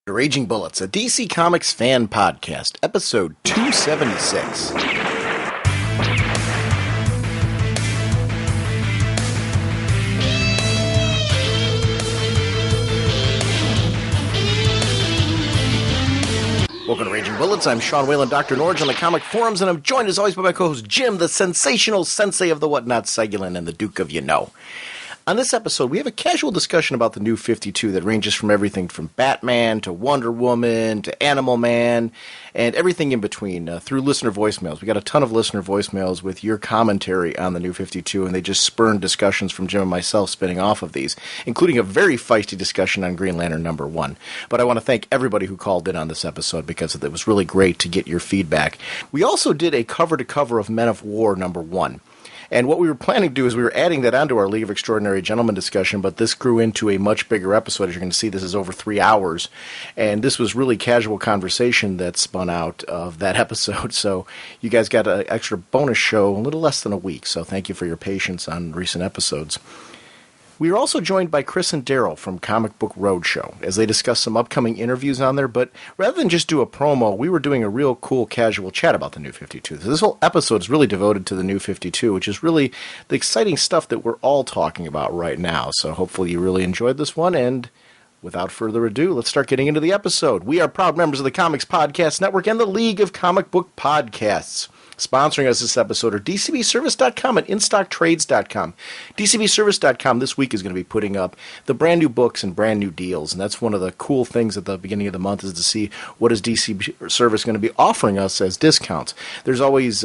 Raging Bullets, a DC Comics fan podcast, episode 276. Welcome to Raging Bullets. I'm Sean Whalen, drnorge on the comic forums, and I'm joined as always by my co-host Jim, the sensational sensei of the whatnot, Segulin, and the Duke of You-Know. On this episode, we have a casual discussion about the new 52 that ranges from everything from Batman to Wonder Woman to Animal Man and everything in between through listener voicemails. We got a ton of listener voicemails with your commentary on the new 52, and they just spurned discussions from Jim and myself spinning off of these, including a very feisty discussion on Green Lantern #1. But I want to thank everybody who called in on this episode because it was really great to get your feedback. We also did a cover-to-cover of Men of War #1. And what we were planning to do is we were adding that onto our League of Extraordinary Gentlemen discussion, but this grew into a much bigger episode. As you're going to see, this is over 3 hours. And this was really casual conversation that spun out of that episode. So you guys got an extra bonus show a little less than a week. So thank you for your patience on recent episodes. We are also joined by Chris and Darrell from Comic Book Roadshow as they discuss some upcoming interviews on there. But rather than just do a promo, we were doing a real cool casual chat about the new 52. So this whole episode is really devoted to the new 52, which is really the exciting stuff that we're all talking about right now. So hopefully you really enjoyed this one. And without further ado, let's start getting into the episode. We are proud members of the Comics Podcast Network and the League of Comic Book Podcasts. Sponsoring us this episode are DCBService.com and InStockTrades.com. DCBService.com this week is going to be putting up the brand new books and brand new deals, and that's one of the cool things at the beginning of the month is to see what is DC Service going to be offering us as discounts. There's always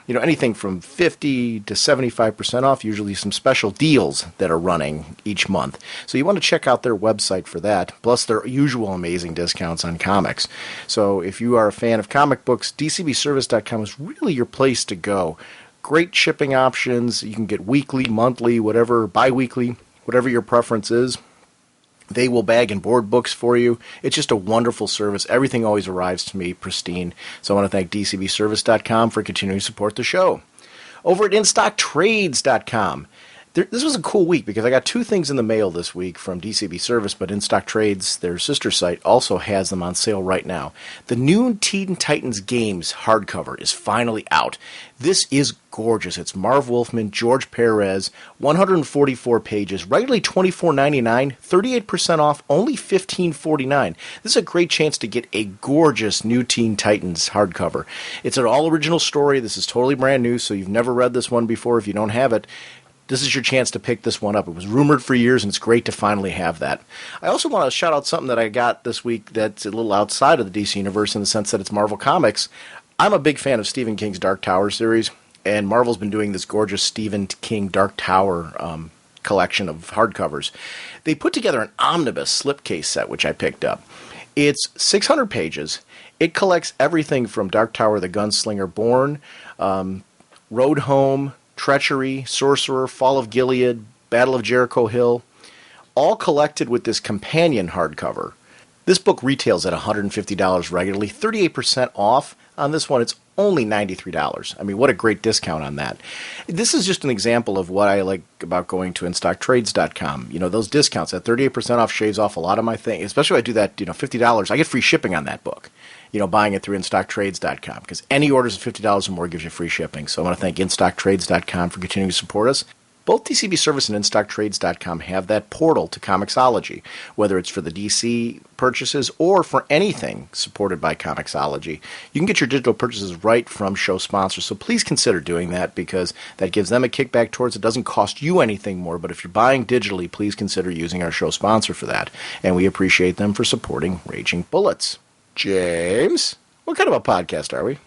anything from 50 to 75% off, usually some special deals that are running each month. So you want to check out their website for that, plus their usual amazing discounts on comics. So if you are a fan of comic books, DCBService.com is really your place to go. Great shipping options. You can get weekly, monthly, whatever, bi-weekly, whatever your preference is. They will bag and board books for you. It's just a wonderful service. Everything always arrives to me pristine. So I want to thank DCBService.com for continuing to support the show. Over at InStockTrades.com. This was a cool week because I got two things in the mail this week from DCB Service, but In Stock Trades, their sister site, also has them on sale right now. The new Teen Titans Games hardcover is finally out. This is gorgeous. It's Marv Wolfman, George Perez, 144 pages, regularly $24.99, 38% off, only $15.49. This is a great chance to get a gorgeous new Teen Titans hardcover. It's an all-original story. This is totally brand new, so you've never read this one before. If you don't have it, this is your chance to pick this one up. It was rumored for years, and it's great to finally have that. I also want to shout out something that I got this week that's a little outside of the DC Universe in the sense that it's Marvel Comics. I'm a big fan of Stephen King's Dark Tower series, and Marvel's been doing this gorgeous Stephen King Dark Tower collection of hardcovers. They put together an omnibus slipcase set, which I picked up. It's 600 pages. It collects everything from Dark Tower, the Gunslinger Born, Road Home, Treachery, Sorcerer, Fall of Gilead, Battle of Jericho Hill, all collected with this companion hardcover. This book retails at $150 regularly, 38% off. On this one, it's only $93. I mean, what a great discount on that. This is just an example of what I like about going to InStockTrades.com. You know, those discounts, that 38% off shaves off a lot of my things. Especially if I do that, $50, I get free shipping on that book. Buying it through InStockTrades.com, because any orders of $50 or more gives you free shipping. So I want to thank InStockTrades.com for continuing to support us. Both DCB Service and InStockTrades.com have that portal to Comixology, whether it's for the DC purchases or for anything supported by Comixology. You can get your digital purchases right from show sponsors, so please consider doing that because that gives them a kickback towards it. Doesn't cost you anything more, but if you're buying digitally, please consider using our show sponsor for that. And we appreciate them for supporting Raging Bullets. James, what kind of a podcast are we?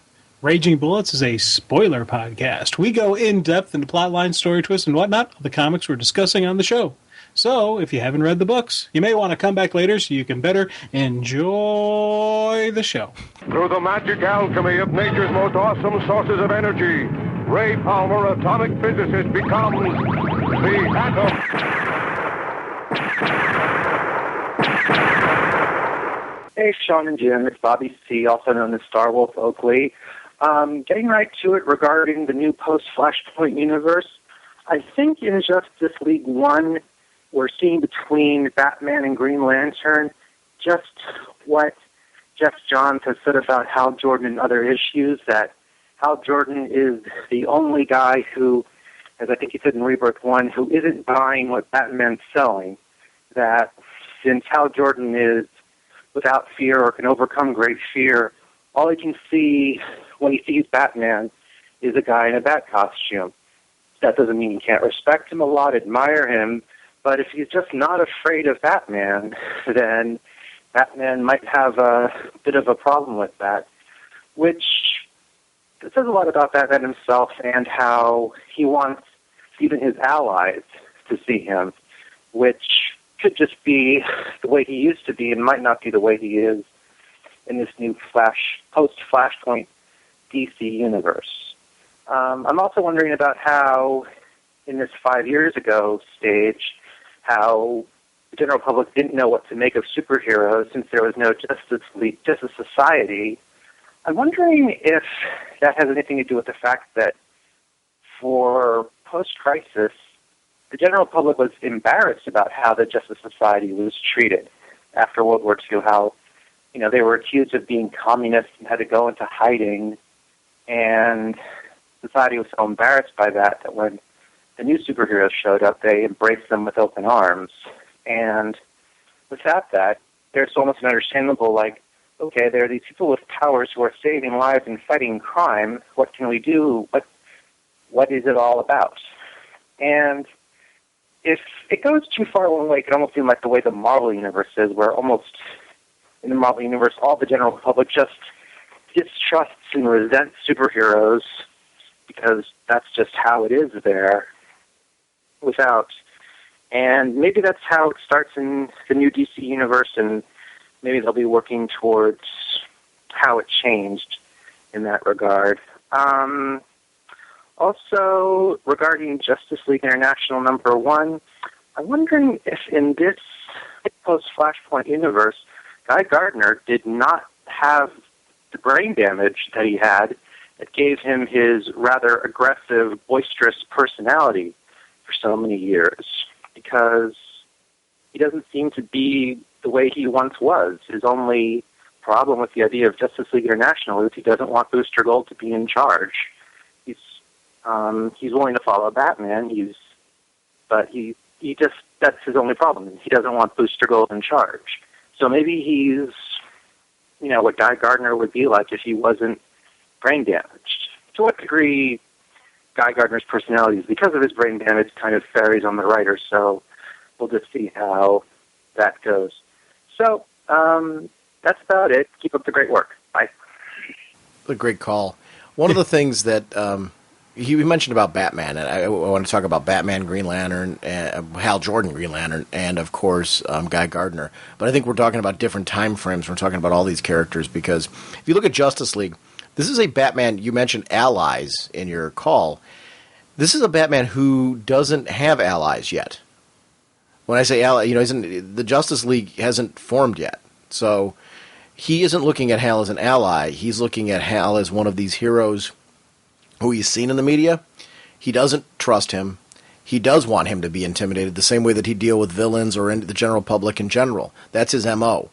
Raging Bullets is a spoiler podcast. We go in-depth into plotline, story twists, and whatnot of the comics we're discussing on the show. So, if you haven't read the books, you may want to come back later so you can better enjoy the show. Through the magic alchemy of nature's most awesome sources of energy, Ray Palmer, atomic physicist, becomes the atom. Hey, Sean and Jim, it's Bobby C., also known as Starwolf Oakley. Getting right to it regarding the new post-Flashpoint universe, I think in Justice League 1, we're seeing between Batman and Green Lantern just what Jeff Johns has said about Hal Jordan and other issues, that Hal Jordan is the only guy who, as I think he said in Rebirth 1, who isn't buying what Batman's selling, that since Hal Jordan is without fear or can overcome great fear, all he can see when he sees Batman is a guy in a bat costume. That doesn't mean he can't respect him a lot, admire him, but if he's just not afraid of Batman, then Batman might have a bit of a problem with that, which says a lot about Batman himself and how he wants even his allies to see him, which could just be the way he used to be and might not be the way he is in this new post-Flashpoint DC universe. I'm also wondering about how, in this 5 years ago stage, how the general public didn't know what to make of superheroes since there was no Justice Society. I'm wondering if that has anything to do with the fact that for post-crisis, the general public was embarrassed about how the Justice Society was treated after World War II, how, they were accused of being communists and had to go into hiding, and society was so embarrassed by that that when the new superheroes showed up, they embraced them with open arms. And without that, there's almost an understandable, okay, there are these people with powers who are saving lives and fighting crime. What can we do? What is it all about? And if it goes too far one way, it can almost seem like the way the Marvel Universe is, where almost in the Marvel Universe, all the general public just distrusts and resents superheroes because that's just how it is there. And maybe that's how it starts in the new DC Universe, and maybe they'll be working towards how it changed in that regard. Also, regarding Justice League International #1, I'm wondering if in this post-Flashpoint universe, Guy Gardner did not have the brain damage that he had that gave him his rather aggressive, boisterous personality for so many years, because he doesn't seem to be the way he once was. His only problem with the idea of Justice League International is he doesn't want Booster Gold to be in charge. He's willing to follow Batman, but that's his only problem. He doesn't want Booster Gold in charge. So maybe he's, what Guy Gardner would be like if he wasn't brain damaged. To what degree Guy Gardner's personality is because of his brain damage kind of varies on the writer, so we'll just see how that goes. So, that's about it. Keep up the great work. Bye. A great call. One of the things that he mentioned about Batman, and I want to talk about Batman, Green Lantern, Hal Jordan, Green Lantern, and of course Guy Gardner. But I think we're talking about different time frames. We're talking about all these characters because if you look at Justice League, this is a Batman. You mentioned allies in your call. This is a Batman who doesn't have allies yet. When I say ally, the Justice League hasn't formed yet, so he isn't looking at Hal as an ally. He's looking at Hal as one of these heroes who he's seen in the media. He doesn't trust him. He does want him to be intimidated the same way that he'd deal with villains or the general public in general. That's his M.O.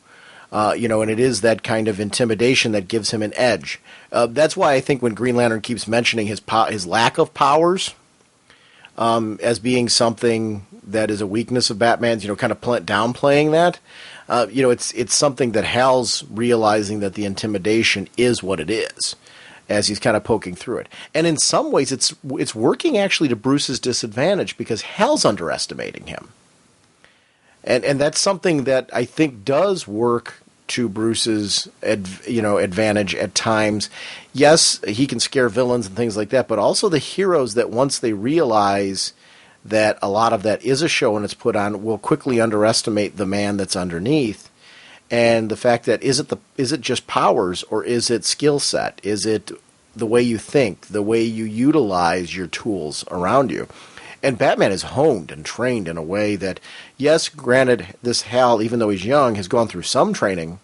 And it is that kind of intimidation that gives him an edge. That's why I think when Green Lantern keeps mentioning his lack of powers as being something that is a weakness of Batman's, kind of downplaying that, it's something that Hal's realizing that the intimidation is what it is, as he's kind of poking through it. And in some ways, it's working actually to Bruce's disadvantage because Hal's underestimating him. And that's something that I think does work to Bruce's advantage at times. Yes, he can scare villains and things like that, but also the heroes that once they realize that a lot of that is a show and it's put on will quickly underestimate the man that's underneath. And the fact that is it just powers or is it skill set? Is it the way you think, the way you utilize your tools around you? And Batman is honed and trained in a way that, yes, granted, this Hal, even though he's young, has gone through some training,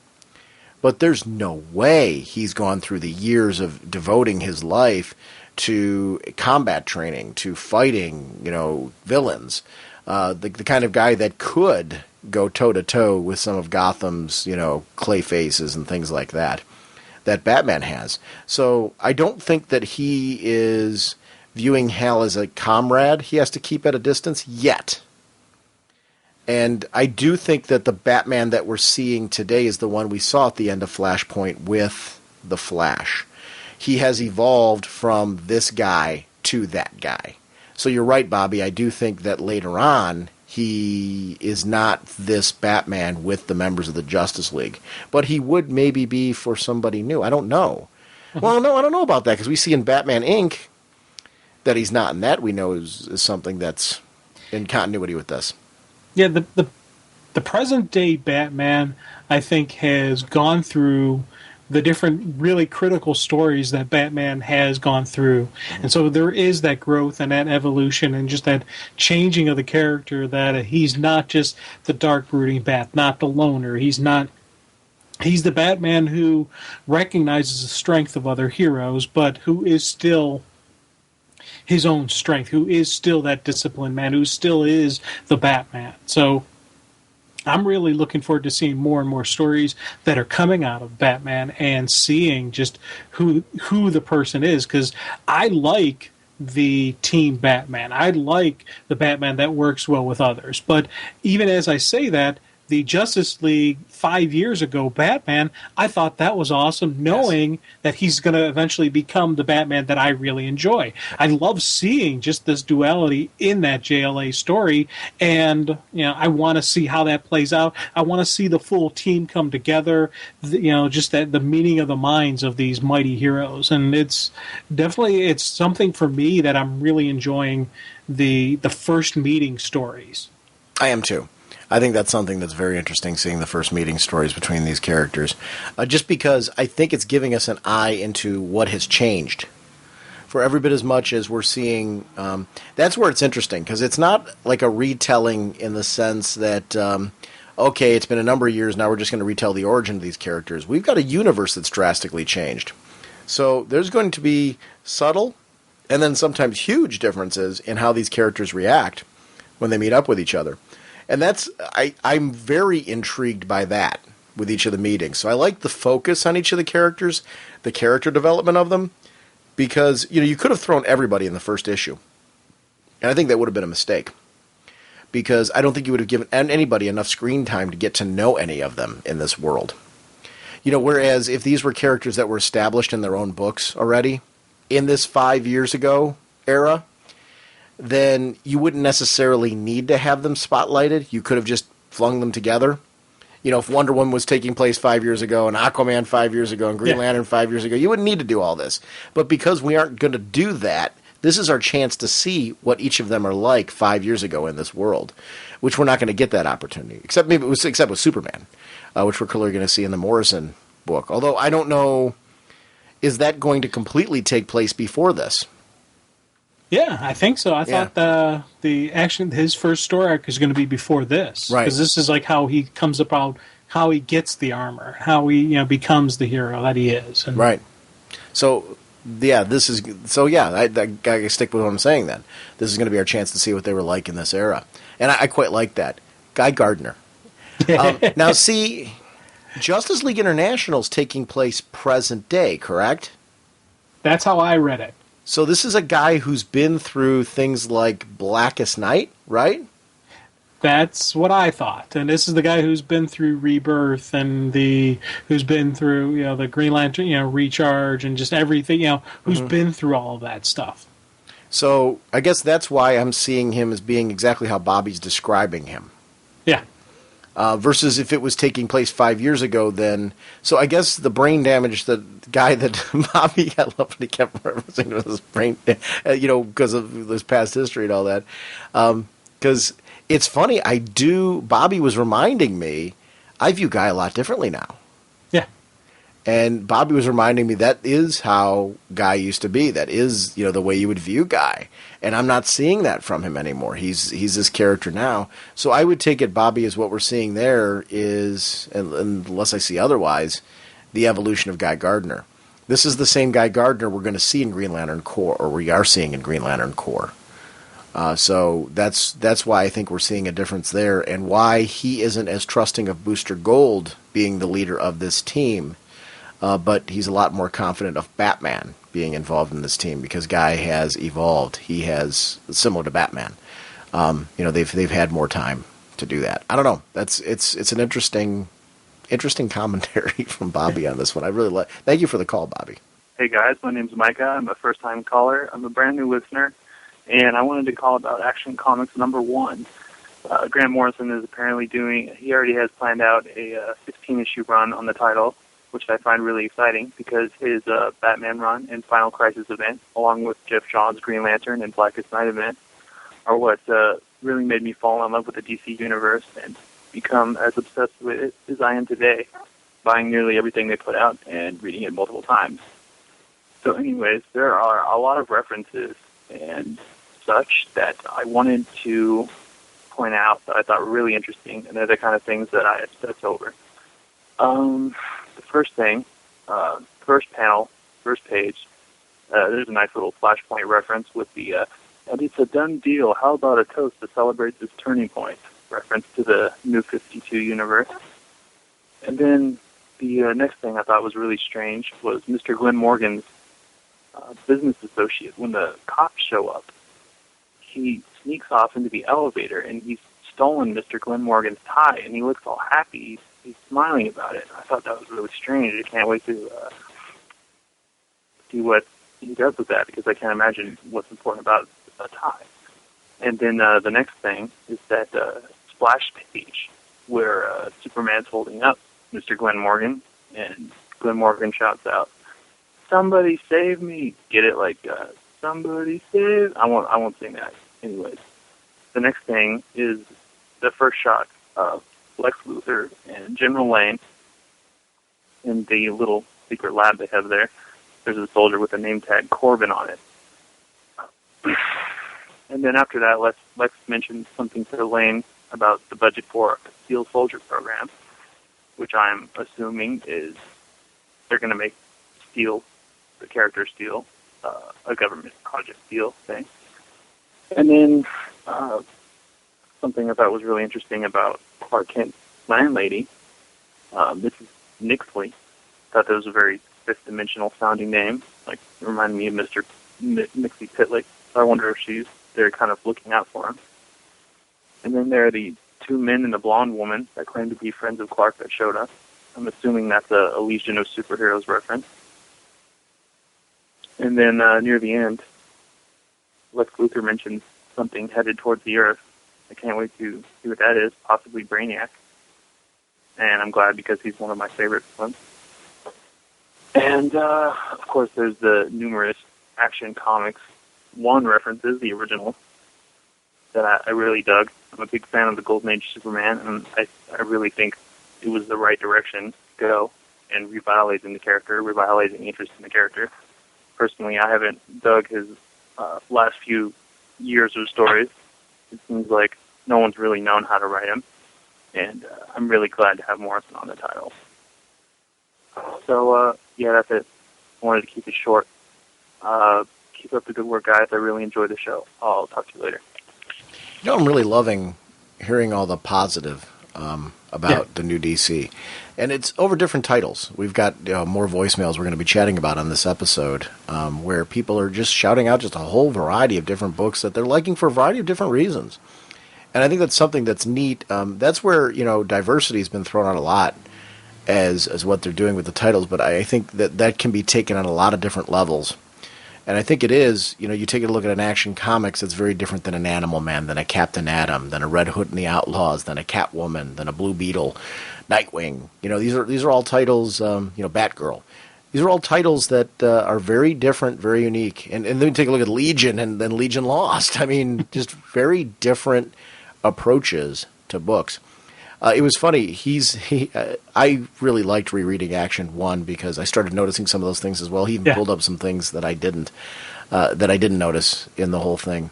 but there's no way he's gone through the years of devoting his life to combat training, to fighting, villains. The kind of guy that could go toe-to-toe with some of Gotham's, clay faces and things like that Batman has. So I don't think that he is viewing Hal as a comrade he has to keep at a distance yet. And I do think that the Batman that we're seeing today is the one we saw at the end of Flashpoint with the Flash. He has evolved from this guy to that guy. So you're right, Bobby. I do think that later on, he is not this Batman with the members of the Justice League. But he would maybe be for somebody new. I don't know. Well, no, I don't know about that, because we see in Batman Inc. that he's not in that. We know is something that's in continuity with this. Yeah, the present-day Batman, I think, has gone through the different really critical stories that Batman has gone through. And so there is that growth and that evolution and just that changing of the character, that he's not just the dark brooding Bat, not the loner. He's the Batman who recognizes the strength of other heroes, but who is still his own strength, who is still that disciplined man, who still is the Batman. So I'm really looking forward to seeing more and more stories that are coming out of Batman and seeing just who the person is, because I like the team Batman. I like the Batman that works well with others. But even as I say that, the Justice League 5 years ago Batman, I thought that was awesome, knowing that he's going to eventually become the Batman that I really enjoy. I love seeing just this duality in that JLA story, and I want to see how that plays out. I want to see the full team come together, just that the meeting of the minds of these mighty heroes. And it's something for me that I'm really enjoying, the first meeting stories. I am too. I think that's something that's very interesting, seeing the first meeting stories between these characters. Just because I think it's giving us an eye into what has changed. For every bit as much as we're seeing, that's where it's interesting, because it's not like a retelling in the sense that, okay, it's been a number of years, now we're just going to retell the origin of these characters. We've got a universe that's drastically changed. So there's going to be subtle and then sometimes huge differences in how these characters react when they meet up with each other. And I'm very intrigued by that with each of the meetings. So I like the focus on each of the characters, the character development of them, because you could have thrown everybody in the first issue. And I think that would have been a mistake, because I don't think you would have given anybody enough screen time to get to know any of them in this world. Whereas if these were characters that were established in their own books already in this 5 years ago era, then you wouldn't necessarily need to have them spotlighted. You could have just flung them together. If Wonder Woman was taking place 5 years ago, and Aquaman 5 years ago, and Green Lantern 5 years ago, you wouldn't need to do all this. But because we aren't going to do that, this is our chance to see what each of them are like 5 years ago in this world, which we're not going to get that opportunity, except with Superman, which we're clearly going to see in the Morrison book. Although I don't know, is that going to completely take place before this? Yeah, I think so. I thought his first story arc is going to be before this, right? Because this is like how he comes about, how he gets the armor, how he becomes the hero that he is, right. So I gotta stick with what I'm saying. Then this is going to be our chance to see what they were like in this era, and I quite like that. Guy Gardner. Now, see, Justice League International is taking place present day, correct? That's how I read it. So this is a guy who's been through things like Blackest Night, right? That's what I thought. And this is the guy who's been through Rebirth and who's been through, the Green Lantern, Recharge and just everything, who's been through all of that stuff. So I guess that's why I'm seeing him as being exactly how Bobby's describing him. Yeah. Versus if it was taking place 5 years ago, then... So I guess the brain damage, the guy that Bobby got loved, he kept referencing to his brain, because of this past history and all that. Because it's funny, Bobby was reminding me, I view Guy a lot differently now. Yeah. And Bobby was reminding me that is how Guy used to be. That is, the way you would view Guy. And I'm not seeing that from him anymore. He's this character now. So I would take it, Bobby, as what we're seeing there is, unless I see otherwise, the evolution of Guy Gardner. This is the same Guy Gardner we're going to see in Green Lantern Corps, or we are seeing in Green Lantern Corps. So that's why I think we're seeing a difference there, and why he isn't as trusting of Booster Gold being the leader of this team, but he's a lot more confident of Batman being involved in this team because Guy has evolved. He has, similar to Batman, they've had more time to do that. I don't know. It's an interesting commentary from Bobby on this one. I really like. Thank you for the call, Bobby. Hey guys, my name's Micah. I'm a first-time caller. I'm a brand new listener, and I wanted to call about Action Comics #1. Grant Morrison is apparently he already has planned out a 16-issue run on the title, which I find really exciting because his Batman run and Final Crisis event, along with Jeff Johns' Green Lantern and Blackest Night event, are what really made me fall in love with the DC Universe and become as obsessed with it as I am today, buying nearly everything they put out and reading it multiple times. So anyways, there are a lot of references and such that I wanted to point out that I thought were really interesting, and they're the kind of things that I obsess over. The first thing, first panel, first page, there's a nice little Flashpoint reference with the, and it's a done deal, how about a toast to celebrate this turning point, reference to the New 52 universe. And then the next thing I thought was really strange was Mr. Glenn Morgan's business associate. When the cops show up, he sneaks off into the elevator, and he's stolen Mr. Glenn Morgan's tie, and he looks all happy. He's smiling about it. I thought that was really strange. I can't wait to see what he does with that, because I can't imagine what's important about a tie. And then the next thing is that splash page where Superman's holding up Mr. Glenn Morgan, and Glenn Morgan shouts out, "Somebody save me!" Get it? Like somebody save. I won't sing that. Anyways, the next thing is the first shot of Lex Luthor and General Lane in the little secret lab they have there. There's a soldier with a name tag Corbin on it. And then after that, Lex mentions something to Lane about the budget for a Steel Soldier program, which I'm assuming is they're going to make Steel, the character Steel, a government project Steel thing. And then something I thought was really interesting about Clark Kent's landlady, Mrs. Nixley. Thought that was a very fifth-dimensional sounding name. Like, it reminded me of Mr. Nixie Pitlick. So I wonder if they're kind of looking out for him. And then there are the two men and the blonde woman that claim to be friends of Clark that showed up. I'm assuming that's a Legion of Superheroes reference. And then near the end, Lex Luthor mentions something headed towards the Earth. I can't wait to see what that is, possibly Brainiac. And I'm glad because he's one of my favorite ones. And, of course, there's the numerous Action Comics 1 references, the original, that I really dug. I'm a big fan of the Golden Age Superman, and I really think it was the right direction to go in revitalizing the character, revitalizing interest in the character. Personally, I haven't dug his last few years of stories. It seems like no one's really known how to write him, and I'm really glad to have Morrison on the title. So, yeah, that's it. I wanted to keep it short. Keep up the good work, guys. I really enjoyed the show. I'll talk to you later. You know, I'm really loving hearing all the positive about the new DC. And it's over different titles. We've got more voicemails we're going to be chatting about on this episode, where people are just shouting out just a whole variety of different books that they're liking for a variety of different reasons. And I think that's something that's neat. That's where, diversity has been thrown out a lot as what they're doing with the titles, but I think that can be taken on a lot of different levels. And I think it is, you take a look at an Action Comics, it's very different than an Animal Man, than a Captain Atom, than a Red Hood and the Outlaws, than a Catwoman, than a Blue Beetle, Nightwing. These are all titles, Batgirl. These are all titles that are very different, very unique. And then we take a look at Legion and then Legion Lost. I mean, just very different approaches to books. It was funny. I really liked rereading Action 1 because I started noticing some of those things as well. He even pulled up some things that I didn't notice in the whole thing.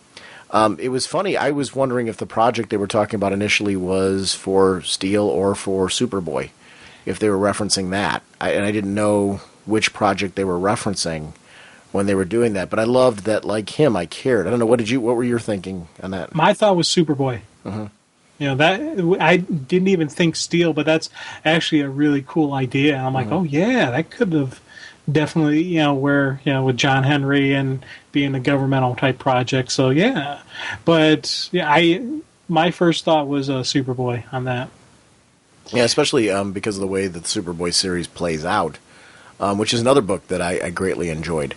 It was funny. I was wondering if the project they were talking about initially was for Steel or for Superboy, if they were referencing that. And I didn't know which project they were referencing when they were doing that. But I loved that, like him, I cared. I don't know, what were you thinking on that? My thought was Superboy. Mm-hmm. You know, that I didn't even think Steel, but that's actually a really cool idea. And I'm like, oh yeah, that could have definitely, you know, where, you know, with John Henry and being a governmental type project. So yeah, but yeah, my first thought was Superboy on that. Yeah, especially because of the way that the Superboy series plays out, which is another book that I greatly enjoyed.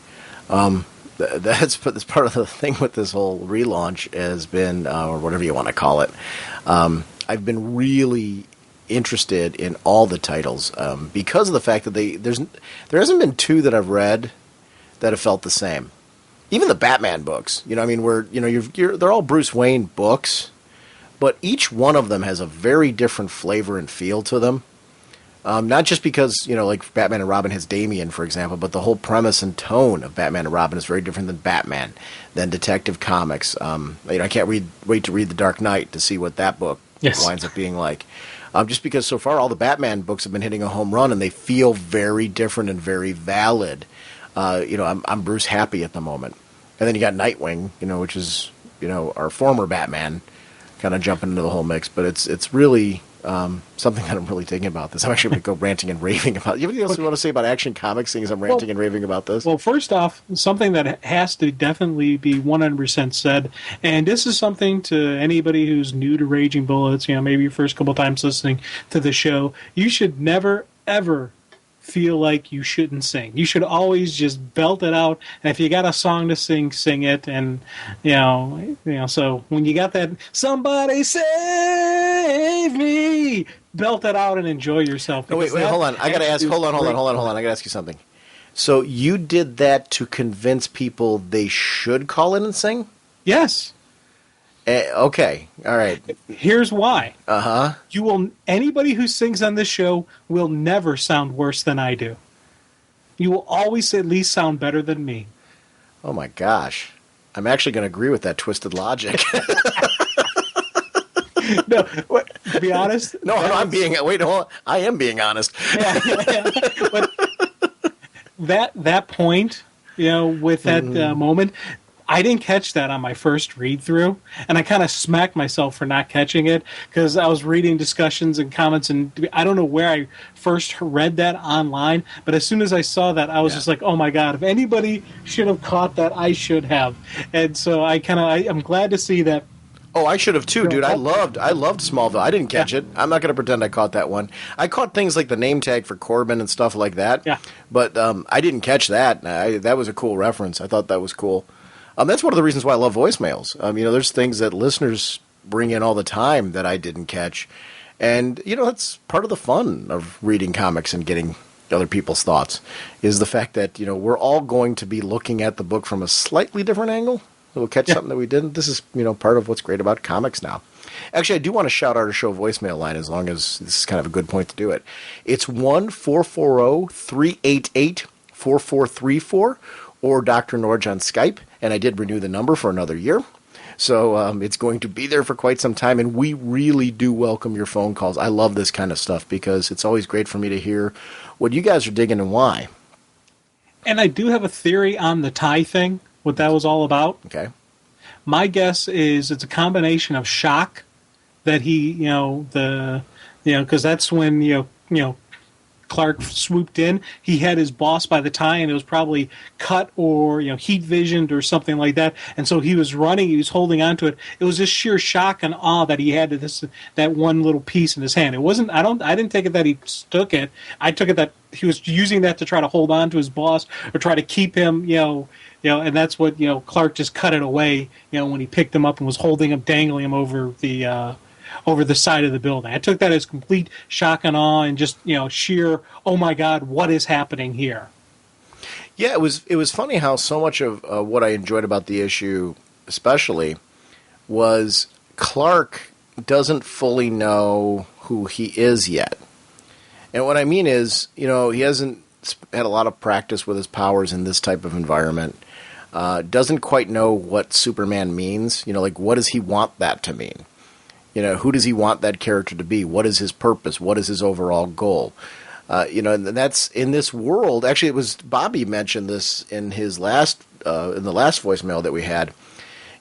That's part of the thing with this whole relaunch has been, or whatever you want to call it. I've been really interested in all the titles because of the fact that there hasn't been two that I've read that have felt the same. Even the Batman books, you know, I mean, where you know they're all Bruce Wayne books, but each one of them has a very different flavor and feel to them. Not just because, you know, like Batman and Robin has Damian, for example, but the whole premise and tone of Batman and Robin is very different than Batman, than Detective Comics. You know, I can't wait to read The Dark Knight to see what that book winds up being like. Just because so far all the Batman books have been hitting a home run and they feel very different and very valid. You know, I'm Bruce Happy at the moment. And then you got Nightwing, you know, which is, you know, our former Batman, kind of jumping into the whole mix. But it's really something that I'm really thinking about this. I'm actually going to go ranting and raving about it. You have anything else you want to say about Action Comics, seeing as I'm ranting and raving about this? Well, first off, something that has to definitely be 100% said, and this is something to anybody who's new to Raging Bullets, you know, maybe your first couple times listening to the show, you should never, ever feel like you shouldn't sing. You should always just belt it out, and if you got a song to sing, sing it. And you know. So when you got that, somebody save me, belt it out and enjoy yourself. Oh, wait, hold on. I got to ask. Hold on. I got to ask you something. So you did that to convince people they should call in and sing? Yes. Okay. All right. Here's why. Uh-huh. Anybody who sings on this show will never sound worse than I do. You will always at least sound better than me. Oh my gosh. I'm actually going to agree with that twisted logic. No, to be honest. No, I'm being. Wait, hold on. I am being honest. Yeah. But that point, you know, with that moment, I didn't catch that on my first read through, and I kind of smacked myself for not catching it because I was reading discussions and comments, and I don't know where I first read that online, but as soon as I saw that, I was just like, oh my god, if anybody should have caught that, I should have. And so I'm glad to see that. Oh, I should have too, dude. I loved Smallville. I didn't catch it. I'm not going to pretend I caught that one. I caught things like the name tag for Corbin and stuff like that. Yeah. But I didn't catch that. That was a cool reference. I thought that was cool. That's one of the reasons why I love voicemails. You know, there's things that listeners bring in all the time that I didn't catch. And, you know, that's part of the fun of reading comics and getting other people's thoughts, is the fact that, you know, we're all going to be looking at the book from a slightly different angle. We'll catch something that we didn't. This is, you know, part of what's great about comics now. Actually, I do want to shout out our show voicemail line, as long as this is kind of a good point to do it. It's 1-440-388-4434 or Dr. Norge on Skype. And I did renew the number for another year. So it's going to be there for quite some time. And we really do welcome your phone calls. I love this kind of stuff because it's always great for me to hear what you guys are digging and why. And I do have a theory on the tie thing, what that was all about. Okay. My guess is it's a combination of shock that he, because that's when, Clark swooped in. He had his boss by the tie, and it was probably cut or heat visioned or something like that. And so he was running. He was holding on to it. It was just sheer shock and awe that he had that one little piece in his hand. It wasn't. I didn't take it that he took it. I took it that he was using that to try to hold on to his boss or try to keep him. And that's what Clark just cut it away. When he picked him up and was holding him, dangling him over the side of the building. I took that as complete shock and awe and just, sheer, oh my God, what is happening here? Yeah, it was funny how so much of what I enjoyed about the issue especially was Clark doesn't fully know who he is yet. And what I mean is, he hasn't had a lot of practice with his powers in this type of environment. Doesn't quite know what Superman means. What does he want that to mean? Who does he want that character to be? What is his purpose? What is his overall goal? And that's in this world. Actually, it was Bobby mentioned this in his last in the last voicemail that we had.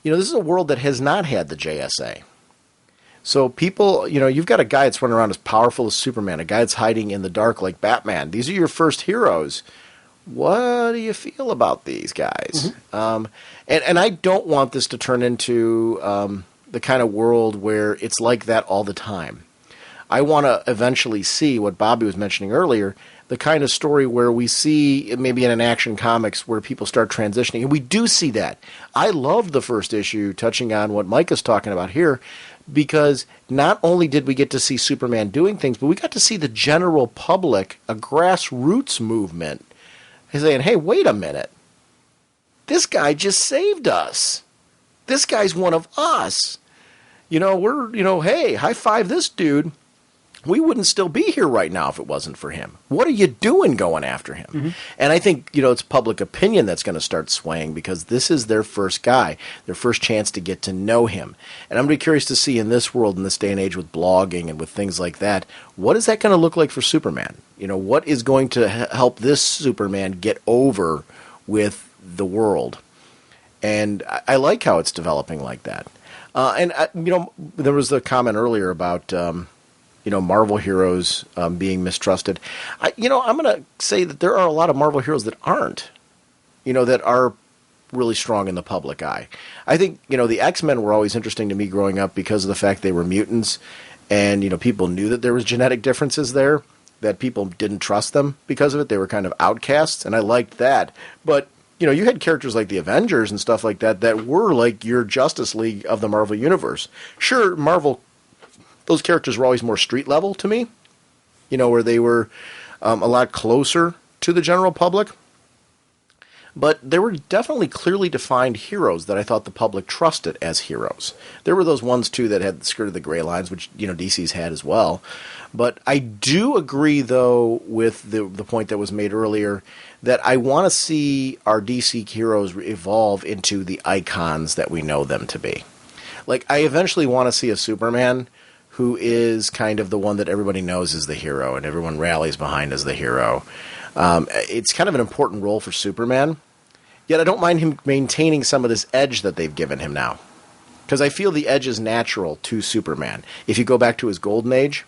This is a world that has not had the JSA. So people, you've got a guy that's running around as powerful as Superman, a guy that's hiding in the dark like Batman. These are your first heroes. What do you feel about these guys? Mm-hmm. And I don't want this to turn into the kind of world where it's like that all the time. I want to eventually see what Bobby was mentioning earlier, the kind of story where we see maybe in an Action Comics where people start transitioning. And we do see that. I loved the first issue, touching on what Mike is talking about here, because not only did we get to see Superman doing things, but we got to see the general public, a grassroots movement, saying, hey, wait a minute. This guy just saved us. This guy's one of us. Hey, high five this dude. We wouldn't still be here right now if it wasn't for him. What are you doing going after him? Mm-hmm. And I think, it's public opinion that's going to start swaying because this is their first guy, their first chance to get to know him. And I'm going to be curious to see in this world, in this day and age with blogging and with things like that, what is that going to look like for Superman? What is going to help this Superman get over with the world? And I like how it's developing like that. There was the comment earlier about... Marvel heroes being mistrusted. I'm going to say that there are a lot of Marvel heroes that aren't, that are really strong in the public eye. I think, the X-Men were always interesting to me growing up because of the fact they were mutants, and, people knew that there was genetic differences there, that people didn't trust them because of it. They were kind of outcasts, and I liked that. But, you had characters like the Avengers and stuff like that that were like your Justice League of the Marvel Universe. Sure, those characters were always more street level to me, where they were a lot closer to the general public. But there were definitely clearly defined heroes that I thought the public trusted as heroes. There were those ones, too, that had skirted the gray lines, which, DC's had as well. But I do agree, though, with the point that was made earlier, that I want to see our DC heroes evolve into the icons that we know them to be. Like, I eventually want to see a Superman who is kind of the one that everybody knows is the hero and everyone rallies behind as the hero. It's kind of an important role for Superman, yet I don't mind him maintaining some of this edge that they've given him now. Because I feel the edge is natural to Superman. If you go back to his golden age,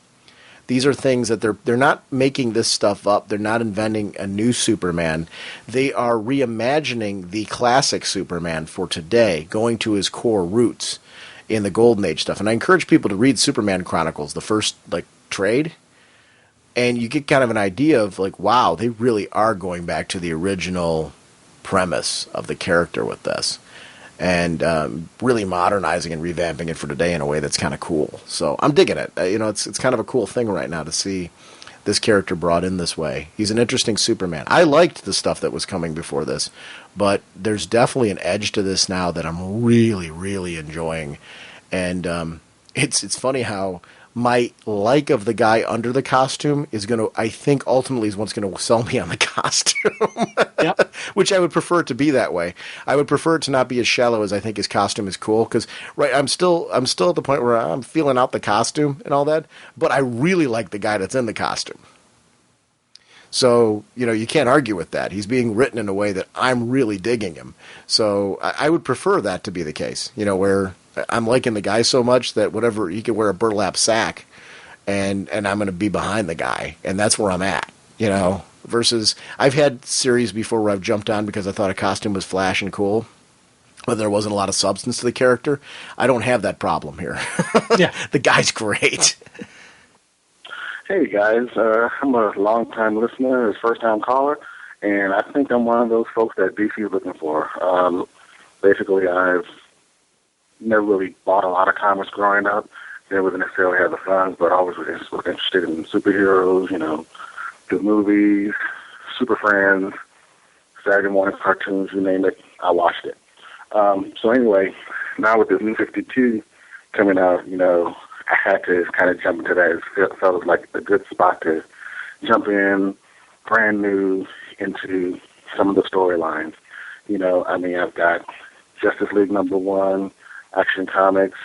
these are things that they're not making this stuff up. They're not inventing a new Superman. They are reimagining the classic Superman for today, going to his core roots in the Golden Age stuff. And I encourage people to read Superman Chronicles, the first trade, and you get kind of an idea of wow, they really are going back to the original premise of the character with this, and really modernizing and revamping it for today in a way that's kind of cool. So I'm digging it. It's kind of a cool thing right now to see this character brought in this way. He's an interesting Superman. I liked the stuff that was coming before this, but there's definitely an edge to this now that I'm really, really enjoying. And it's funny how my like of the guy under the costume is going to, I think, ultimately is what's going to sell me on the costume. Yep. Which I would prefer it to be that way. I would prefer it to not be as shallow as I think his costume is cool. Because I'm still at the point where I'm feeling out the costume and all that, but I really like the guy that's in the costume. So, you can't argue with that. He's being written in a way that I'm really digging him. So I would prefer that to be the case, where I'm liking the guy so much that whatever, he could wear a burlap sack and I'm going to be behind the guy. And that's where I'm at, versus I've had series before where I've jumped on because I thought a costume was flash and cool, but there wasn't a lot of substance to the character. I don't have that problem here. Yeah. The guy's great. Hey guys, I'm a long-time listener, a first-time caller, and I think I'm one of those folks that DC is looking for. Basically, I've never really bought a lot of comics growing up. Never necessarily had the funds, but always was interested in superheroes, the movies, Super Friends, Saturday morning cartoons, you name it, I watched it. So anyway, now with this new 52 coming out, I had to kind of jump into that. It felt like a good spot to jump in, brand new, into some of the storylines. I've got Justice League #1, Action Comics,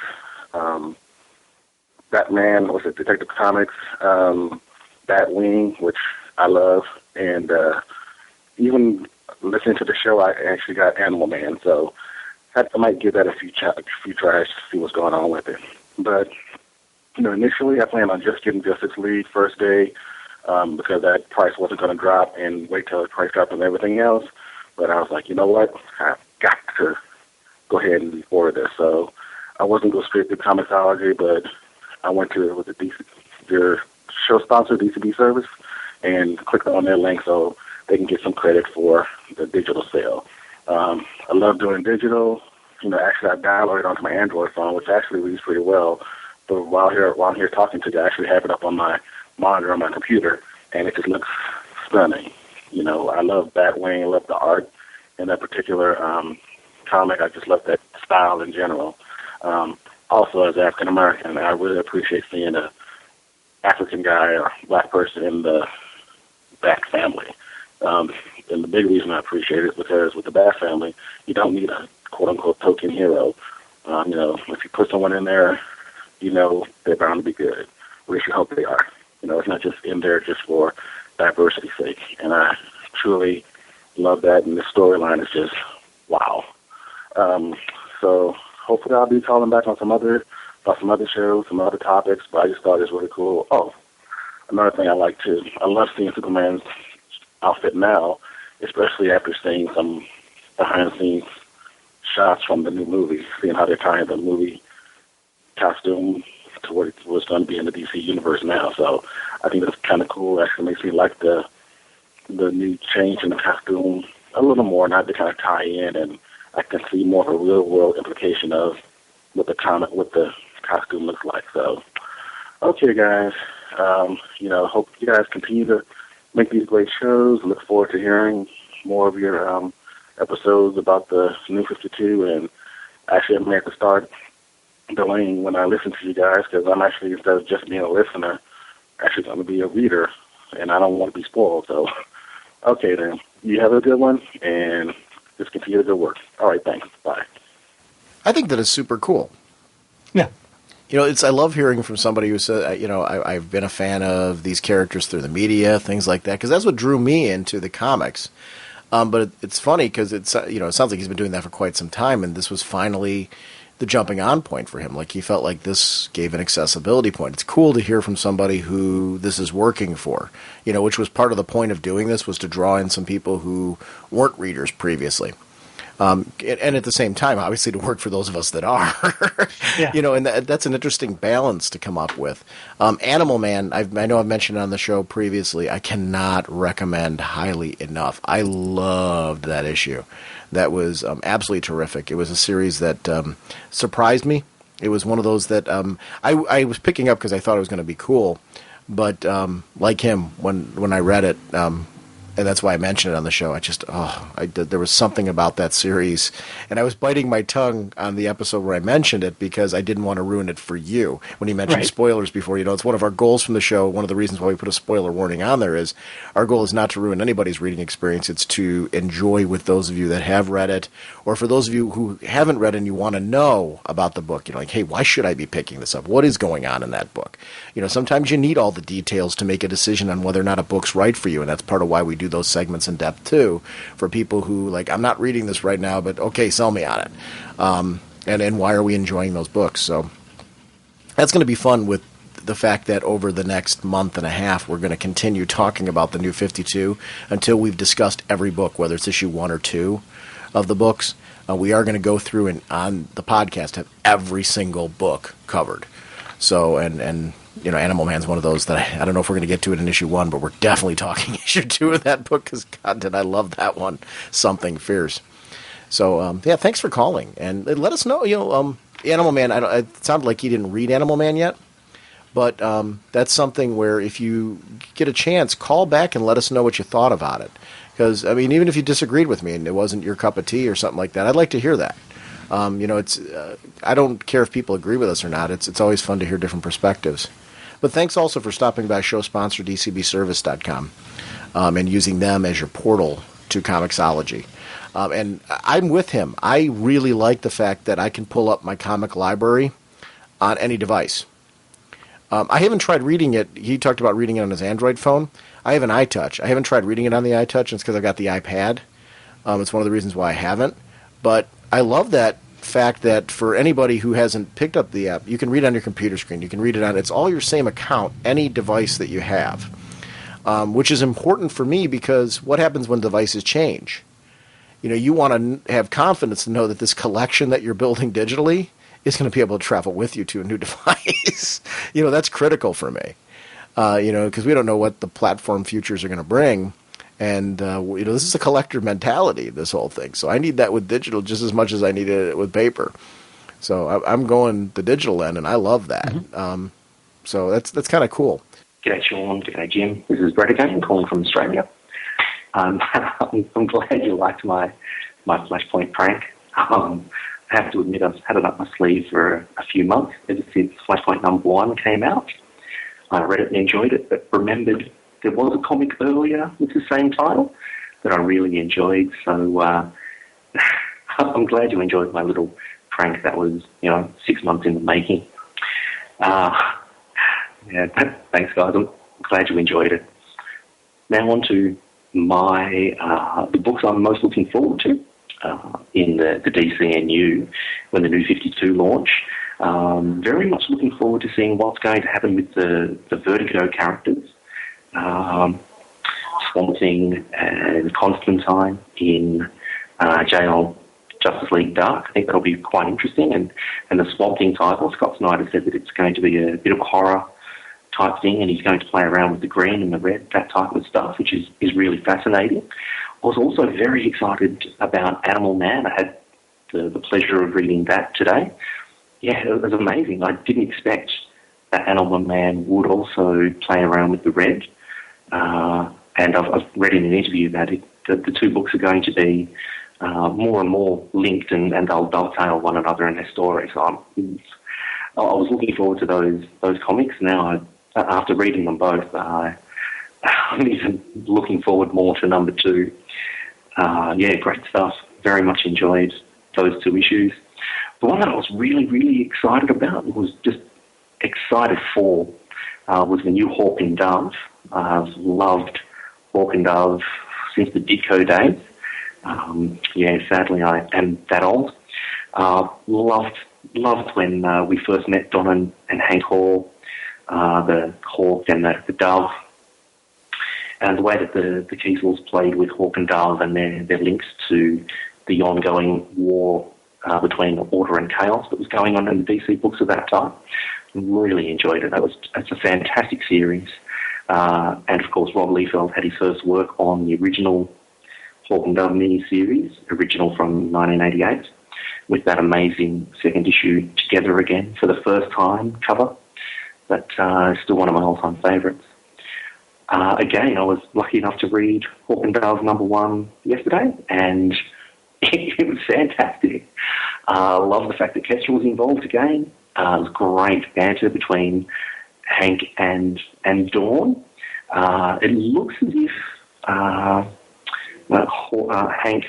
Batman, Detective Comics, Batwing, which I love, and even listening to the show, I actually got Animal Man, so I might give that a few tries to see what's going on with it. But initially I planned on just getting Justice League first day because that price wasn't going to drop, and wait till the price dropped and everything else. But I was like, you know what? I've got to go ahead and order this. So I wasn't going straight to Comixology, but I went to their show sponsor, DCB Service, and clicked on their link so they can get some credit for the digital sale. I love doing digital. Actually, I downloaded it onto my Android phone, which actually reads pretty well. But while I'm here talking to you, I actually have it up on my monitor on my computer, and it just looks stunning. I love Batwing. I love the art in that particular comic. I just love that style in general. Also, as African American, I really appreciate seeing a African guy or black person in the Bat family. And the big reason I appreciate it is because with the Bat family, you don't need a quote-unquote token hero. If you put someone in there, they're bound to be good. At least you hope they are. It's not just in there just for diversity's sake. And I truly love that, and the storyline is just wow. So hopefully I'll be calling back on some other shows, some other topics, but I just thought it was really cool. Oh, another thing I love seeing Superman's outfit now, especially after seeing some behind-the-scenes shots from the new movie, seeing how they're tying the movie costume to what it's going to be in the DC universe now. So I think that's kind of cool. Actually makes me like the new change in the costume a little more, not to kind of tie in, and I can see more of a real-world implication of what the costume looks like. So, okay, guys. Hope you guys continue to make these great shows. Look forward to hearing more of your episodes about the New 52. And actually, I'm going to have to start delaying when I listen to you guys, because I'm actually, instead of just being a listener, actually going to be a reader, and I don't want to be spoiled. So, okay, then. You have a good one, and just continue the good work. All right, thanks. Bye. I think that is super cool. Yeah. I love hearing from somebody who says, I've been a fan of these characters through the media, things like that, because that's what drew me into the comics. But it's funny because it sounds like he's been doing that for quite some time, and this was finally the jumping on point for him. Like, he felt like this gave an accessibility point. It's cool to hear from somebody who this is working for, which was part of the point of doing this, was to draw in some people who weren't readers previously. And at the same time, obviously, to work for those of us that are, yeah. And that's an interesting balance to come up with. Animal Man, I know I've mentioned it on the show previously. I cannot recommend highly enough. I loved that issue. That was absolutely terrific. It was a series that surprised me. It was one of those that I was picking up because I thought it was going to be cool. But like him, when I read it, and that's why I mentioned it on the show, there was something about that series. And I was biting my tongue on the episode where I mentioned it because I didn't want to ruin it for you. When he mentioned spoilers before, it's one of our goals from the show. One of the reasons why we put a spoiler warning on there is our goal is not to ruin anybody's reading experience. It's to enjoy with those of you that have read it, or for those of you who haven't read it and you want to know about the book. Like, hey, why should I be picking this up? What is going on in that book? Sometimes you need all the details to make a decision on whether or not a book's right for you, and that's part of why we do those segments in depth too, for people who, like, I'm not reading this right now, but okay, sell me on it. And why are we enjoying those books? So that's going to be fun, with the fact that over the next month and a half, we're going to continue talking about the New 52 until we've discussed every book, whether it's issue 1 or 2 of the books. We are going to go through and on the podcast have every single book covered. So, and Animal Man's one of those that I don't know if we're going to get to it in issue 1, but we're definitely talking issue 2 of that book, because God, did I love that one. Something fierce. So, thanks for calling. And let us know, Animal Man, it sounded like you didn't read Animal Man yet, but that's something where if you get a chance, call back and let us know what you thought about it. Because, even if you disagreed with me and it wasn't your cup of tea or something like that, I'd like to hear that. It's I don't care if people agree with us or not. It's always fun to hear different perspectives. But thanks also for stopping by show sponsor DCBService.com and using them as your portal to Comixology. And I'm with him. I really like the fact that I can pull up my comic library on any device. I haven't tried reading it. He talked about reading it on his Android phone. I have an iTouch. I haven't tried reading it on the iTouch, and it's because I've got the iPad. It's one of the reasons why I haven't. But I love that fact that for anybody who hasn't picked up the app, you can read it on your computer screen. You can read it on, it's all your same account, any device that you have, which is important for me because what happens when devices change? You know, you want to have confidence to know that this collection that you're building digitally is going to be able to travel with you to a new device. You know, that's critical for me. You know, because we don't know what the platform futures are going to bring. And, you know, this is a collector mentality, this whole thing. So I need that with digital just as much as I needed it with paper. So I'm going the digital end, and I love that. Mm-hmm. So that's kind of cool. G'day, Sean. G'day, Jim. This is Brett again, calling from Australia. I'm glad you liked my Flashpoint prank. I have to admit I've had it up my sleeve for a few months, ever since Flashpoint #1 came out. I read it and enjoyed it, but remembered there was a comic earlier with the same title that I really enjoyed. So I'm glad you enjoyed my little prank that was, 6 months in the making. Yeah, thanks, guys. I'm glad you enjoyed it. Now on to the books I'm most looking forward to in the DCNU when the New 52 launch. Very much looking forward to seeing what's going to happen with the Vertigo characters. Swamp Thing and Constantine in JL Justice League Dark. I think that'll be quite interesting. And the Swamp Thing title, Scott Snyder said that it's going to be a bit of a horror type thing, and he's going to play around with the green and the red, that type of stuff, which is really fascinating. I was also very excited about Animal Man. I had the pleasure of reading that today. Yeah, it was amazing. I didn't expect that Animal Man would also play around with the red. And I've read in an interview that the two books are going to be more and more linked, and they'll dovetail one another in their story. So I was looking forward to those comics. Now, after reading them both, I'm even looking forward more to number 2. Yeah, great stuff. Very much enjoyed those 2 issues. The one that I was really, really excited about, was just excited for, was the new Hawk and Dove. I've loved Hawk and Dove since the Ditko days. Yeah, sadly I am that old. Loved when we first met Don and Hank Hall, the Hawk and the Dove, and the way that the Kiesels played with Hawk and Dove and their links to the ongoing war between order and chaos that was going on in the DC books at that time. Really enjoyed it. It's a fantastic series. And of course, Rob Liefeld had his first work on the original Hawk and Dove mini-series, original from 1988, with that amazing second issue together again for the first time cover. That's still one of my all-time favourites. Again, I was lucky enough to read Hawk and Dove #1 yesterday, and it was fantastic. I love the fact that Kester was involved again. It was great banter between Hank and Dawn. It looks as if Hank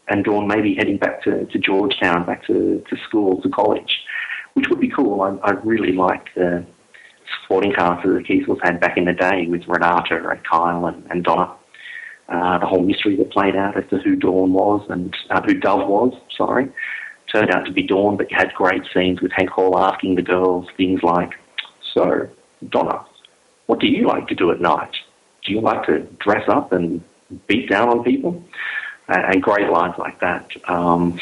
and Dawn may be heading back to Georgetown, back to school, to college, which would be cool. I really liked the supporting cast that the Kiesels had back in the day with Renata and Kyle and Donna. The whole mystery that played out as to who Dawn was and who Dove was, turned out to be Dawn, but you had great scenes with Hank Hall asking the girls things like, "So, Donna, what do you like to do at night? Do you like to dress up and beat down on people?" And great lines like that. I'm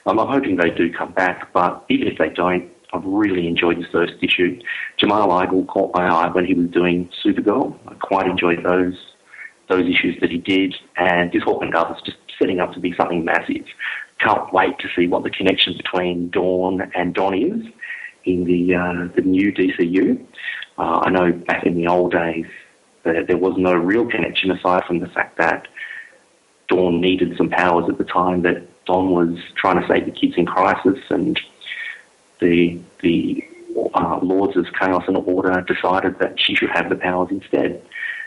hoping they do come back, but even if they don't, I've really enjoyed the first issue. Jamal Igle caught my eye when he was doing Supergirl. I quite enjoyed those issues that he did, and his Hawk and Dove is just setting up to be something massive. Can't wait to see what the connection between Dawn and Don is in the new DCU. I know back in the old days that there was no real connection aside from the fact that Dawn needed some powers at the time that Don was trying to save the kids in crisis, and the Lords of Chaos and Order decided that she should have the powers instead.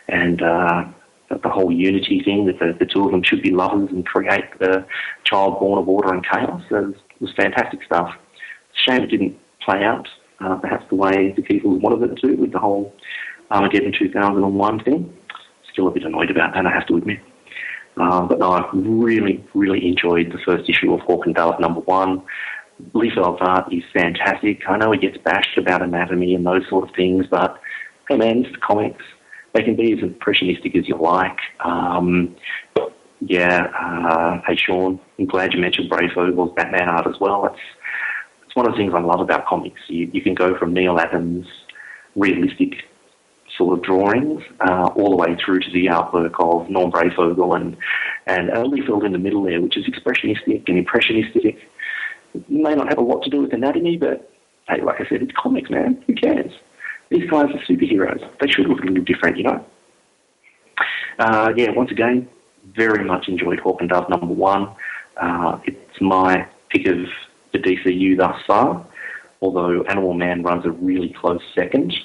And the whole unity thing, that the two of them should be lovers and create the child born of order and chaos, was fantastic stuff. Shame it didn't play out perhaps the way the Kiesels wanted it to, with the whole Armageddon 2001 thing. still a bit annoyed about that, I have to admit. But no, I've really, really enjoyed the first issue of Hawk and Dove #1. Liefeld's art is fantastic. I know he gets bashed about anatomy and those sort of things, but hey man, it's the comics. They can be as impressionistic as you like. Hey Sean, I'm glad you mentioned Breyfogel's Batman art as well. It's one of the things I love about comics. You can go from Neil Adams' realistic sort of drawings all the way through to the artwork of Norm Breyfogle and Liefeld in the middle there, which is expressionistic and impressionistic. It may not have a lot to do with anatomy, but hey, like I said, it's comics, man. Who cares? These guys are superheroes. They should look a little different, you know. Once again, very much enjoyed Hawk and Dove #1. It's my pick of the DCU thus far, although Animal Man runs a really close second.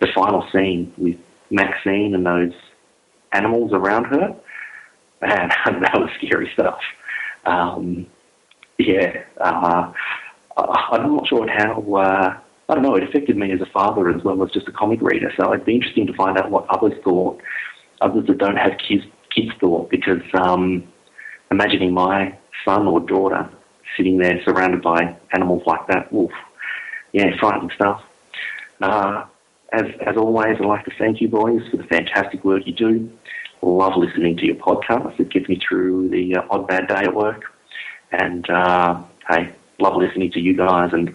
The final scene with Maxine and those animals around her, man, that was scary stuff. I'm not sure how, I don't know, it affected me as a father as well as just a comic reader, so it'd be interesting to find out what others thought, others that don't have kids thought, because imagining my son or daughter sitting there surrounded by animals like that, frightening stuff. As always, I'd like to thank you boys for the fantastic work you do. Love listening to your podcast. It gets me through the odd bad day at work. And, love listening to you guys and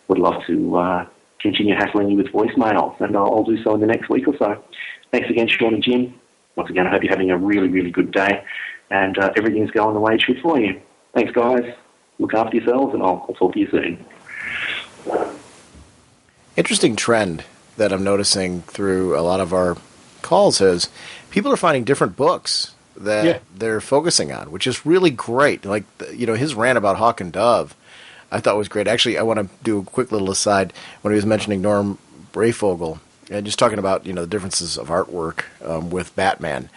would love to continue hassling you with voicemails. And I'll do so in the next week or so. Thanks again, Sean and Jim. Once again, I hope you're having a really, really good day. And everything's going the way it should for you. Thanks, guys. Look after yourselves, and I'll talk to you soon. Interesting trend that I'm noticing through a lot of our calls is people are finding different books that they're focusing on, which is really great. Like, his rant about Hawk and Dove, I thought was great. Actually, I want to do a quick little aside when he was mentioning Norm Breyfogle and just talking about, the differences of artwork with Batman.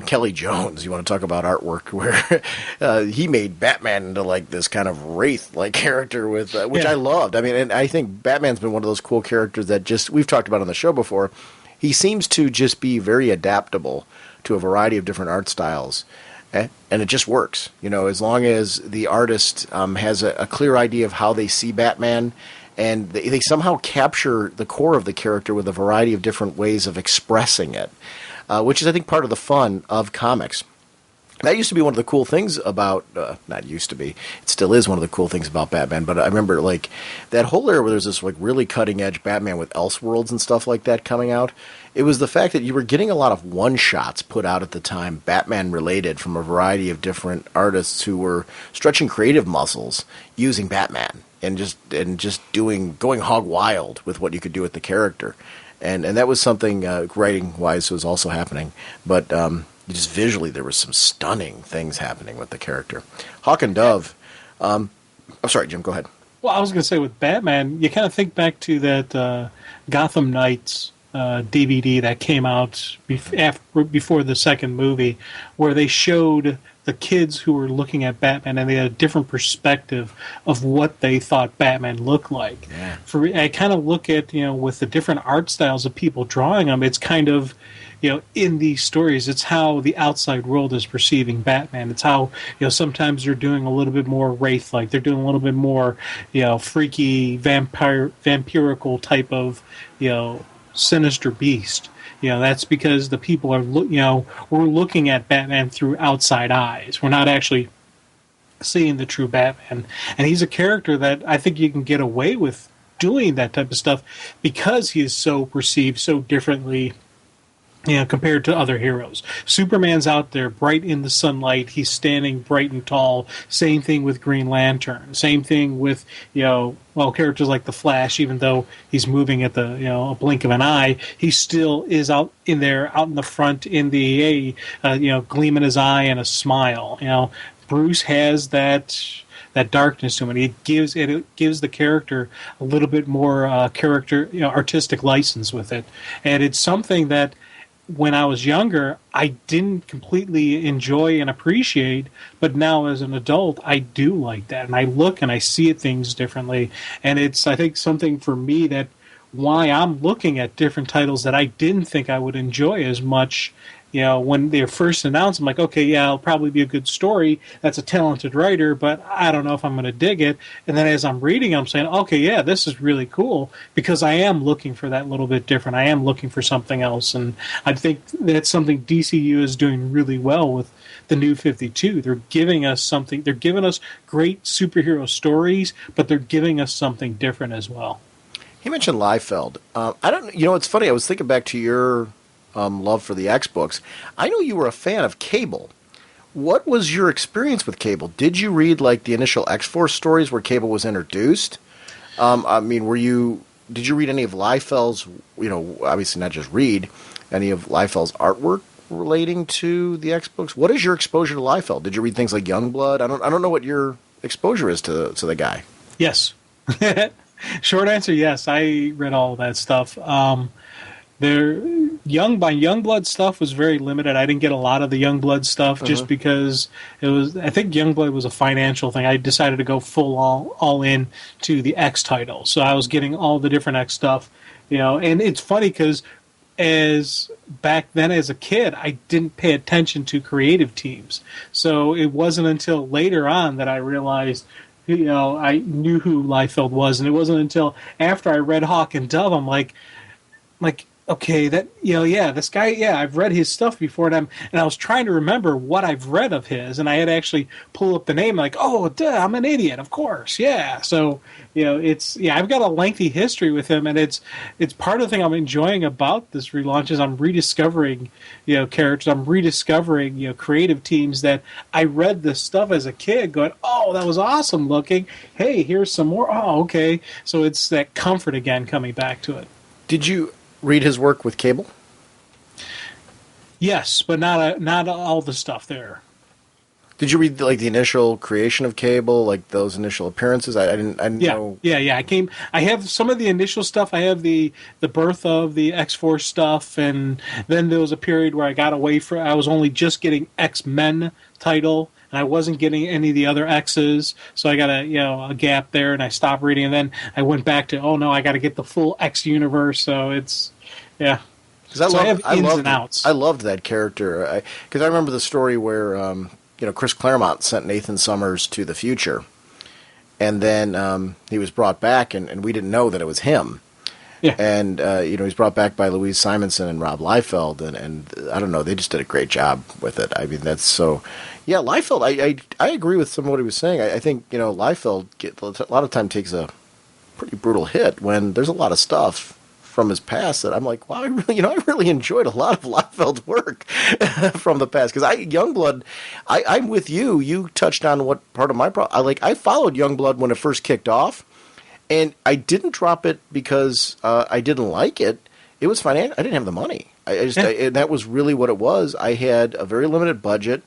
Kelly Jones, you want to talk about artwork where he made Batman into like this kind of wraith-like character with which I loved. I mean, and I think Batman's been one of those cool characters that we've talked about on the show before. He seems to just be very adaptable to a variety of different art styles. And it just works, as long as the artist has a clear idea of how they see Batman, and they somehow capture the core of the character with a variety of different ways of expressing it, which is, I think, part of the fun of comics. That used to be one of the cool things about, not used to be, it still is one of the cool things about Batman, but I remember, like, that whole era where there's this, like, really cutting-edge Batman with Elseworlds and stuff like that coming out. It was the fact that you were getting a lot of one-shots put out at the time, Batman-related, from a variety of different artists who were stretching creative muscles using Batman and just going hog wild with what you could do with the character. And that was something, writing-wise, was also happening. But just visually, there was some stunning things happening with the character. Hawk and Dove. Sorry, Jim, go ahead. Well, I was going to say with Batman, you kind of think back to that Gotham Knights DVD that came out before the second movie, where they showed the kids who were looking at Batman and they had a different perspective of what they thought Batman looked like. Yeah. I kind of look at, with the different art styles of people drawing them, it's kind of, in these stories, it's how the outside world is perceiving Batman. It's how, sometimes they're doing a little bit more wraith-like. They're doing a little bit more, freaky, vampirical type of, sinister beast. That's because the people are, we're looking at Batman through outside eyes. We're not actually seeing the true Batman. And he's a character that I think you can get away with doing that type of stuff because he is so perceived so differently, compared to other heroes. Superman's out there bright in the sunlight. He's standing bright and tall. Same thing with Green Lantern. Same thing with, characters like the Flash, even though he's moving at the, a blink of an eye, he still is out in the front in the, gleam in his eye and a smile. Bruce has that darkness to him, and it gives the character a little bit more artistic license with it. And it's something that when I was younger, I didn't completely enjoy and appreciate, but now as an adult, I do like that. And I look and I see things differently. And it's, I think, something for me that why I'm looking at different titles that I didn't think I would enjoy as much. When they were first announced, I'm like, okay, yeah, it'll probably be a good story. That's a talented writer, but I don't know if I'm going to dig it. And then as I'm reading, I'm saying, okay, yeah, this is really cool because I am looking for that little bit different. I am looking for something else. And I think that's something DCU is doing really well with the New 52. They're giving us something. They're giving us great superhero stories, but they're giving us something different as well. He mentioned Liefeld. I don't. It's funny. I was thinking back to your love for the X books. I know you were a fan of Cable. What was your experience with Cable? Did you read like the initial X-Force stories where Cable was introduced? Did you read any of Liefeld's? Obviously not just read any of Liefeld's artwork relating to the X books. What is your exposure to Liefeld? Did you read things like Youngblood? I don't know what your exposure is to the guy. Yes. Short answer, yes. I read all of that stuff. Youngblood stuff was very limited. I didn't get a lot of the Youngblood stuff just because I think Youngblood was a financial thing. I decided to go all in to the X title. So I was getting all the different X stuff, and it's funny because as back then as a kid, I didn't pay attention to creative teams. So it wasn't until later on that I realized, I knew who Liefeld was, and it wasn't until after I read Hawk and Dove, I'm like, okay, that this guy, I've read his stuff before, and I was trying to remember what I've read of his, and I had to actually pull up the name, like, oh, duh, I'm an idiot, of course, yeah. So I've got a lengthy history with him, and it's part of the thing I'm enjoying about this relaunch is I'm rediscovering characters, I'm rediscovering creative teams that I read this stuff as a kid, going, oh, that was awesome looking. Hey, here's some more. Oh, okay. So it's that comfort again coming back to it. Did you read his work with Cable? Yes, but not all the stuff there. Did you read like the initial creation of Cable, like those initial appearances? I didn't know. Yeah. I have some of the initial stuff. I have the birth of the X-Force stuff, and then there was a period where I got away from. I was only just getting X-Men title, and I wasn't getting any of the other X's, so I got a gap there, and I stopped reading, and then I went back to, oh no, I got to get the full X universe. So it's because I have ins and outs. I loved that character because I remember the story where Chris Claremont sent Nathan Summers to the future, and then he was brought back, and we didn't know that it was him. Yeah. And he's brought back by Louise Simonson and Rob Liefeld, and I don't know, they just did a great job with it. I mean, that's so. Yeah, Liefeld. I agree with some of what he was saying. I think Liefeld a lot of time takes a pretty brutal hit when there's a lot of stuff from his past that I'm like, wow, I really enjoyed a lot of Liefeld's work from the past. Because Youngblood, I'm with you. You touched on what part of my problem. I followed Youngblood when it first kicked off, and I didn't drop it because I didn't like it. It was financial. I didn't have the money. And that was really what it was. I had a very limited budget.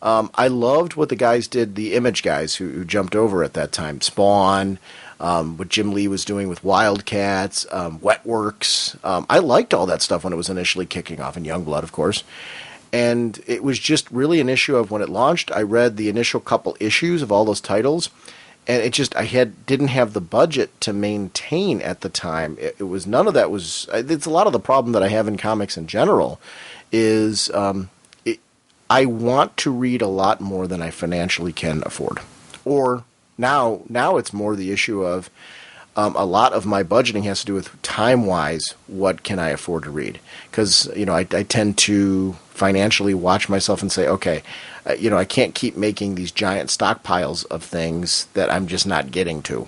I loved what the guys did, the Image guys who jumped over at that time. Spawn, what Jim Lee was doing with Wildcats, Wetworks. I liked all that stuff when it was initially kicking off, in Youngblood, of course. And it was just really an issue of when it launched. I read the initial couple issues of all those titles, and it just didn't have the budget to maintain at the time. It was none of that was. It's a lot of the problem that I have in comics in general is. I want to read a lot more than I financially can afford. Or now it's more the issue of a lot of my budgeting has to do with time-wise, what can I afford to read? Because, I tend to financially watch myself and say, okay, I can't keep making these giant stockpiles of things that I'm just not getting to.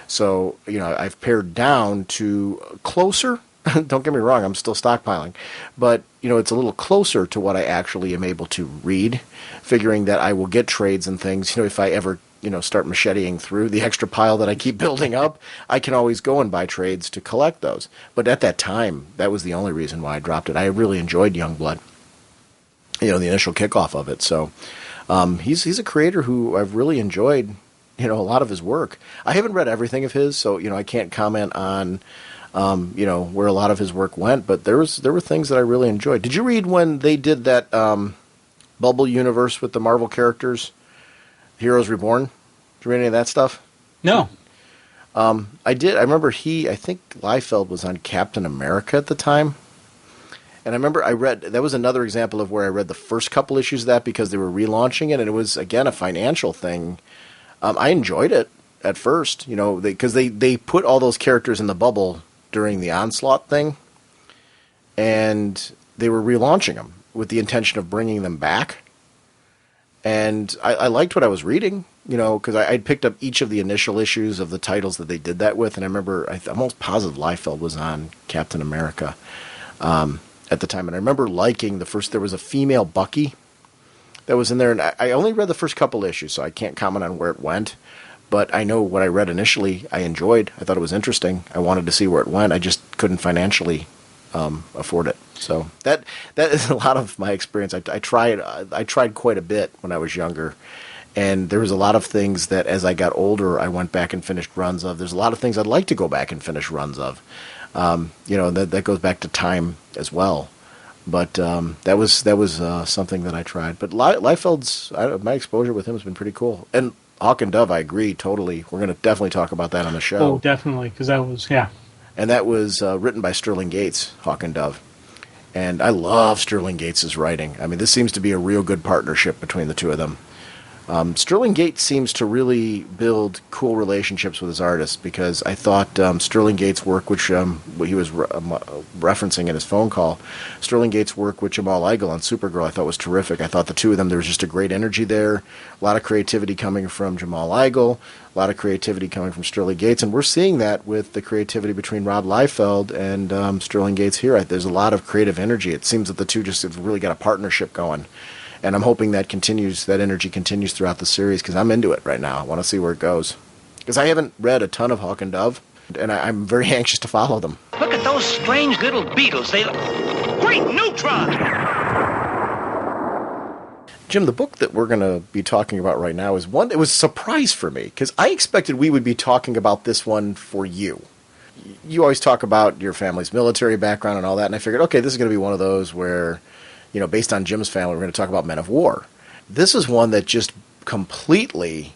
So, I've pared down to closer. Don't get me wrong, I'm still stockpiling. But, it's a little closer to what I actually am able to read, figuring that I will get trades and things. If I ever, start macheting through the extra pile that I keep building up, I can always go and buy trades to collect those. But at that time, that was the only reason why I dropped it. I really enjoyed Youngblood, the initial kickoff of it. So he's a creator who I've really enjoyed, a lot of his work. I haven't read everything of his, so, I can't comment on... where a lot of his work went, but there were things that I really enjoyed. Did you read when they did that Bubble universe with the Marvel characters, Heroes Reborn? Did you read any of that stuff? No. I remember I think Liefeld was on Captain America at the time. And I remember that was another example of where I read the first couple issues of that because they were relaunching it, and it was, again, a financial thing. I enjoyed it at first, because they put all those characters in the bubble during the Onslaught thing, and they were relaunching them with the intention of bringing them back. And I liked what I was reading, because I'd picked up each of the initial issues of the titles that they did that with, and I remember I'm almost positive Liefeld was on Captain America at the time, and I remember liking there was a female Bucky that was in there, and I only read the first couple issues, so I can't comment on where it went, but I know what I read initially I enjoyed. I thought it was interesting. I wanted to see where it went. I just couldn't financially afford it. So that is a lot of my experience. I tried quite a bit when I was younger, and there was a lot of things that as I got older I went back and finished runs of. There's a lot of things I'd like to go back and finish runs of. That goes back to time as well. But that was something that I tried. But Liefeld's my exposure with him has been pretty cool. And Hawk and Dove, I agree totally. We're going to definitely talk about that on the show. Oh, definitely, because that was And that was written by Sterling Gates, Hawk and Dove. And I love Sterling Gates' writing. I mean, this seems to be a real good partnership between the two of them. Sterling Gates seems to really build cool relationships with his artists, because I thought Sterling Gates' work, which he was referencing in his phone call, Sterling Gates' work with Jamal Igle on Supergirl, I thought was terrific. I thought the two of them, there was just a great energy there, a lot of creativity coming from Jamal Igle, a lot of creativity coming from Sterling Gates, and we're seeing that with the creativity between Rob Liefeld and Sterling Gates here. There's a lot of creative energy. It seems that the two just have really got a partnership going. And I'm hoping that energy continues throughout the series, because I'm into it right now. I want to see where it goes. Because I haven't read a ton of Hawk and Dove, and I'm very anxious to follow them. Look at those strange little beetles. They look... Great neutron! Jim, the book that we're going to be talking about right now is one that was a surprise for me, because I expected we would be talking about this one for you. You always talk about your family's military background and all that, and I figured, okay, this is going to be one of those where... based on Jim's family, we're going to talk about Men of War. This is one that just completely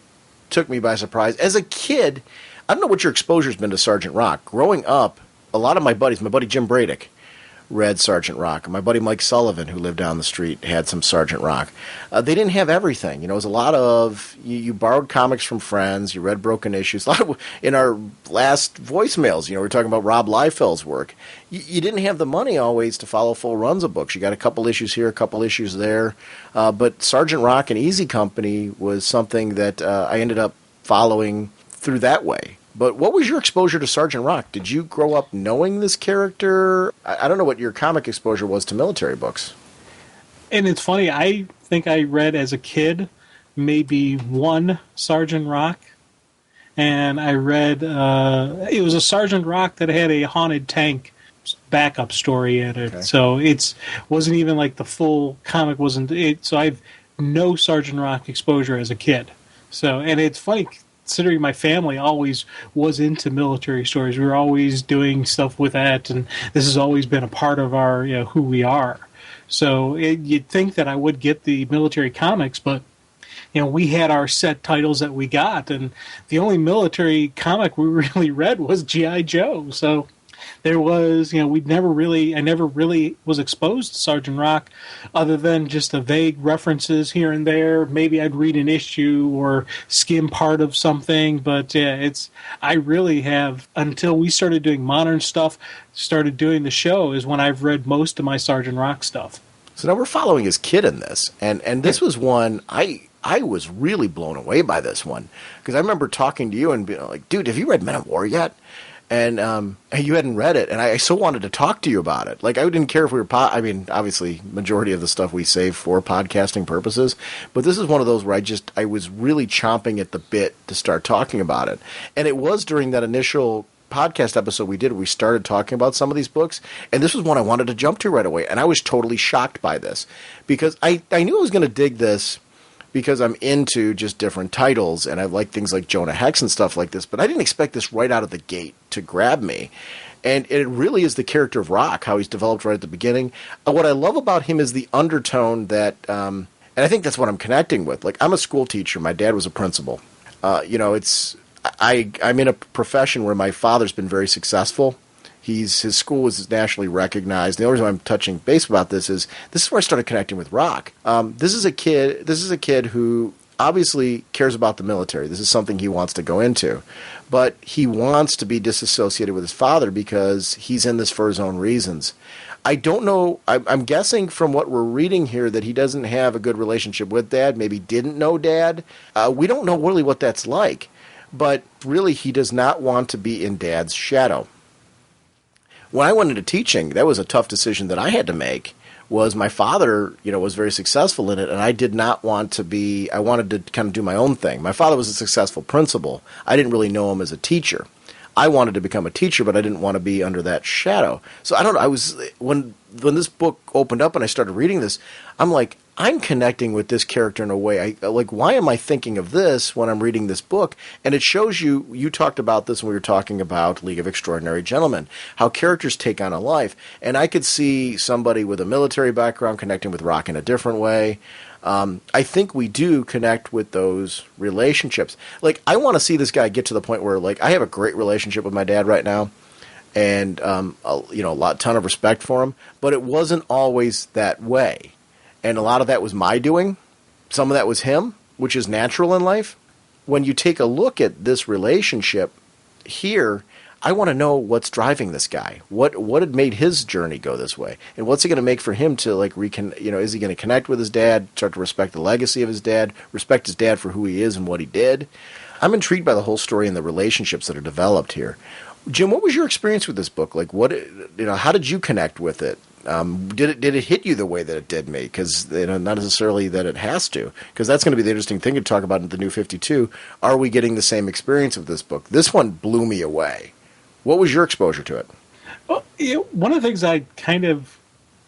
took me by surprise. As a kid, I don't know what your exposure's been to Sergeant Rock. Growing up, a lot of my buddy Jim Bradick, read Sergeant Rock. My buddy Mike Sullivan, who lived down the street, had some Sergeant Rock. They didn't have everything. It was a lot of, you borrowed comics from friends, you read broken issues. A lot of, in our last voicemails, we were talking about Rob Liefeld's work. You didn't have the money always to follow full runs of books. You got a couple issues here, a couple issues there. But Sergeant Rock and Easy Company was something that I ended up following through that way. But what was your exposure to Sergeant Rock? Did you grow up knowing this character? I don't know what your comic exposure was to military books. And it's funny, I think I read as a kid maybe one Sergeant Rock. And I read, it was a Sergeant Rock that had a haunted tank backup story in it. Okay. So it wasn't even like the full comic wasn't it. So I've no Sergeant Rock exposure as a kid. So, and it's funny, considering my family always was into military stories. We were always doing stuff with that, and this has always been a part of our, who we are. So you'd think that I would get the military comics, but we had our set titles that we got, and the only military comic we really read was G.I. Joe. So there was, I never really was exposed to Sergeant Rock other than just the vague references here and there. Maybe I'd read an issue or skim part of something, but I really have, until we started doing modern stuff, started doing the show, is when I've read most of my Sergeant Rock stuff. So now we're following his kid in this, and this was one, I was really blown away by this one, because I remember talking to you and being like, dude, have you read Men of War yet? And you hadn't read it, and I so wanted to talk to you about it. Like, I didn't care if we were obviously, majority of the stuff we save for podcasting purposes, but this is one of those where I was really chomping at the bit to start talking about it. And it was during that initial podcast episode we did, we started talking about some of these books, and this was one I wanted to jump to right away, and I was totally shocked by this, because I knew I was going to dig this, because I'm into just different titles, and I like things like Jonah Hex and stuff like this, but I didn't expect this right out of the gate to grab me. And it really is the character of Rock, how he's developed right at the beginning. What I love about him is the undertone that, and I think that's what I'm connecting with. Like, I'm a school teacher. My dad was a principal. I'm in a profession where my father's been very successful. His school was nationally recognized. The only reason I'm touching base about this is where I started connecting with rock. This is a kid who obviously cares about the military. This is something he wants to go into, but he wants to be disassociated with his father because he's in this for his own reasons. I don't know. I'm guessing from what we're reading here that he doesn't have a good relationship with Dad. Maybe didn't know Dad. We don't know really what that's like, but really he does not want to be in Dad's shadow. When I went into teaching, that was a tough decision that I had to make. Was my father, was very successful in it, and I did not want to be. I wanted to kind of do my own thing. My father was a successful principal. I didn't really know him as a teacher. I wanted to become a teacher, but I didn't want to be under that shadow. So I don't know. I was when this book opened up and I started reading this, I'm like, I'm connecting with this character in a way. Why am I thinking of this when I'm reading this book? And it shows you talked about this when we were talking about League of Extraordinary Gentlemen, how characters take on a life. And I could see somebody with a military background connecting with rock in a different way. I think we do connect with those relationships. I want to see this guy get to the point where, I have a great relationship with my dad right now, and a ton of respect for him. But it wasn't always that way, and a lot of that was my doing. Some of that was him, which is natural in life. When you take a look at this relationship here, I want to know what's driving this guy. What had made his journey go this way, and what's it going to make for him to is he going to connect with his dad, start to respect the legacy of his dad, respect his dad for who he is and what he did? I'm intrigued by the whole story and the relationships that are developed here. Jim, what was your experience with this book? How did you connect with it? Did it hit you the way that it did me? Because not necessarily that it has to, because that's going to be the interesting thing to talk about in the New 52. Are we getting the same experience with this book? This one blew me away. What was your exposure to it? Well, one of the things I kind of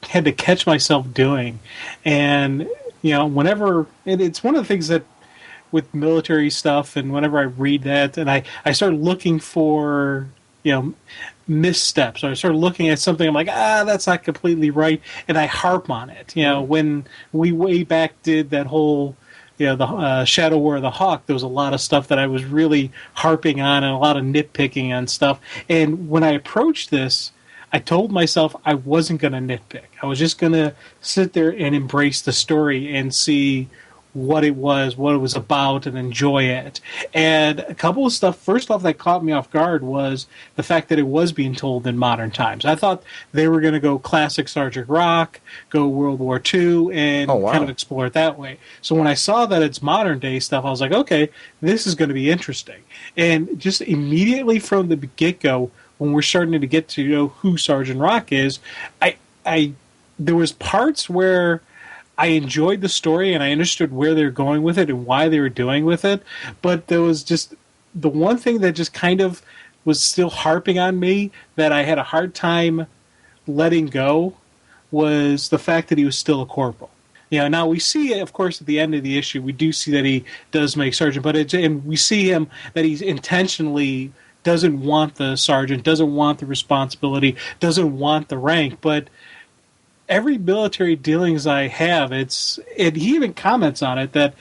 had to catch myself doing, and whenever it's one of the things that with military stuff, and whenever I read that, and I start looking for missteps, or I start looking at something, I'm like, that's not completely right, and I harp on it. When we way back did that whole the Shadow War of the Hawk, there was a lot of stuff that I was really harping on and a lot of nitpicking on stuff. And when I approached this, I told myself I wasn't going to nitpick. I was just going to sit there and embrace the story and see what it was about, and enjoy it. And a couple of stuff, first off, that caught me off guard was the fact that it was being told in modern times. I thought they were going to go classic Sergeant Rock, go World War II, and kind of explore it that way. So when I saw that it's modern day stuff, I was like, okay, this is going to be interesting. And just immediately from the get-go, when we're starting to get to know who Sergeant Rock is, there was parts where I enjoyed the story and I understood where they were going with it and why they were doing with it, but there was just the one thing that just kind of was still harping on me that I had a hard time letting go was the fact that he was still a corporal. Now we see, of course, at the end of the issue, we do see that he does make sergeant, and we see him that he's intentionally doesn't want the sergeant, doesn't want the responsibility, doesn't want the rank, but every military dealings I have, and he even comments on it, that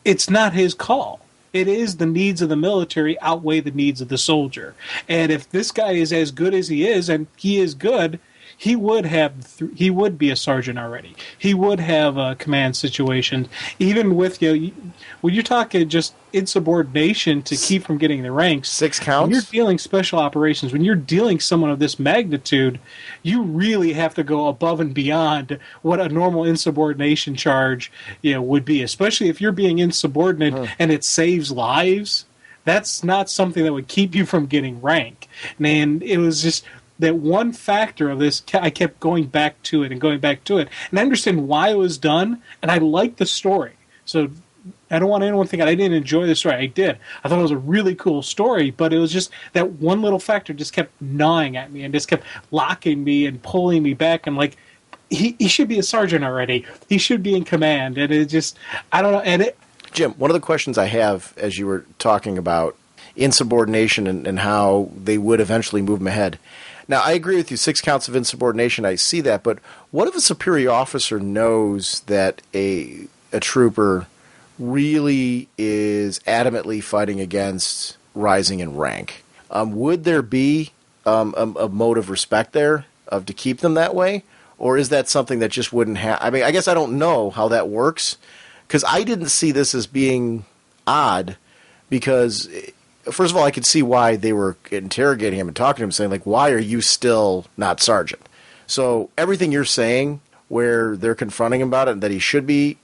it's not his call. It is the needs of the military outweigh the needs of the soldier. And if this guy is as good as he is, and he is good, he would be a sergeant already. He would have a command situation, even with when you're talking just insubordination to keep from getting the ranks. 6 counts. When you're dealing special operations, when you're dealing someone of this magnitude, you really have to go above and beyond what a normal insubordination charge would be. Especially if you're being insubordinate and it saves lives. That's not something that would keep you from getting rank. And it was just that one factor of this, I kept going back to it. And I understand why it was done, and I liked the story. So I don't want anyone to think I didn't enjoy the story. I did. I thought it was a really cool story, but it was just that one little factor just kept gnawing at me and just kept locking me and pulling me back. I'm like, he should be a sergeant already. He should be in command. And it just, I don't know. And Jim, one of the questions I have as you were talking about insubordination and how they would eventually move him ahead. Now, I agree with you, 6 counts of insubordination, I see that, but what if a superior officer knows that a trooper really is adamantly fighting against rising in rank. Would there be a mode of respect there to keep them that way? Or is that something that just wouldn't happen? I mean, I guess I don't know how that works, because I didn't see this as being odd, because, first of all, I could see why they were interrogating him and talking to him, saying, like, why are you still not sergeant? So everything you're saying, where they're confronting him about it, that he should be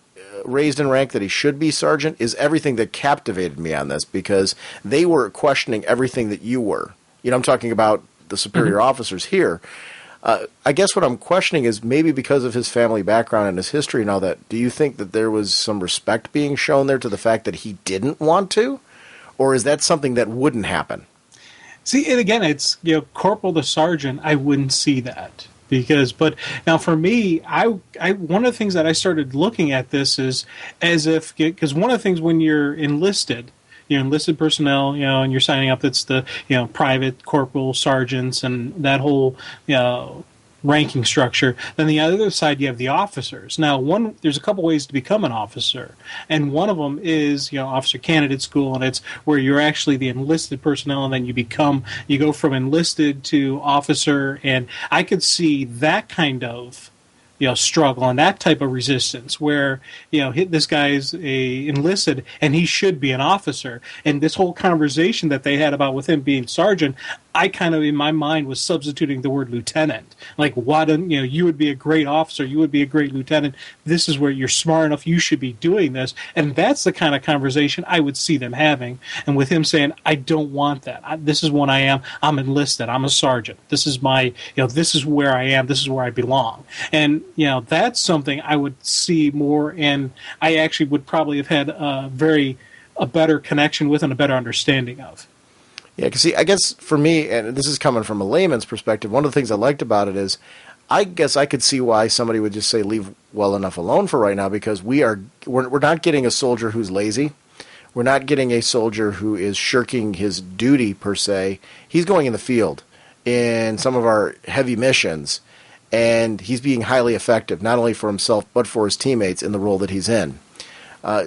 raised in rank, that he should be sergeant, is everything that captivated me on this, because they were questioning everything that you were. You know, I'm talking about the superior officers here. I guess what I'm questioning is maybe because of his family background and his history and all that, do you think that there was some respect being shown there to the fact that he didn't want to? Or is that something that wouldn't happen? See, and again, it's, corporal to sergeant, I wouldn't see that. But now for me, I one of the things that I started looking at this is as if, because one of the things when you're enlisted personnel, and you're signing up, that's the, private, corporal, sergeants, and that whole, ranking structure. Then the other side, you have the officers. Now, there's a couple ways to become an officer, and one of them is, officer candidate school, and it's where you're actually the enlisted personnel, and then you go from enlisted to officer, and I could see that kind of struggle and that type of resistance where, this guy's enlisted and he should be an officer. And this whole conversation that they had about with him being sergeant, I kind of, in my mind, was substituting the word lieutenant. Like, why don't, you would be a great officer, you would be a great lieutenant. This is where you're smart enough, you should be doing this. And that's the kind of conversation I would see them having. And with him saying, I don't want that. This is what I am. I'm enlisted. I'm a sergeant. This is my, this is where I am. This is where I belong. And, that's something I would see more. And I actually would probably have had a better connection with and a better understanding of. Yeah, because see, I guess for me, and this is coming from a layman's perspective, one of the things I liked about it is, I guess I could see why somebody would just say leave well enough alone for right now, because we're not getting a soldier who's lazy. We're not getting a soldier who is shirking his duty per se. He's going in the field in some of our heavy missions, and he's being highly effective, not only for himself but for his teammates in the role that he's in.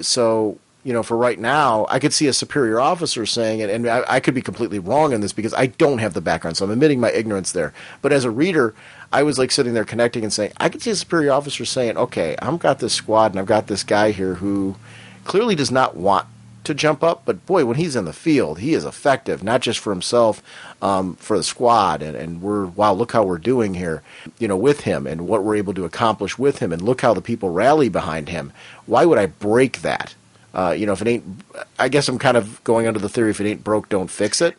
So for right now, I could see a superior officer saying it, and I could be completely wrong in this because I don't have the background, so I'm admitting my ignorance there. But as a reader, I was like sitting there connecting and saying, I could see a superior officer saying, okay, I've got this squad and I've got this guy here who clearly does not want to jump up, but boy, when he's in the field, he is effective, not just for himself, for the squad, and look how we're doing here, with him and what we're able to accomplish with him, and look how the people rally behind him. Why would I break that? If it ain't, I guess I'm kind of going under the theory, if it ain't broke, don't fix it.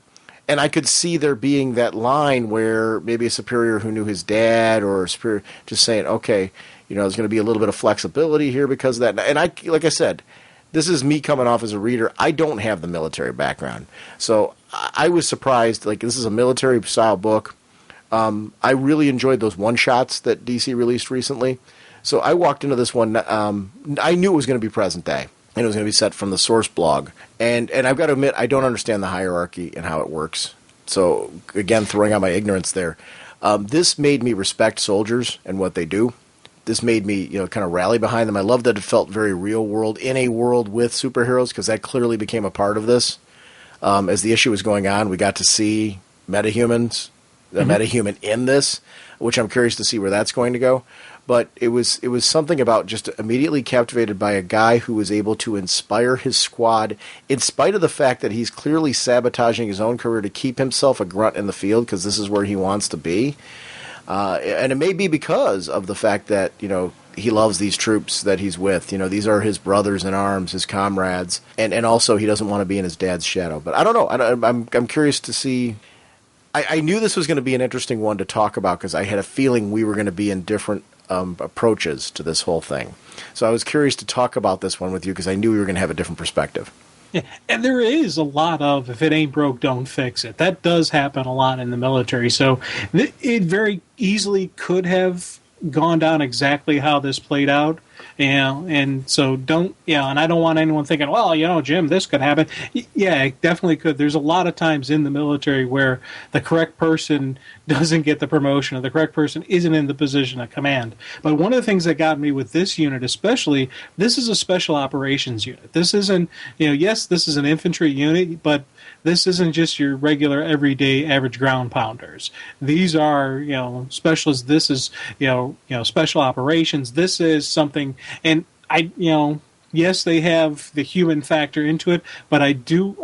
And I could see there being that line where maybe a superior who knew his dad, or a superior just saying, okay, there's going to be a little bit of flexibility here because of that. And like I said, this is me coming off as a reader. I don't have the military background. So I was surprised. Like, this is a military style book. I really enjoyed those one-shots that DC released recently. So I walked into this one, I knew it was going to be present day. And it was going to be set from the source blog. And I've got to admit, I don't understand the hierarchy and how it works. So, again, throwing out my ignorance there. This made me respect soldiers and what they do. This made me, kind of rally behind them. I love that it felt very real world, in a world with superheroes, because that clearly became a part of this. As the issue was going on, we got to see metahumans, the metahuman in this, which I'm curious to see where that's going to go. But it was something about just immediately captivated by a guy who was able to inspire his squad in spite of the fact that he's clearly sabotaging his own career to keep himself a grunt in the field because this is where he wants to be. And it may be because of the fact that, he loves these troops that he's with. These are his brothers in arms, his comrades. And also he doesn't want to be in his dad's shadow. But I don't know. I'm curious to see. I knew this was going to be an interesting one to talk about because I had a feeling we were going to be in different approaches to this whole thing. So I was curious to talk about this one with you because I knew we were going to have a different perspective. Yeah, and there is a lot of, if it ain't broke, don't fix it. That does happen a lot in the military. So it very easily could have gone down exactly how this played out. And so don't, and I don't want anyone thinking, well, Jim, this could happen. Yeah, it definitely could. There's a lot of times in the military where the correct person doesn't get the promotion, or the correct person isn't in the position of command. But one of the things that got me with this unit especially, this is a special operations unit. This isn't, yes, this is an infantry unit, but this isn't just your regular everyday average ground pounders. These are, specialists. This is, special operations. This is something, and yes, they have the human factor into it, but I do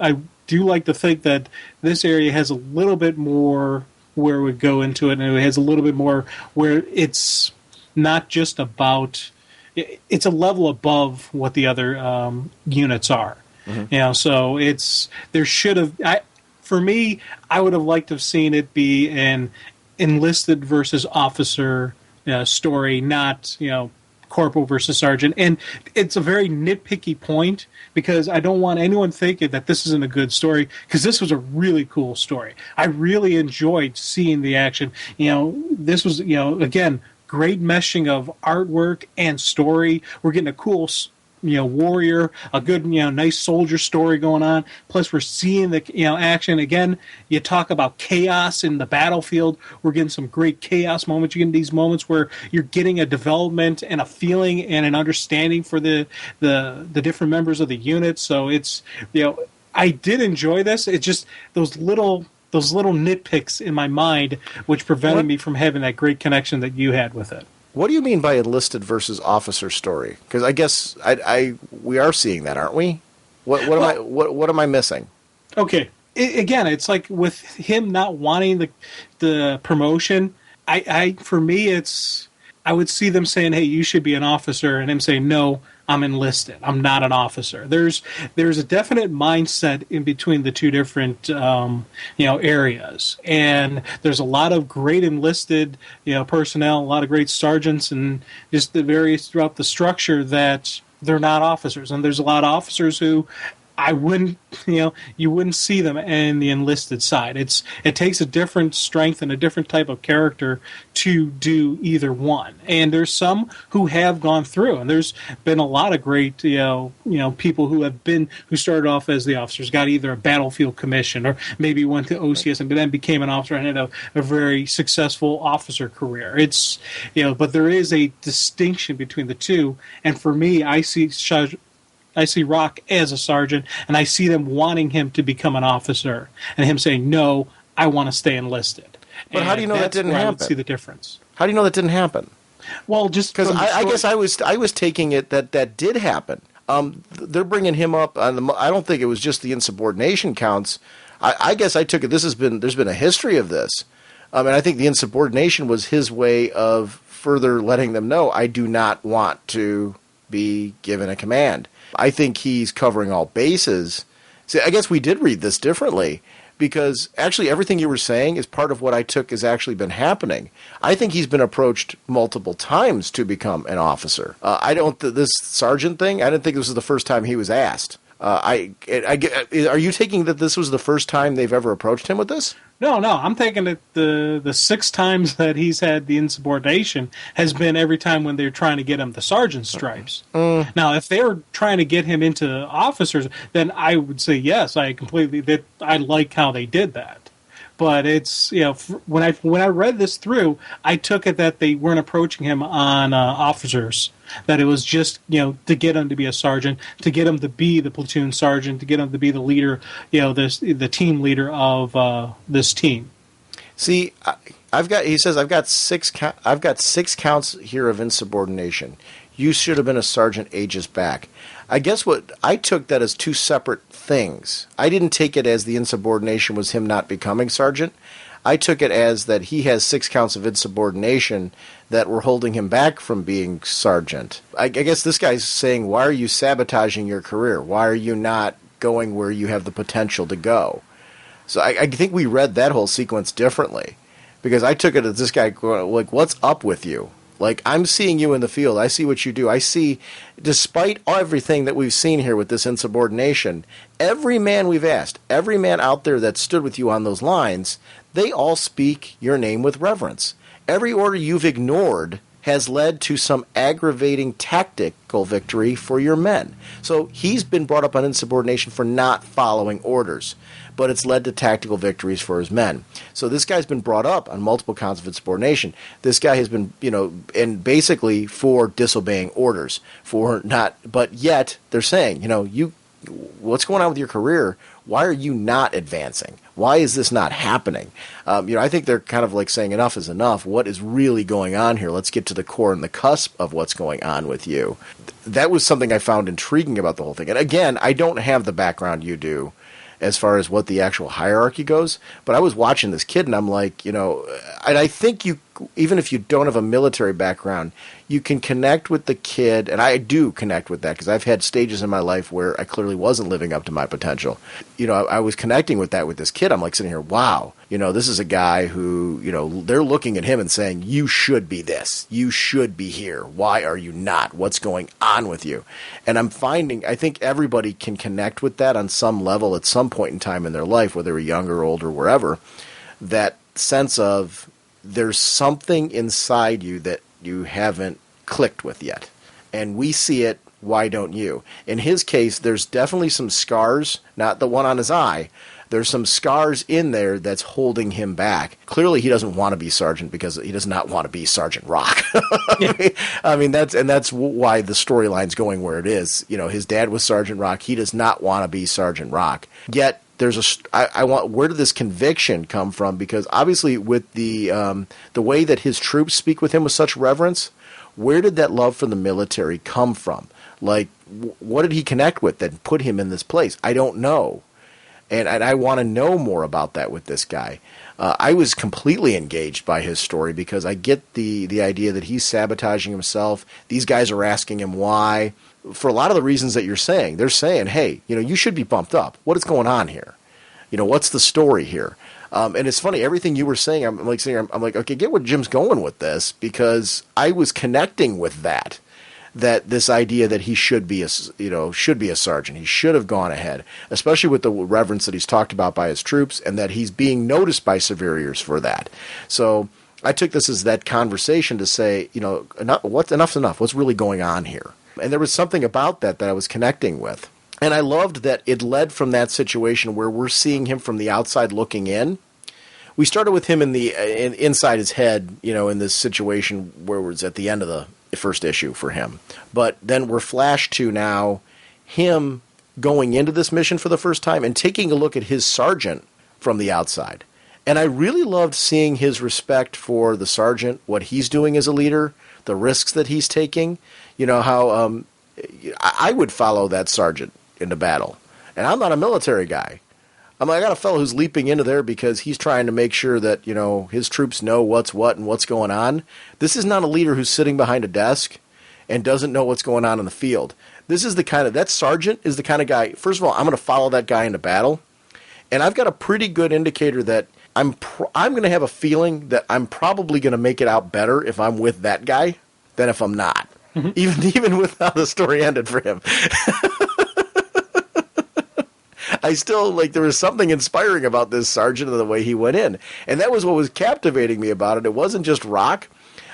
like to think that this area has a little bit more where we go into it, and it has a little bit more where it's not just about, it's a level above what the other units are. Mm-hmm. So for me, I would have liked to have seen it be an enlisted versus officer story, not, corporal versus sergeant. And it's a very nitpicky point, because I don't want anyone thinking that this isn't a good story, because this was a really cool story. I really enjoyed seeing the action. This was, again, great meshing of artwork and story. We're getting a cool warrior, a good, nice soldier story going on. Plus, we're seeing the, action. Again, you talk about chaos in the battlefield. We're getting some great chaos moments. You're getting these moments where you're getting a development and a feeling and an understanding for the different members of the unit. So it's, I did enjoy this. It's just those little nitpicks in my mind which prevented me from having that great connection that you had with it. What do you mean by enlisted versus officer story? Because I guess we are seeing that, aren't we? What am I missing? Okay, again, it's like with him not wanting the promotion. For me, I would see them saying, "Hey, you should be an officer," and him saying, "No, I'm enlisted. I'm not an officer." There's a definite mindset in between the two different areas, and there's a lot of great enlisted personnel, a lot of great sergeants, and just the various throughout the structure that they're not officers, and there's a lot of officers who I wouldn't, you wouldn't see them in the enlisted side. It takes a different strength and a different type of character to do either one. And there's some who have gone through, and there's been a lot of great, people who started off as the officers, got either a battlefield commission or maybe went to OCS and then became an officer and had a very successful officer career. It's, but there is a distinction between the two. And for me, I see Rock as a sergeant, and I see them wanting him to become an officer, and him saying, "No, I want to stay enlisted." But how do you know that didn't happen? I would see the difference. How do you know that didn't happen? Well, just because I guess I was taking it that did happen. They're bringing him up on I don't think it was just the insubordination counts. I guess I took it. There's been a history of this, and I think the insubordination was his way of further letting them know, I do not want to be given a command. I think he's covering all bases. See, I guess we did read this differently, because actually everything you were saying is part of what I took has actually been happening. I think he's been approached multiple times to become an officer. This sergeant thing, I didn't think this was the first time he was asked. Are you taking that this was the first time they've ever approached him with this? No, I'm thinking that the 6 times that he's had the insubordination has been every time when they're trying to get him the sergeant stripes. Now, if they were trying to get him into officers, then I would say yes, I like how they did that. But it's, when I read this through, I took it that they weren't approaching him on officers. That it was just, to get him to be a sergeant, to get him to be the platoon sergeant, to get him to be the leader, the team leader of this team. See, he says I've got 6 counts here of insubordination. You should have been a sergeant ages back. I guess what I took that as 2 separate things. I didn't take it as the insubordination was him not becoming sergeant. I took it as that he has 6 counts of insubordination that were holding him back from being sergeant. I guess this guy's saying, why are you sabotaging your career? Why are you not going where you have the potential to go? So I think we read that whole sequence differently, because I took it as this guy going, like, what's up with you? Like, I'm seeing you in the field. I see what you do. I see, despite everything that we've seen here with this insubordination, every man we've asked, every man out there that stood with you on those lines, they all speak your name with reverence. Every order you've ignored has led to some aggravating tactical victory for your men. So he's been brought up on insubordination for not following orders, but it's led to tactical victories for his men. So this guy's been brought up on multiple counts of insubordination. This guy has been, and basically for disobeying orders, for not, but yet they're saying, what's going on with your career? Why are you not advancing? Why is this not happening? I think they're kind of like saying enough is enough. What is really going on here? Let's get to the core and the cusp of what's going on with you. That was something I found intriguing about the whole thing. And again, I don't have the background you do as far as what the actual hierarchy goes, but I was watching this kid and I'm like, and I think you, even if you don't have a military background, you can connect with the kid, and I do connect with that because I've had stages in my life where I clearly wasn't living up to my potential. I was connecting with that with this kid. I'm like sitting here, wow, this is a guy who, they're looking at him and saying, you should be this, you should be here. Why are you not? What's going on with you? And I'm finding, I think everybody can connect with that on some level at some point in time in their life, whether they're young or old or wherever, that sense of there's something inside you that you haven't clicked with yet. And we see it, why don't you? In his case, there's definitely some scars, not the one on his eye. There's some scars in there that's holding him back. Clearly, he doesn't want to be Sergeant because he does not want to be Sergeant Rock. That's why the storyline's going where it is. His dad was Sergeant Rock. He does not want to be Sergeant Rock. Yet, where did this conviction come from? Because obviously with the way that his troops speak with him with such reverence, where did that love for the military come from? Like, what did he connect with that put him in this place? I don't know. And I want to know more about that with this guy. I was completely engaged by his story because I get the idea that he's sabotaging himself. These guys are asking him why. For a lot of the reasons that you're saying, they're saying, hey, you should be bumped up. What is going on here? What's the story here? And it's funny, everything you were saying, I'm like, okay, get what Jim's going with this, because I was connecting with that this idea that he should be a sergeant. He should have gone ahead, especially with the reverence that he's talked about by his troops, and that he's being noticed by superiors for that. So I took this as that conversation to say, enough's enough. What's really going on here? And there was something about that I was connecting with. And I loved that it led from that situation where we're seeing him from the outside looking in. We started with him inside his head, in this situation where it was at the end of the first issue for him. But then we're flashed to now him going into this mission for the first time and taking a look at his sergeant from the outside. And I really loved seeing his respect for the sergeant, what he's doing as a leader, the risks that he's taking. How I would follow that sergeant into battle. And I'm not a military guy. I got a fellow who's leaping into there because he's trying to make sure that, his troops know what's what and what's going on. This is not a leader who's sitting behind a desk and doesn't know what's going on in the field. This is that sergeant is the kind of guy, first of all, I'm going to follow that guy into battle. And I've got a pretty good indicator that I'm going to have a feeling that I'm probably going to make it out better if I'm with that guy than if I'm not. Mm-hmm. Even with how the story ended for him. I still, there was something inspiring about this sergeant and the way he went in. And that was what was captivating me about it. It wasn't just Rock.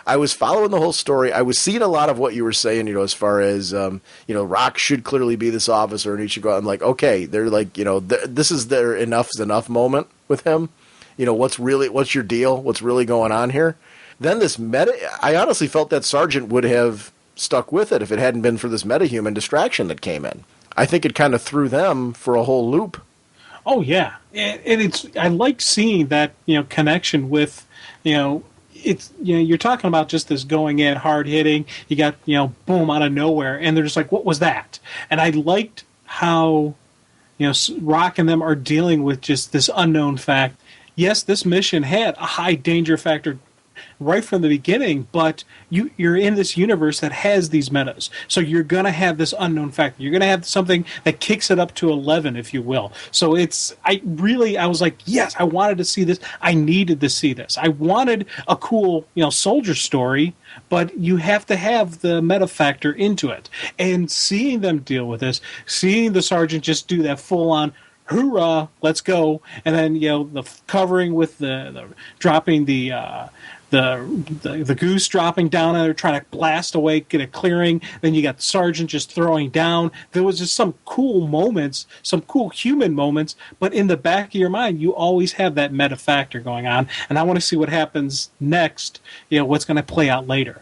I was following the whole story. I was seeing a lot of what you were saying, as far as, Rock should clearly be this officer and he should go. I'm like, okay, they're like, this is their enough is enough moment with him. What's your deal? What's really going on here? Then this I honestly felt that sergeant would have stuck with it if it hadn't been for this metahuman distraction that came in. I think it kind of threw them for a whole loop. Oh yeah, and I like seeing that connection with it's you're talking about just this going in hard hitting. You got boom out of nowhere, and they're just like, what was that? And I liked how Rock and them are dealing with just this unknown fact. Yes, this mission had a high danger factor right from the beginning, but you're in this universe that has these metas. So you're going to have this unknown factor. You're going to have something that kicks it up to 11, if you will. So I was like, yes, I wanted to see this. I needed to see this. I wanted a cool, soldier story, but you have to have the meta factor into it. And seeing them deal with this, seeing the sergeant just do that full-on, hoorah, let's go, and then, the covering with the dropping the the goose dropping down on her, trying to blast away, get a clearing. Then you got the sergeant just throwing down. There was just some cool moments, some cool human moments, but in the back of your mind, you always have that meta factor going on. And I want to see what happens next, what's going to play out later.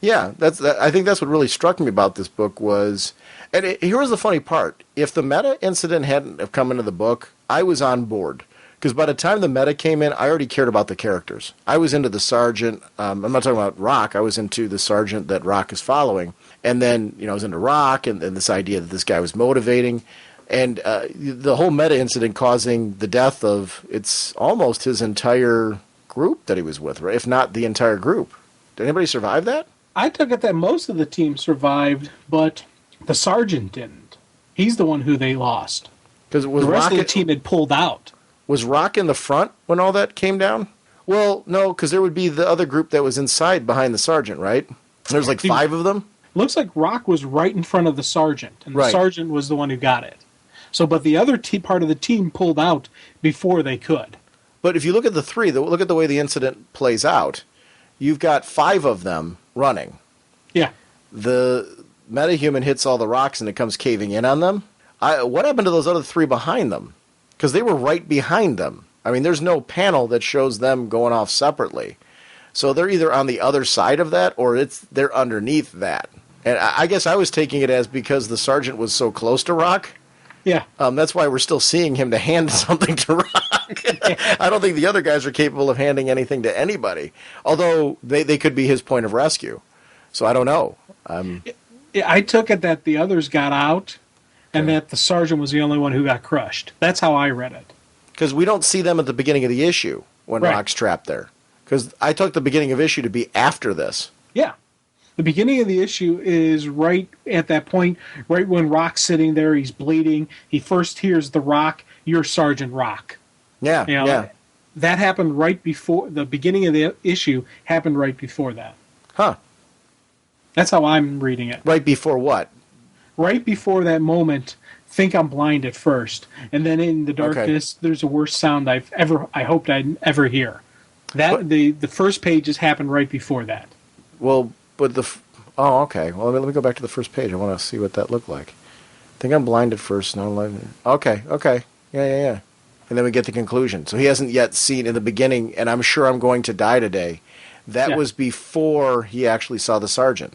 Yeah, I think that's what really struck me about this book was, and here was the funny part. If the meta incident hadn't have come into the book, I was on board. Because by the time the meta came in, I already cared about the characters. I was into the sergeant. I'm not talking about Rock. I was into the sergeant that Rock is following. And then, I was into Rock and this idea that this guy was motivating. And the whole meta incident causing the death of, it's almost his entire group that he was with, right? If not the entire group. Did anybody survive that? I took it that most of the team survived, but the sergeant didn't. He's the one who they lost. Because the rest of the team had pulled out. Was Rock in the front when all that came down? Well, no, because there would be the other group that was inside behind the sergeant, right? There's like 5 of them? Looks like Rock was right in front of the sergeant, and the sergeant was the one who got it. So, but the other part of the team pulled out before they could. But if you look at the 3, look at the way the incident plays out, you've got 5 of them running. Yeah. The metahuman hits all the rocks and it comes caving in on them. What happened to those other 3 behind them? Because they were right behind them. I mean, there's no panel that shows them going off separately. So they're either on the other side of that or they're underneath that. And I guess I was taking it as because the sergeant was so close to Rock. Yeah. That's why we're still seeing him to hand something to Rock. I don't think the other guys are capable of handing anything to anybody. Although they could be his point of rescue. So I don't know. I took it that the others got out. And that the sergeant was the only one who got crushed. That's how I read it. Because we don't see them at the beginning of the issue when Rock's trapped there. Because I took the beginning of issue to be after this. Yeah. The beginning of the issue is right at that point, right when Rock's sitting there, he's bleeding. He first hears the Rock, "You're Sergeant Rock." Yeah, yeah. That happened right before, the beginning of the issue happened right before that. Huh. That's how I'm reading it. Right before what? Right before that moment, think I'm blind at first, and then in the darkness, there's a worse sound I hoped I'd ever hear. The first pages happened right before that. Well, but okay. Well, let me go back to the first page. I want to see what that looked like. Think I'm blind at first. No, okay. Yeah. And then we get the conclusion. So he hasn't yet seen in the beginning, and I'm sure I'm going to die today. That was before he actually saw the sergeant.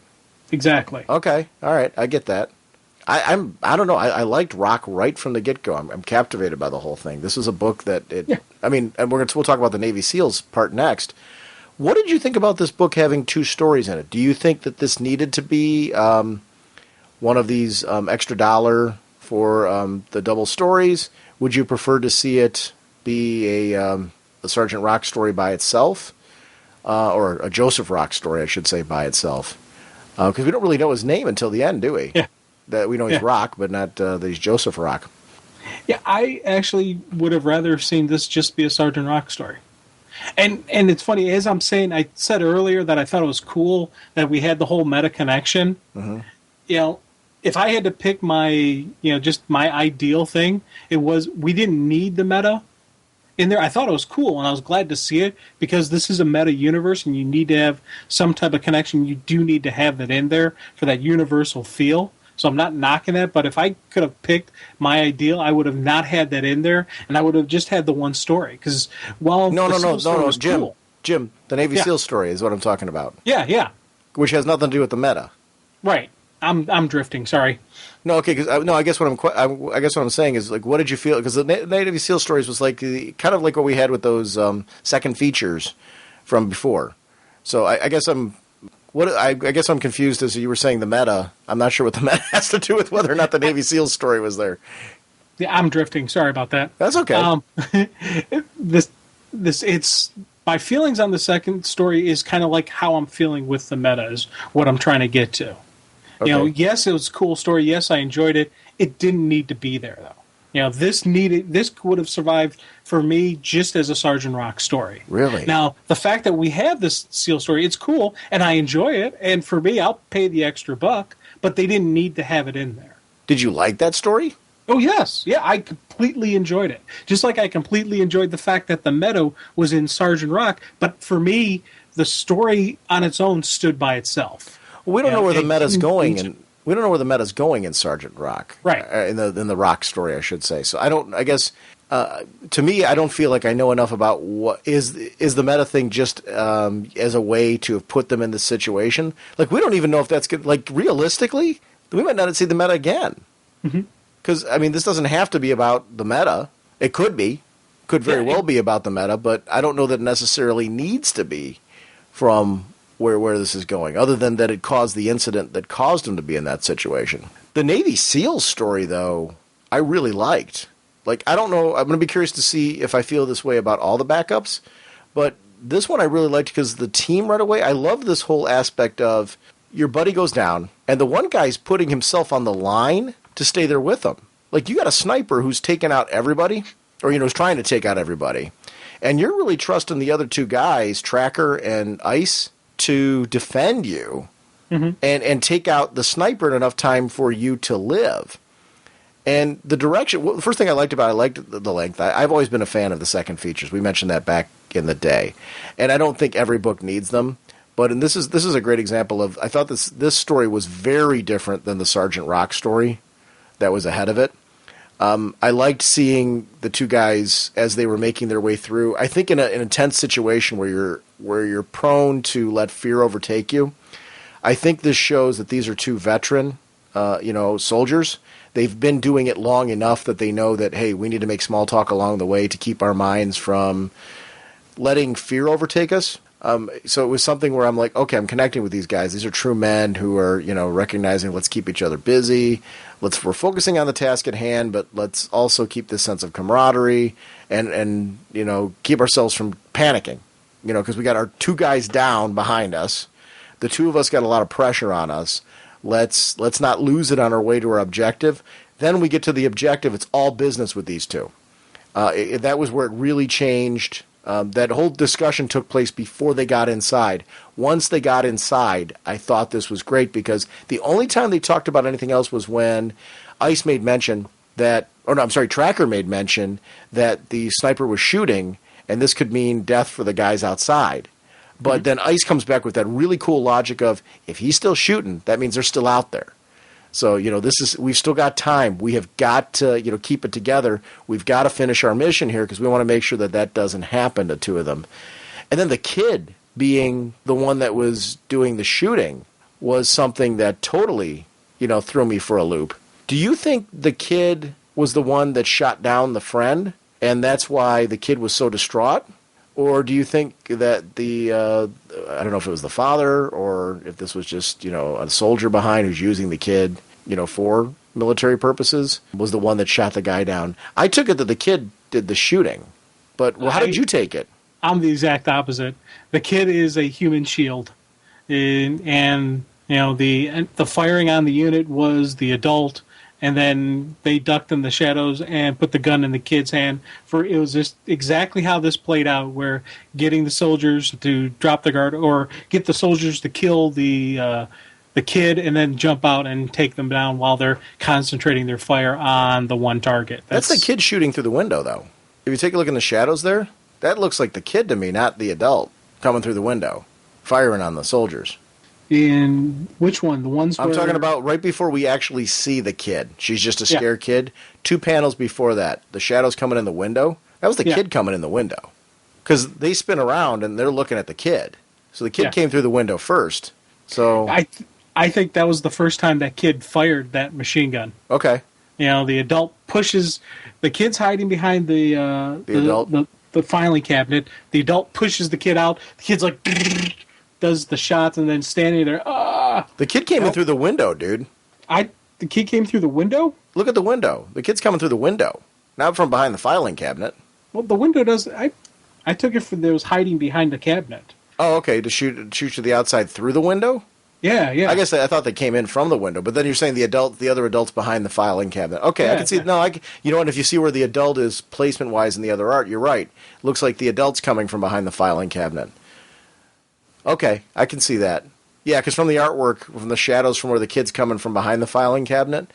Exactly. Okay. All right. I get that. I don't know. I liked Rock right from the get-go. I'm captivated by the whole thing. This is a book that I mean, and we'll talk about the Navy SEALs part next. What did you think about this book having 2 stories in it? Do you think that this needed to be one of these extra $1 for the double stories? Would you prefer to see it be a Sergeant Rock story by itself, or a Joseph Rock story, I should say, by itself? Because we don't really know his name until the end, do we? Yeah. That we know he's Rock, but not that he's Joseph Rock. Yeah, I actually would have rather seen this just be a Sergeant Rock story. And it's funny, as I'm saying, I said earlier that I thought it was cool that we had the whole meta connection. Mm-hmm. If I had to pick my, just my ideal thing, it was we didn't need the meta in there. I thought it was cool, and I was glad to see it because this is a meta universe, and you need to have some type of connection. You do need to have that in there for that universal feel. So I'm not knocking that, but if I could have picked my ideal, I would have not had that in there, and I would have just had the one story. Because while no, Jim, cool, Jim, the Navy SEAL story is what I'm talking about. Yeah. Which has nothing to do with the meta. Right. I'm drifting. Sorry. No, okay. Because I guess what I'm saying is like, what did you feel? Because the Navy SEAL stories was like kind of like what we had with those second features from before. So I guess I guess I'm confused as you were saying the meta. I'm not sure what the meta has to do with whether or not the Navy SEALs story was there. Yeah, I'm drifting. Sorry about that. That's okay. It's my feelings on the second story is kind of like how I'm feeling with the meta is what I'm trying to get to. Okay. Yes, it was a cool story. Yes, I enjoyed it. It didn't need to be there though. This would have survived for me just as a Sergeant Rock story. Really? Now, the fact that we have this SEAL story, it's cool, and I enjoy it, and for me, I'll pay the extra $1, but they didn't need to have it in there. Did you like that story? Oh, yes. Yeah, I completely enjoyed it. Just like I completely enjoyed the fact that the Meadow was in Sergeant Rock, but for me, the story on its own stood by itself. Well, we don't know where the meta's going, and we don't know where the meta's going in Sergeant Rock, right? In the Rock story, I should say. So I don't. I guess to me, I don't feel like I know enough about what is the meta thing. Just as a way to have put them in this situation. Like we don't even know if that's good. Like realistically, we might not see the meta again. Because I mean, this doesn't have to be about the meta. It could be, could very well be about the meta, but I don't know that it necessarily needs to be from where this is going, other than that it caused the incident that caused him to be in that situation. The Navy SEALs story, though, I really liked. Like, I don't know, I'm going to be curious to see if I feel this way about all the backups, but this one I really liked because the team right away, I love this whole aspect of your buddy goes down, and the one guy's putting himself on the line to stay there with him. Like, you got a sniper who's taking out everybody, or, is trying to take out everybody, and you're really trusting the other two guys, Tracker and Ice, to defend you and take out the sniper in enough time for you to live. And the direction, the first thing I liked about it, I liked the length. I've always been a fan of the second features. We mentioned that back in the day. And I don't think every book needs them. But this is a great example of, I thought this story was very different than the Sergeant Rock story that was ahead of it. I liked seeing the two guys as they were making their way through. I think in a tense situation where you're prone to let fear overtake you, I think this shows that these are two veteran, soldiers. They've been doing it long enough that they know that, hey, we need to make small talk along the way to keep our minds from letting fear overtake us. So it was something where I'm like, okay, I'm connecting with these guys. These are true men who are, recognizing let's keep each other busy. We're focusing on the task at hand, but let's also keep this sense of camaraderie and keep ourselves from panicking, because we got our two guys down behind us. The two of us got a lot of pressure on us. Let's not lose it on our way to our objective. Then we get to the objective. It's all business with these two. That was where it really changed. That whole discussion took place before they got inside. Once they got inside, I thought this was great because the only time they talked about anything else was when Ice made mention Tracker made mention that the sniper was shooting, and this could mean death for the guys outside. But then Ice comes back with that really cool logic of, if he's still shooting, that means they're still out there. So, we've still got time. We have got to, keep it together. We've got to finish our mission here because we want to make sure that doesn't happen to two of them. And then the kid being the one that was doing the shooting was something that totally, threw me for a loop. Do you think the kid was the one that shot down the friend and that's why the kid was so distraught? Or do you think that I don't know if it was the father or if this was just, a soldier behind who's using the kid, for military purposes, was the one that shot the guy down? I took it that the kid did the shooting. But how did you take it? I'm the exact opposite. The kid is a human shield. And the firing on the unit was the adult. And then they ducked in the shadows and put the gun in the kid's hand. It was just exactly how this played out, where getting the soldiers to drop the guard or get the soldiers to kill the kid and then jump out and take them down while they're concentrating their fire on the one target. That's the kid shooting through the window, though. If you take a look in the shadows there, that looks like the kid to me, not the adult coming through the window, firing on the soldiers. In which one? The ones I'm talking about right before we actually see the kid. She's just a scared kid. 2 panels before that, the shadows coming in the window. That was the kid coming in the window. Because they spin around and they're looking at the kid. So the kid came through the window first. So I think that was the first time that kid fired that machine gun. Okay. The adult pushes the kid's hiding behind the filing cabinet. The adult pushes the kid out. The kid's like does the shots and then standing there. The kid came in through the window, dude. The kid came through the window? Look at the window. The kid's coming through the window, not from behind the filing cabinet. Well, the window does. I took it for there was hiding behind the cabinet. Oh, okay. To shoot to the outside through the window? Yeah. I guess I thought they came in from the window, but then you're saying the other adult's behind the filing cabinet. Okay, I can see. No, you know what? If you see where the adult is placement-wise in the other art, you're right. Looks like the adult's coming from behind the filing cabinet. Okay, I can see that. Yeah, because from the artwork, from the shadows from where the kid's coming from behind the filing cabinet,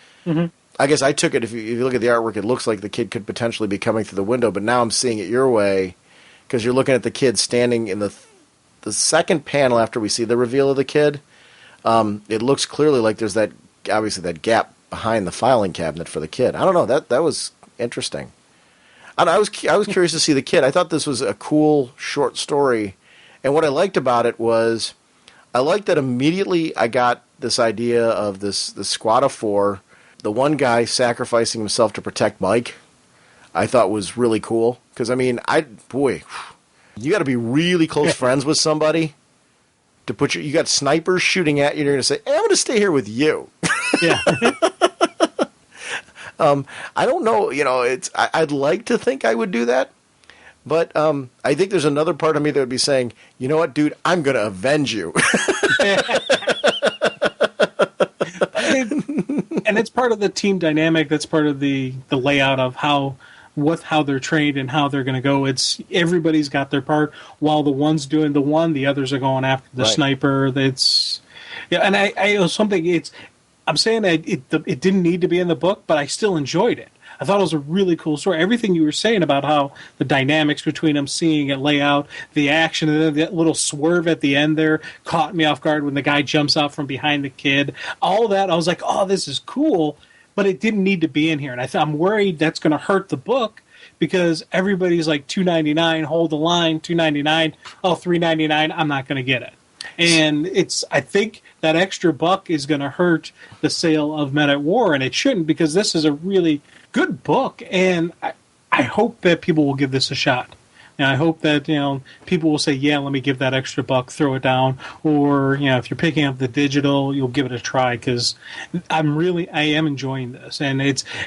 I guess I took it, if you look at the artwork, it looks like the kid could potentially be coming through the window, but now I'm seeing it your way, because you're looking at the kid standing in the the second panel after we see the reveal of the kid, it looks clearly like there's obviously that gap behind the filing cabinet for the kid. I don't know, that was interesting. I was curious to see the kid. I thought this was a cool short story, and what I liked about it was I liked that immediately I got this idea of this squad of 4, the one guy sacrificing himself to protect Mike. I thought was really cool because you got to be really close friends with somebody to put you got snipers shooting at you, and you're going to say, hey, I'm going to stay here with you. Yeah. I don't know, I'd like to think I would do that, but I think there's another part of me that would be saying, you know what, dude, I'm going to avenge you. And it's part of the team dynamic. That's part of the layout of how they're trained and how they're going to go. It's everybody's got their part. While the one's doing the one, the others are going after the sniper. That's and I'm saying that it didn't need to be in the book, but I still enjoyed it. I thought it was a really cool story. Everything you were saying about how the dynamics between them, seeing it lay out, the action, and then that little swerve at the end there caught me off guard when the guy jumps out from behind the kid. All that, I was like, oh, this is cool, but it didn't need to be in here. And I'm worried that's going to hurt the book because everybody's like $2.99, hold the line, $2.99, $3.99, I'm not going to get it. And I think that extra buck is going to hurt the sale of Men at War, and it shouldn't because this is a really good book, and I hope that people will give this a shot. And I hope that people will say, yeah, let me give that extra buck, throw it down, or if you're picking up the digital, you'll give it a try because I am enjoying this. And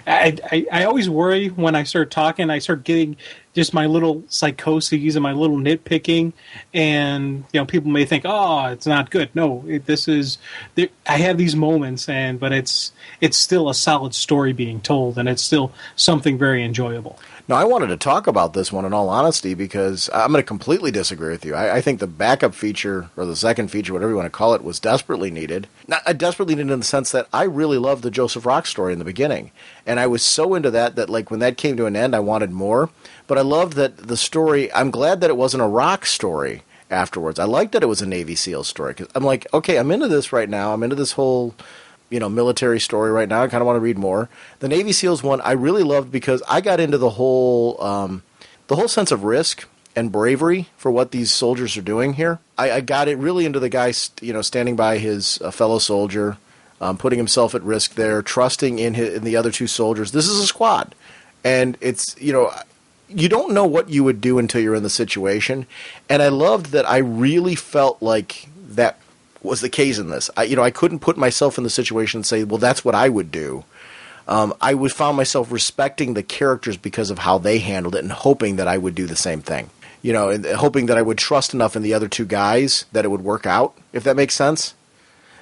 I always worry when I start talking, I start getting just my little psychoses and my little nitpicking, and people may think, oh, it's not good. No, I have these moments, but it's still a solid story being told, and it's still something very enjoyable. Now, I wanted to talk about this one in all honesty because I'm going to completely disagree with you. I think the backup feature, or the second feature, whatever you want to call it, was desperately needed. Not desperately needed in the sense that I really loved the Joseph Rock story in the beginning. And I was so into that like when that came to an end, I wanted more. But I loved that the story, I'm glad that it wasn't a Rock story afterwards. I liked that it was a Navy SEAL story because I'm like, okay, I'm into this right now. I'm into this whole military story right now. I kind of want to read more. The Navy SEALs one I really loved because I got into the whole sense of risk and bravery for what these soldiers are doing here. I got it really into the guy, standing by his fellow soldier, putting himself at risk there, trusting in the other two soldiers. This is a squad, and it's you don't know what you would do until you're in the situation. And I loved that. I really felt like that was the case in this. I couldn't put myself in the situation and say, well, that's what I would do. I found myself respecting the characters because of how they handled it and hoping that I would do the same thing. And hoping that I would trust enough in the other two guys that it would work out, if that makes sense.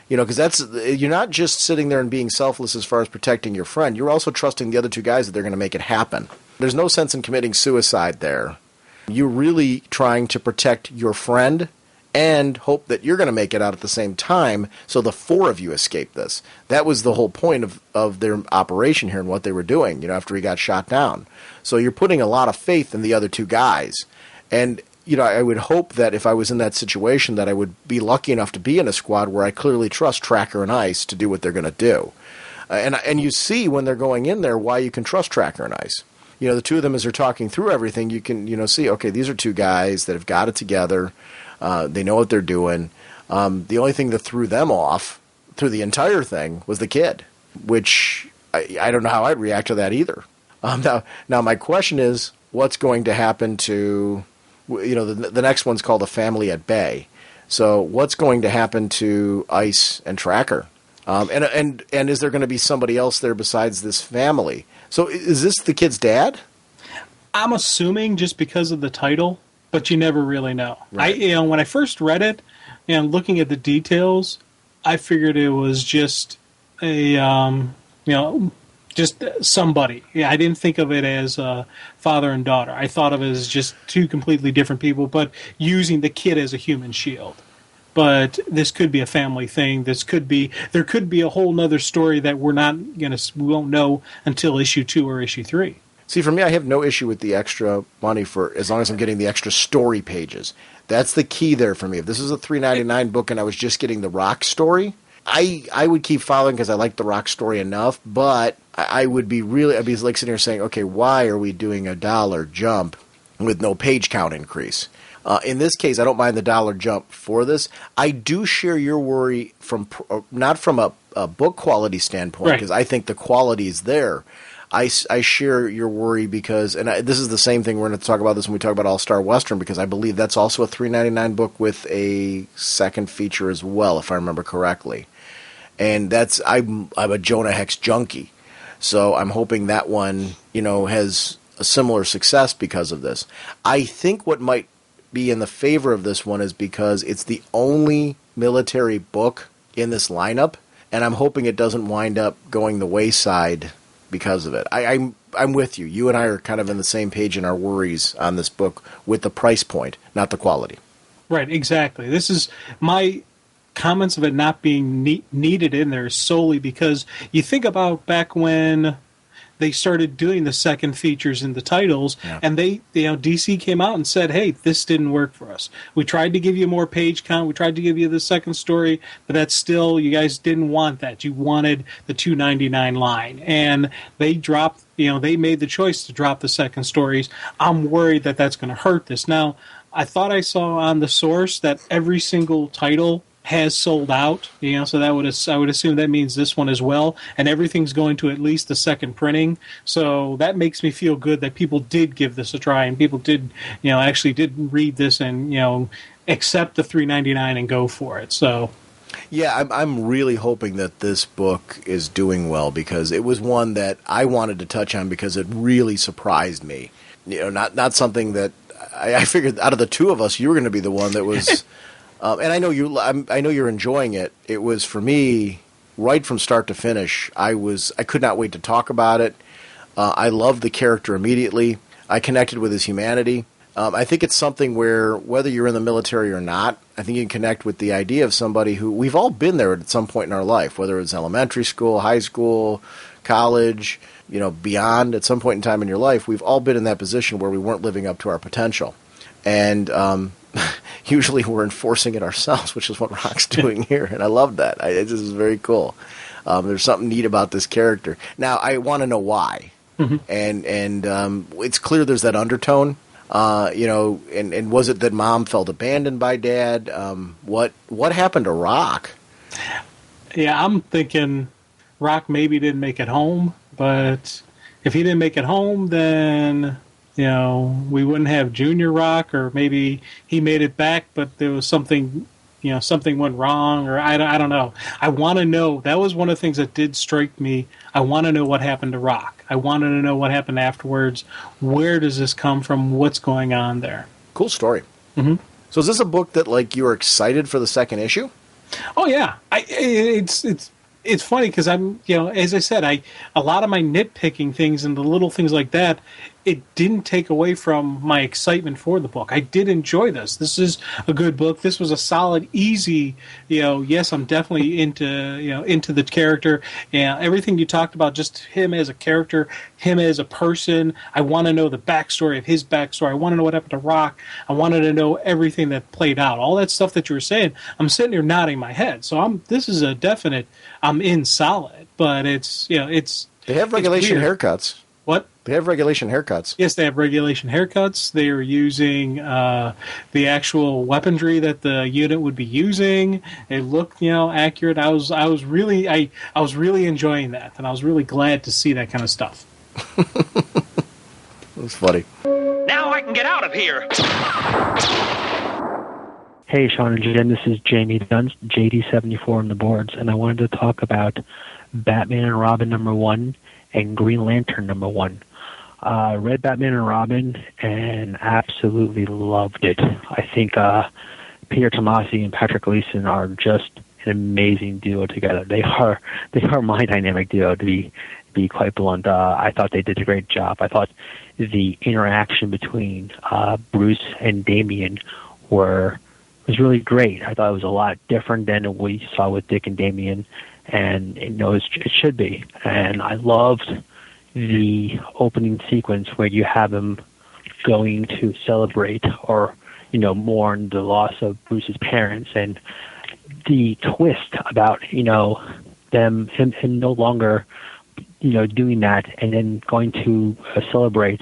Because you're not just sitting there and being selfless as far as protecting your friend. You're also trusting the other two guys that they're going to make it happen. There's no sense in committing suicide there. You're really trying to protect your friend and hope that you're going to make it out at the same time, so the four of you escape this. That was the whole point of their operation here and what they were doing, after he got shot down. So you're putting a lot of faith in the other two guys. And, I would hope that if I was in that situation that I would be lucky enough to be in a squad where I clearly trust Tracker and Ice to do what they're going to do. And you see when they're going in there why you can trust Tracker and Ice. The two of them, as they're talking through everything, you can, see, okay, these are two guys that have got it together. They know what they're doing. The only thing that threw them off through the entire thing was the kid, which I don't know how I'd react to that either. Now my question is, what's going to happen to, the next one's called A Family at Bay. So what's going to happen to Ice and Tracker? And is there going to be somebody else there besides this family? So is this the kid's dad? I'm assuming just because of the title. But you never really know. Right. When I first read it, and looking at the details, I figured it was just just somebody. Yeah, I didn't think of it as father and daughter. I thought of it as just two completely different people, but using the kid as a human shield. But this could be a family thing. There could be a whole nother story that we won't know until issue 2 or issue 3. See, for me, I have no issue with the extra money for as long as I'm getting the extra story pages. That's the key there for me. If this is a $3.99 book and I was just getting the Rock story, I would keep following because I like the Rock story enough, but I'd be like sitting here saying, okay, why are we doing a $1 jump with no page count increase? In this case, I don't mind the $1 jump for this. I do share your worry not from a book quality standpoint, because I think the quality is there. I share your worry because, and this is the same thing, we're going to talk about this when we talk about All-Star Western, because I believe that's also a $3.99 book with a second feature as well, if I remember correctly. And I'm a Jonah Hex junkie, so I'm hoping that one, has a similar success because of this. I think what might be in the favor of this one is because it's the only military book in this lineup, and I'm hoping it doesn't wind up going the wayside because of it. I'm with you. You and I are kind of in the same page in our worries on this book with the price point, not the quality. Right, exactly. This is my comments of it not being needed in there solely because you think about back when they started doing the second features in the titles, and DC came out and said, hey, this didn't work for us. We tried to give you more page count, we tried to give you the second story, but that's still, you guys didn't want that. You wanted the $2.99 line. And they dropped, they made the choice to drop the second stories. I'm worried that that's going to hurt this. Now, I thought I saw on the source that every single title has sold out, so that I would assume that means this one as well, and everything's going to at least the second printing. So that makes me feel good that people did give this a try, and people did, actually did read this and accept the $3.99 and go for it. So. Yeah, I'm really hoping that this book is doing well because it was one that I wanted to touch on because it really surprised me. Not something that I figured out of the two of us, you were going to be the one that was. And I know you're enjoying it. It was for me right from start to finish. I could not wait to talk about it. I loved the character immediately. I connected with his humanity. I think it's something where whether you're in the military or not, I think you can connect with the idea of somebody who we've all been there at some point in our life, whether it's elementary school, high school, college, beyond. At some point in time in your life, we've all been in that position where we weren't living up to our potential, and usually we're enforcing it ourselves, which is what Rock's doing here, and I love that. This is very cool. There's something neat about this character. Now, I want to know why, and it's clear there's that undertone, and was it that Mom felt abandoned by Dad? What happened to Rock? Yeah, I'm thinking Rock maybe didn't make it home, but if he didn't make it home, then we wouldn't have Junior Rock, or maybe he made it back, but there was something, something went wrong, or I don't know. I want to know. That was one of the things that did strike me. I want to know what happened to Rock. I wanted to know what happened afterwards. Where does this come from? What's going on there? Cool story. Mm-hmm. So is this a book that you are excited for the second issue? Oh yeah, it's funny because I'm, as I said, a lot of my nitpicking things and the little things like that, it didn't take away from my excitement for the book. I did enjoy this. This is a good book. This was a solid, easy, yes, I'm definitely into the character. Everything you talked about, just him as a character, him as a person. I want to know the backstory of his backstory. I want to know what happened to Rock. I wanted to know everything that played out. All that stuff that you were saying, I'm sitting here nodding my head. So this is a definite, I'm in solid, but it's. They have regulation haircuts. What? They have regulation haircuts. Yes, they have regulation haircuts. They are using the actual weaponry that the unit would be using. It looked, accurate. I was really enjoying that, and I was really glad to see that kind of stuff. It was funny. Now I can get out of here. Hey, Sean and Jim, this is Jamie Dunst, JD74 on the boards, and I wanted to talk about Batman and Robin #1 and Green Lantern #1. Read Batman and Robin and absolutely loved it. I think Peter Tomasi and Patrick Gleason are just an amazing duo together. They are my dynamic duo, to be quite blunt. I thought they did a great job. I thought the interaction between Bruce and Damian was really great. I thought it was a lot different than what we saw with Dick and Damian, and it should be. And I loved the opening sequence where you have him going to celebrate, or mourn the loss of Bruce's parents, and the twist about him no longer doing that, and then going to celebrate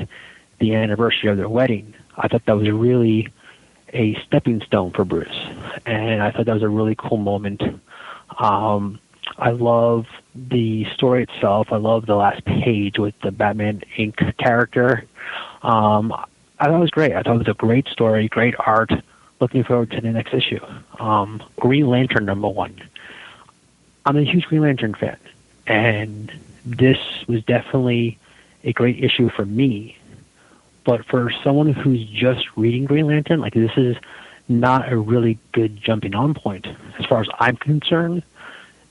the anniversary of their wedding. I thought that was really a stepping stone for Bruce, and I thought that was a really cool moment. I love the story itself. I love the last page with the Batman Inc. character. I thought it was great. I thought it was a great story, great art. Looking forward to the next issue. Green Lantern #1. I'm a huge Green Lantern fan, and this was definitely a great issue for me. But for someone who's just reading Green Lantern, this is not a really good jumping on point as far as I'm concerned.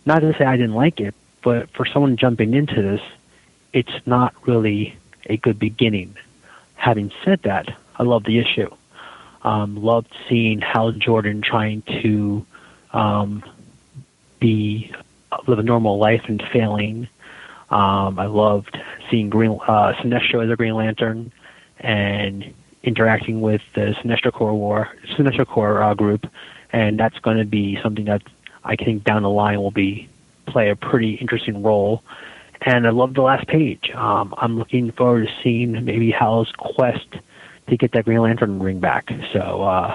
Not to say I didn't like it, but for someone jumping into this, it's not really a good beginning. Having said that, I love the issue. Loved seeing Hal Jordan trying to live a normal life and failing. I loved seeing Sinestro as a Green Lantern and interacting with the Sinestro Corps group, and that's going to be something that I think down the line will play a pretty interesting role. And I love the last page. I'm looking forward to seeing maybe Hal's quest to get that Green Lantern ring back. So,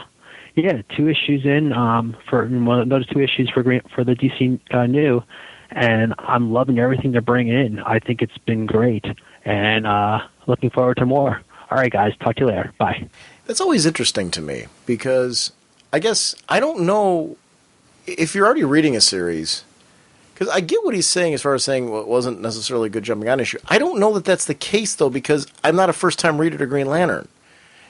2 issues in for those 2 issues for the DC New, and I'm loving everything they're bringing in. I think it's been great, and looking forward to more. All right, guys, talk to you later. Bye. That's always interesting to me because I guess I don't know if you're already reading a series, because I get what he's saying as far as saying it wasn't necessarily a good jumping on issue. I don't know that that's the case, though, because I'm not a first-time reader to Green Lantern.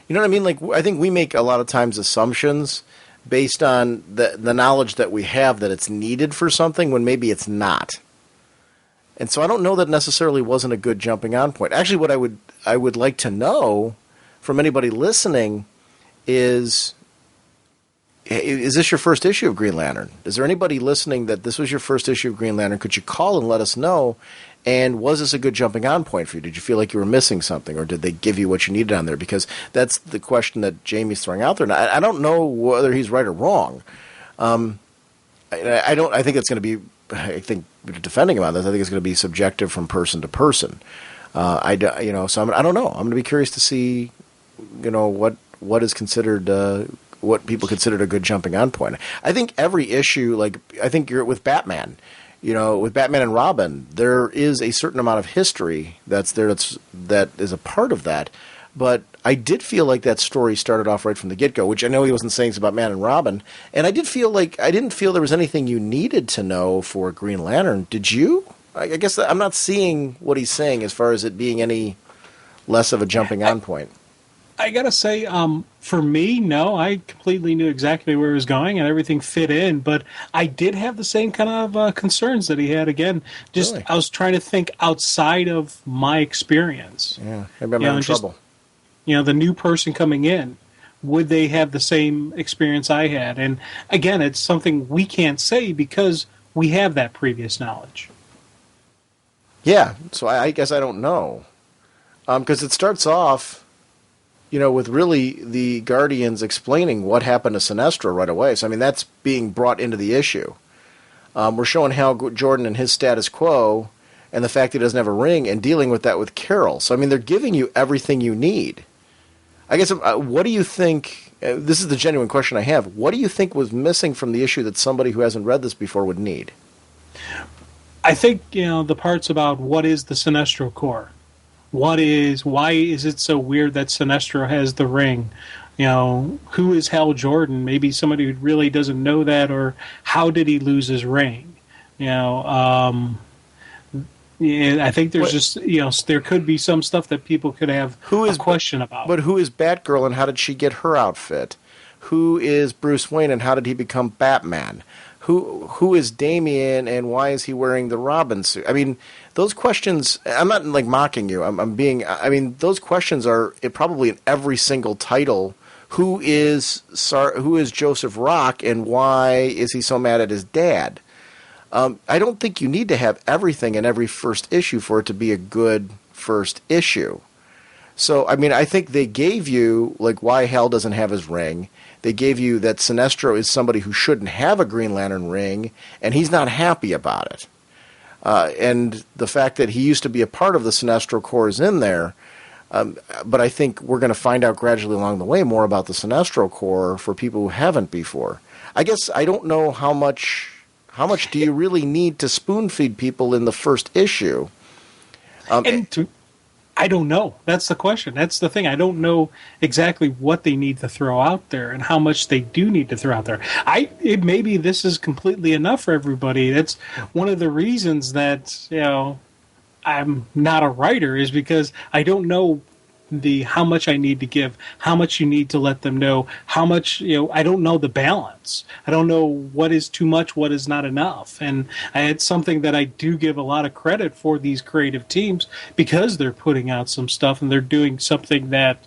You know what I mean? I think we make a lot of times assumptions based on the knowledge that we have that it's needed for something when maybe it's not. And so I don't know that necessarily wasn't a good jumping on point. Actually, what I would like to know from anybody listening is this your first issue of Green Lantern? Is there anybody listening that this was your first issue of Green Lantern? Could you call and let us know? And was this a good jumping on point for you? Did you feel like you were missing something, or did they give you what you needed on there? Because that's the question that Jamie's throwing out there. Now, I don't know whether he's right or wrong. I think it's going to be. I think defending him on this, I think it's going to be subjective from person to person. So I don't know. I'm going to be curious to see, what is considered. What people considered a good jumping on point. I think every issue, I think you're with Batman, with Batman and Robin, there is a certain amount of history that is a part of that. But I did feel like that story started off right from the get-go, which I know he wasn't saying about Batman and Robin. And I didn't feel there was anything you needed to know for Green Lantern. Did you? I guess I'm not seeing what he's saying as far as it being any less of a jumping on point. I gotta say, for me, no. I completely knew exactly where he was going, and everything fit in. But I did have the same kind of concerns that he had. Again, Really? I was trying to think outside of my experience. Yeah, maybe I'm in trouble. The new person coming in, would they have the same experience I had? And again, it's something we can't say because we have that previous knowledge. Yeah, so I guess I don't know, because it starts off. With really the Guardians explaining what happened to Sinestro right away. So, that's being brought into the issue. We're showing Hal Jordan and his status quo and the fact he doesn't have a ring and dealing with that with Carol. So, they're giving you everything you need. I guess, what do you think, this is the genuine question I have, what do you think was missing from the issue that somebody who hasn't read this before would need? I think, the parts about what is the Sinestro Corps. Why is it so weird that Sinestro has the ring? Who is Hal Jordan? Maybe somebody who really doesn't know that, or how did he lose his ring? I think there's there could be some stuff that people could have a question about. But who is Batgirl and how did she get her outfit? Who is Bruce Wayne and how did he become Batman? Who is Damian and why is he wearing the Robin suit? Those questions, I'm not mocking you. Those questions are probably in every single title. Who is Joseph Rock and why is he so mad at his dad? I don't think you need to have everything in every first issue for it to be a good first issue. So, I mean, I think they gave you, like, why Hal doesn't have his ring. They gave you that Sinestro is somebody who shouldn't have a Green Lantern ring, and he's not happy about it. And the fact that he used to be a part of the Sinestro Corps is in there. But I think we're going to find out gradually along the way more about the Sinestro Corps for people who haven't before. I guess I don't know how much do you really need to spoon-feed people in the first issue? I don't know. That's the question. That's the thing. I don't know exactly what they need to throw out there and how much they do need to throw out there. Maybe this is completely enough for everybody. That's one of the reasons that, I'm not a writer, is because I don't know how much I need to give, how much you need to let them know, how much, I don't know the balance. I don't know what is too much, what is not enough. And it's something that I do give a lot of credit for these creative teams, because they're putting out some stuff and they're doing something that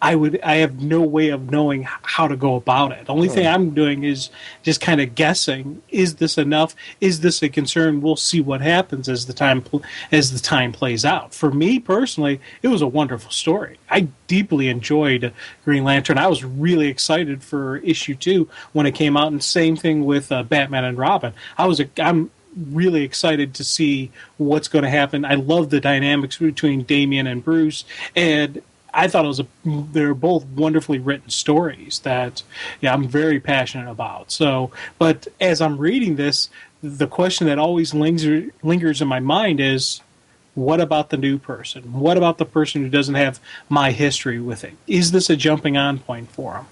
I have no way of knowing how to go about it. The only thing I'm doing is just kind of guessing. Is this enough? Is this a concern? We'll see what happens as the time plays out. For me personally, it was a wonderful story. I deeply enjoyed Green Lantern. I was really excited for issue 2 when it came out, and same thing with Batman and Robin. I'm really excited to see what's going to happen. I love the dynamics between Damian and Bruce, and I thought they're both wonderfully written stories that, I'm very passionate about. So, but as I'm reading this, the question that always lingers in my mind is, what about the new person? What about the person who doesn't have my history with it? Is this a jumping on point for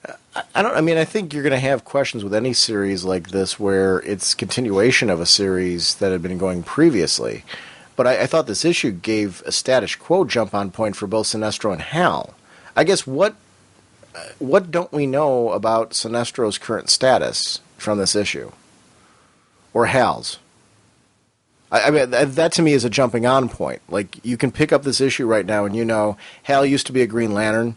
them? I think you're going to have questions with any series like this where it's continuation of a series that had been going previously. But I thought this issue gave a status quo jump-on point for both Sinestro and Hal. I guess what don't we know about Sinestro's current status from this issue? Or Hal's? I mean, that to me is a jumping-on point. Like, you can pick up this issue right now and Hal used to be a Green Lantern,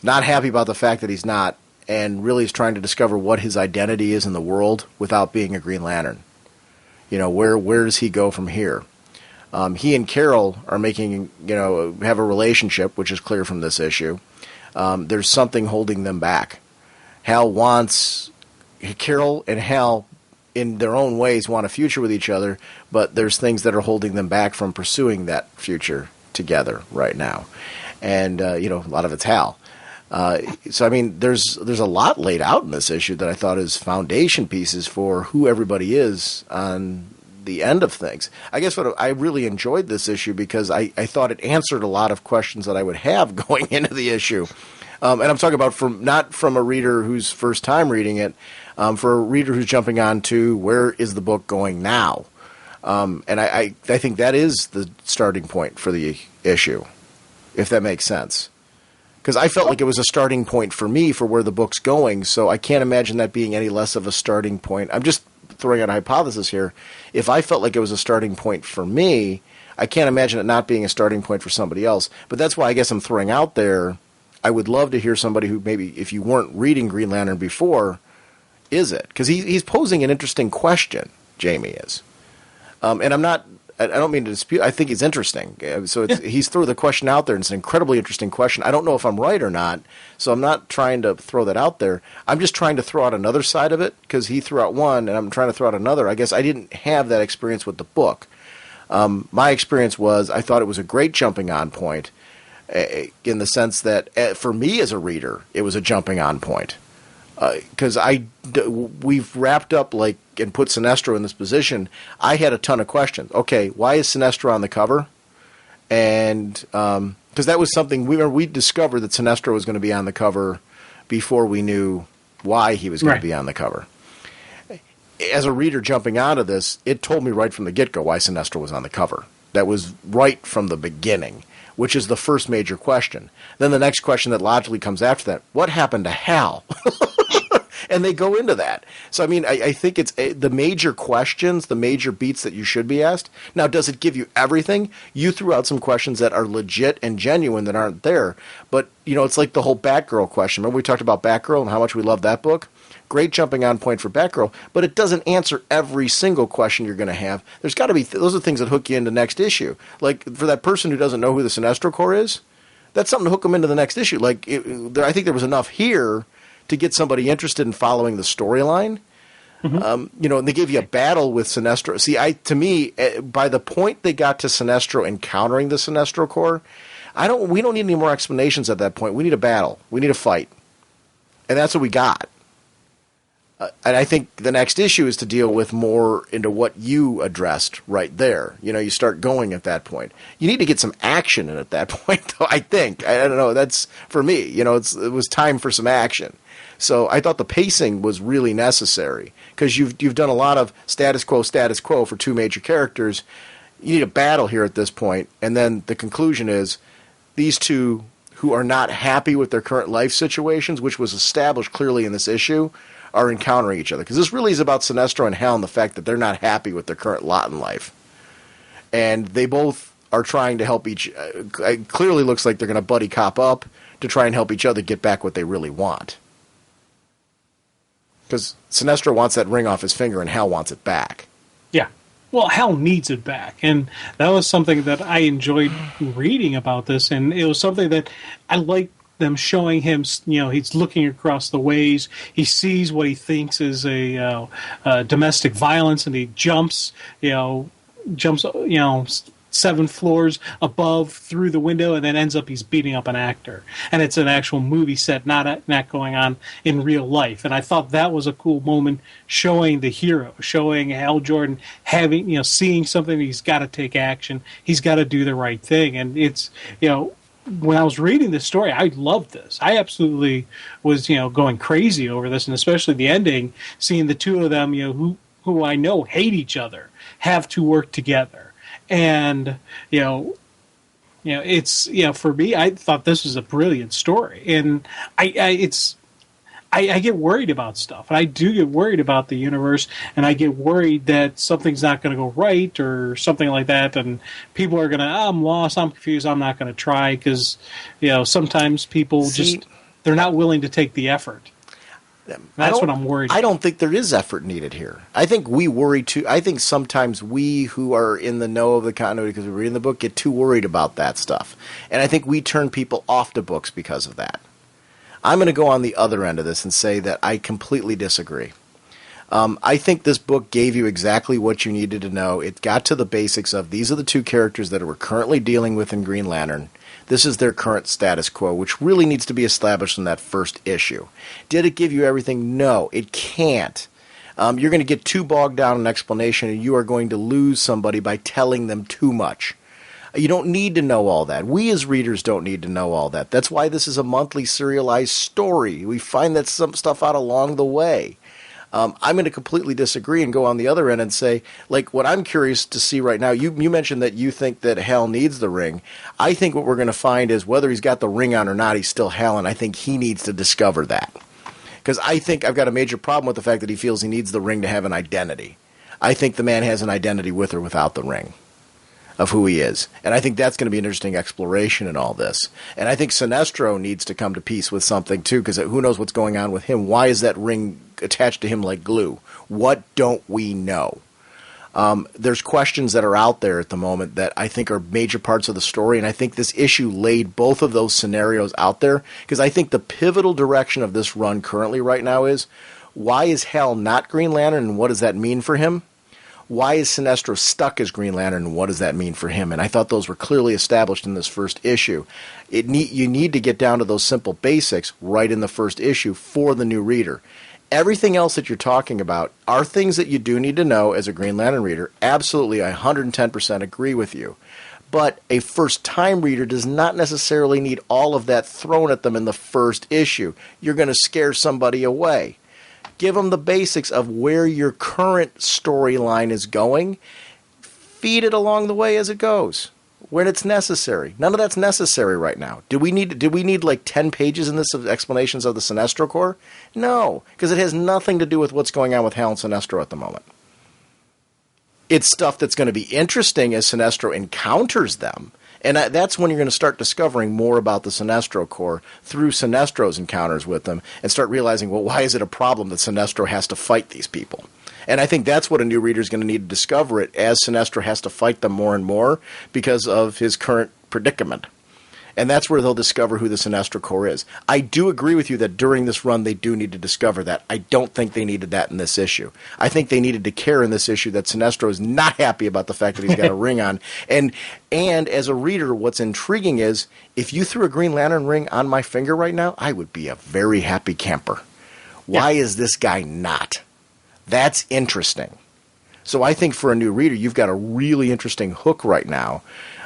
not happy about the fact that he's not, and really is trying to discover what his identity is in the world without being a Green Lantern. Where does he go from here? He and Carol are have a relationship, which is clear from this issue. There's something holding them back. Carol and Hal, in their own ways, want a future with each other, but there's things that are holding them back from pursuing that future together right now. And, a lot of it's Hal. So, I mean, there's a lot laid out in this issue that I thought is foundation pieces for who everybody is on the end of things. I guess what I really enjoyed this issue because I thought it answered a lot of questions that I would have going into the issue. And I'm talking about not from a reader who's first time reading it, for a reader who's jumping on to where is the book going now. And I think that is the starting point for the issue, if that makes sense. Because I felt like it was a starting point for me for where the book's going, so I can't imagine that being any less of a starting point. I'm just throwing out a hypothesis here. If I felt like it was a starting point for me, I can't imagine it not being a starting point for somebody else. But that's why I guess I'm throwing out there, I would love to hear somebody who maybe, if you weren't reading Green Lantern before, is it? Because he's posing an interesting question, Jamie is. And I don't mean to dispute, I think it's interesting. So he's threw the question out there, and it's an incredibly interesting question. I don't know if I'm right or not, so I'm not trying to throw that out there. I'm just trying to throw out another side of it, because he threw out one, and I'm trying to throw out another. I guess I didn't have that experience with the book. My experience was I thought it was a great jumping on point, in the sense that, for me as a reader, it was a jumping on point. Because we've wrapped up and put Sinestro in this position. I had a ton of questions. Okay, why is Sinestro on the cover? And because that was something we discovered that Sinestro was going to be on the cover before we knew why he was going to be on the cover. As a reader jumping onto this, it told me right from the get-go why Sinestro was on the cover. That was right from the beginning, which is the first major question. Then the next question that logically comes after that, what happened to Hal? And they go into that. So, I mean, I think it's the major questions, the major beats that you should be asked. Now, does it give you everything? You threw out some questions that are legit and genuine that aren't there. But, it's like the whole Batgirl question. Remember we talked about Batgirl and how much we love that book? great jumping on point for Batgirl, but it doesn't answer every single question you're going to have. There's got to be those are things that hook you into next issue. Like for that person who doesn't know who the Sinestro Corps is, that's something to hook them into the next issue. Like I think there was enough here to get somebody interested in following the storyline. Mm-hmm. And they gave you a battle with Sinestro. See, to me, by the point they got to Sinestro encountering the Sinestro Corps, we don't need any more explanations at that point. We need a battle. We need a fight. And that's what we got. And I think the next issue is to deal with more into what you addressed right there. You start going at that point. You need to get some action in at that point, though, I think. I don't know. That's, for me, it was time for some action. So I thought the pacing was really necessary because you've done a lot of status quo for two major characters. You need a battle here at this point, and then the conclusion is these two who are not happy with their current life situations, which was established clearly in this issue, are encountering each other. Because this really is about Sinestro and Hal and the fact that they're not happy with their current lot in life. And they both are trying to help it clearly looks like they're going to buddy cop up to try and help each other get back what they really want. Because Sinestro wants that ring off his finger and Hal wants it back. Yeah. Well, Hal needs it back. And that was something that I enjoyed reading about this. And it was something that I liked them showing him, he's looking across the ways. He sees what he thinks is a domestic violence, and he jumps 7 floors above through the window, and then ends up he's beating up an actor. And it's an actual movie set, not going on in real life. And I thought that was a cool moment, showing the hero, showing Hal Jordan having, seeing something, he's got to take action, he's got to do the right thing. And it's, when I was reading this story, I loved this. I absolutely was, going crazy over this, and especially the ending, seeing the two of them, who I know hate each other, have to work together. And, it's, for me, I thought this was a brilliant story. And I get worried about stuff. And I do get worried about the universe, and I get worried that something's not going to go right or something like that. And people are going to, I'm lost, I'm confused, I'm not going to try, because, sometimes people they're not willing to take the effort. That's what I'm worried about. I don't think there is effort needed here. I think we worry too. I think sometimes we who are in the know of the continuity because we're reading the book get too worried about that stuff. And I think we turn people off to books because of that. I'm going to go on the other end of this and say that I completely disagree. I think this book gave you exactly what you needed to know. It got to the basics of these are the two characters that we're currently dealing with in Green Lantern. This is their current status quo, which really needs to be established in that first issue. Did it give you everything? No, it can't. You're going to get too bogged down in explanation, and you are going to lose somebody by telling them too much. You don't need to know all that. We as readers don't need to know all that. That's why this is a monthly serialized story. We find that some stuff out along the way. I'm going to completely disagree and go on the other end and say, like, what I'm curious to see right now, you mentioned that you think that Hal needs the ring. I think what we're going to find is whether he's got the ring on or not, he's still Hal, and I think he needs to discover that. Because I think I've got a major problem with the fact that he feels he needs the ring to have an identity. I think the man has an identity with or without the ring of who he is. And I think that's going to be an interesting exploration in all this. And I think Sinestro needs to come to peace with something, too, because who knows what's going on with him. Why is that ring attached to him like glue? What don't we know? There's questions that are out there at the moment that I think are major parts of the story, and I think this issue laid both of those scenarios out there, because I think the pivotal direction of this run currently right now is, why is Hal not Green Lantern, and what does that mean for him? Why is Sinestro stuck as Green Lantern, and what does that mean for him? And I thought those were clearly established in this first issue. You need to get down to those simple basics right in the first issue for the new reader. Everything else that you're talking about are things that you do need to know as a Green Lantern reader. Absolutely, I 110% agree with you. But a first-time reader does not necessarily need all of that thrown at them in the first issue. You're going to scare somebody away. Give them the basics of where your current storyline is going. Feed it along the way as it goes, when it's necessary. None of that's necessary right now. Did we need like 10 pages in this of explanations of the Sinestro Corps? No, because it has nothing to do with what's going on with Hal and Sinestro at the moment. It's stuff that's going to be interesting as Sinestro encounters them And that's when you're going to start discovering more about the Sinestro Corps through Sinestro's encounters with them and start realizing, well, why is it a problem that Sinestro has to fight these people? And I think that's what a new reader is going to need to discover it as Sinestro has to fight them more and more because of his current predicament. And that's where they'll discover who the Sinestro Corps is. I do agree with you that during this run they do need to discover that. I don't think they needed that in this issue. I think they needed to care in this issue that Sinestro is not happy about the fact that he's got a ring on. And as a reader, what's intriguing is if you threw a Green Lantern ring on my finger right now, I would be a very happy camper. Why is this guy not? That's interesting. So I think for a new reader, you've got a really interesting hook right now.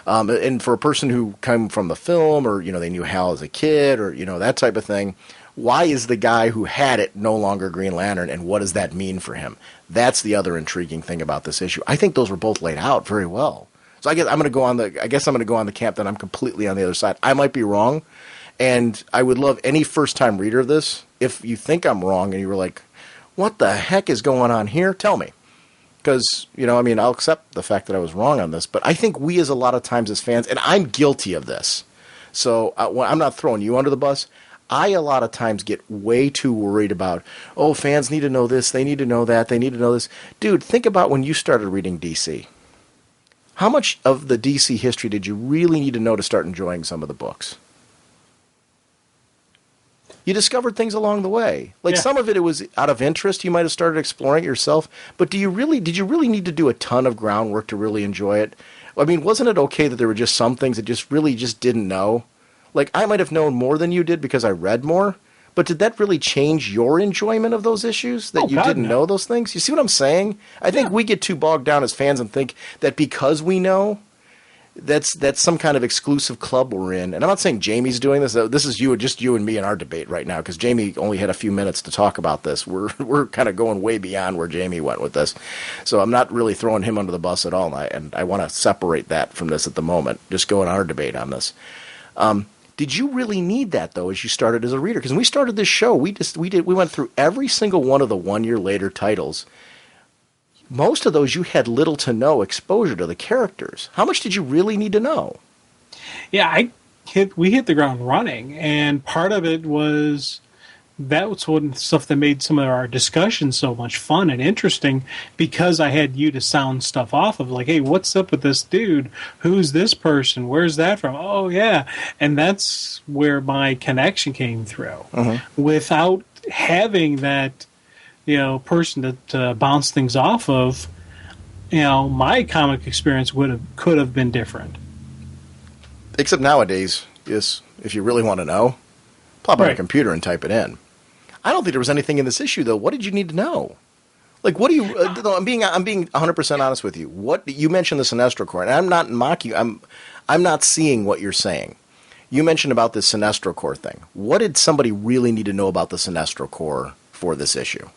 And for a person who came from the film or, they knew Hal as a kid or, that type of thing, why is the guy who had it no longer Green Lantern and what does that mean for him? That's the other intriguing thing about this issue. I think those were both laid out very well. So I guess I'm going to go on the camp that I'm completely on the other side. I might be wrong, and I would love any first-time reader of this, if you think I'm wrong and you were like, what the heck is going on here? Tell me. Because, I'll accept the fact that I was wrong on this, but I think we as a lot of times as fans, and I'm guilty of this, so I'm not throwing you under the bus, I a lot of times get way too worried about, fans need to know this, they need to know that, they need to know this. Dude, think about when you started reading DC. How much of the DC history did you really need to know to start enjoying some of the books? You discovered things along the way. Some of it was out of interest. You might have started exploring it yourself. But did you really need to do a ton of groundwork to really enjoy it? I mean, wasn't it okay that there were just some things that just didn't know? I might have known more than you did because I read more. But did that really change your enjoyment of those issues? That you didn't know those things? You see what I'm saying? I think we get too bogged down as fans and think that because we know, that's some kind of exclusive club we're in. And I'm not saying Jamie's doing this. This is just you and me in our debate right now because Jamie only had a few minutes to talk about this. We're kind of going way beyond where Jamie went with this. So I'm not really throwing him under the bus at all. And I want to separate that from this at the moment. Just go in our debate on this. Did you really need that, though, as you started as a reader? Because when we started this show, we went through every single one of the 1 year later titles. Most of those you had little to no exposure to the characters. How much did you really need to know? Yeah, we hit the ground running, and part of it was that was one stuff that made some of our discussions so much fun and interesting because I had you to sound stuff off of, like, hey, what's up with this dude? Who's this person? Where's that from? Oh, yeah. And that's where my connection came through. Without having that person that bounce things off of, my comic experience could have been different. Except nowadays, if you really want to know, plop on a computer and type it in. I don't think there was anything in this issue though. What did you need to know? What do you? I'm being 100% honest with you. What you mentioned the Sinestro Corps, and I'm not mocking you. I'm not seeing what you're saying. You mentioned about this Sinestro Corps thing. What did somebody really need to know about the Sinestro Corps for this issue?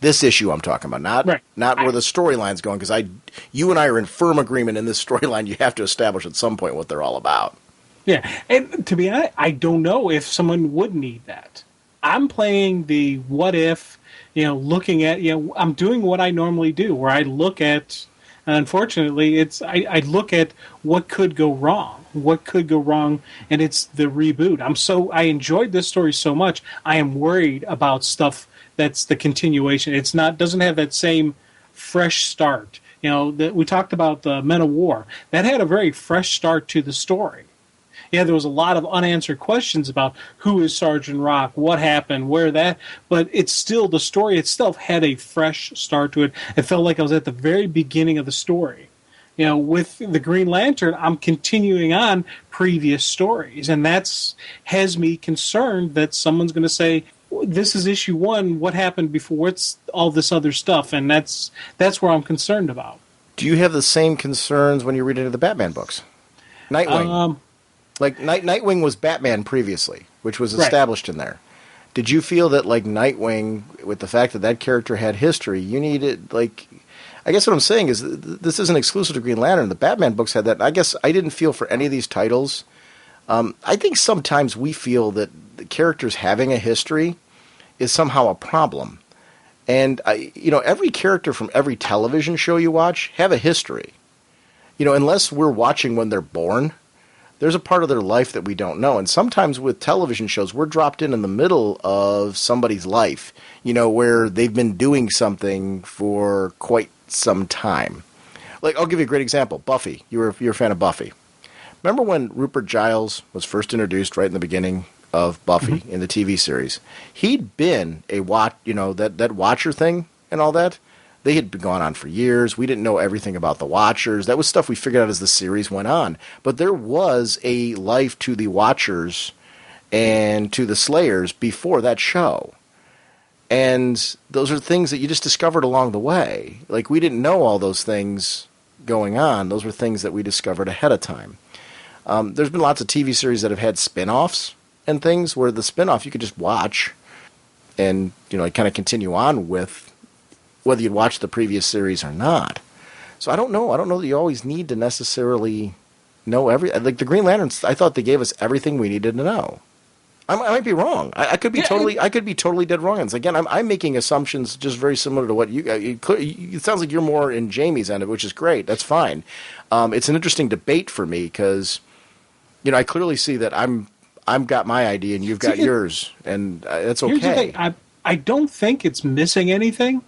This issue I'm talking about, not where the storyline's going, because you and I are in firm agreement in this storyline. You have to establish at some point what they're all about. Yeah, and to be honest, I don't know if someone would need that. I'm playing the what if, looking at, I'm doing what I normally do, where I look at, and unfortunately, I look at what could go wrong. What could go wrong, and it's the reboot. I enjoyed this story so much, I am worried about stuff that's the continuation. Doesn't have that same fresh start. We talked about the Men of War. That had a very fresh start to the story. Yeah, there was a lot of unanswered questions about who is Sergeant Rock, what happened, where that, but it's still, the story itself had a fresh start to it. It felt like I was at the very beginning of the story. With the Green Lantern, I'm continuing on previous stories, and has me concerned that someone's going to say, this is issue 1, what happened before? It's all this other stuff, and that's where I'm concerned about. Do you have the same concerns when you read into the Batman books? Nightwing. Nightwing was Batman previously, which was established in there. Did you feel that, Nightwing, with the fact that character had history, you needed, I guess what I'm saying is this isn't exclusive to Green Lantern. The Batman books had that. I guess I didn't feel for any of these titles. I think sometimes we feel that the characters having a history is somehow a problem. And, every character from every television show you watch have a history. Unless we're watching when they're born, there's a part of their life that we don't know. And sometimes with television shows, we're dropped in the middle of somebody's life, where they've been doing something for quite some time. Like, I'll give you a great example. Buffy. You're a fan of Buffy. Remember when Rupert Giles was first introduced right in the beginning of Buffy in the TV series? He'd been that Watcher thing and all that. They had been going on for years. We didn't know everything about the Watchers. That was stuff we figured out as the series went on. But there was a life to the Watchers and to the Slayers before that show. And those are things that you just discovered along the way. Like, we didn't know all those things going on. Those were things that we discovered ahead of time. There's been lots of TV series that have had spin-offs and things where the spin-off you could just watch and, kind of continue on with, whether you'd watch the previous series or not. So I don't know. I don't know that you always need to necessarily know like the Green Lanterns, I thought they gave us everything we needed to know. I might be wrong. I could be totally dead wrong. And again, I'm making assumptions just very similar to what you. It sounds like you're more in Jamie's end of it, which is great. That's fine. It's an interesting debate for me because, I clearly see that I've got my idea and you've got yours, and that's okay. Here's the thing. I don't think it's missing anything.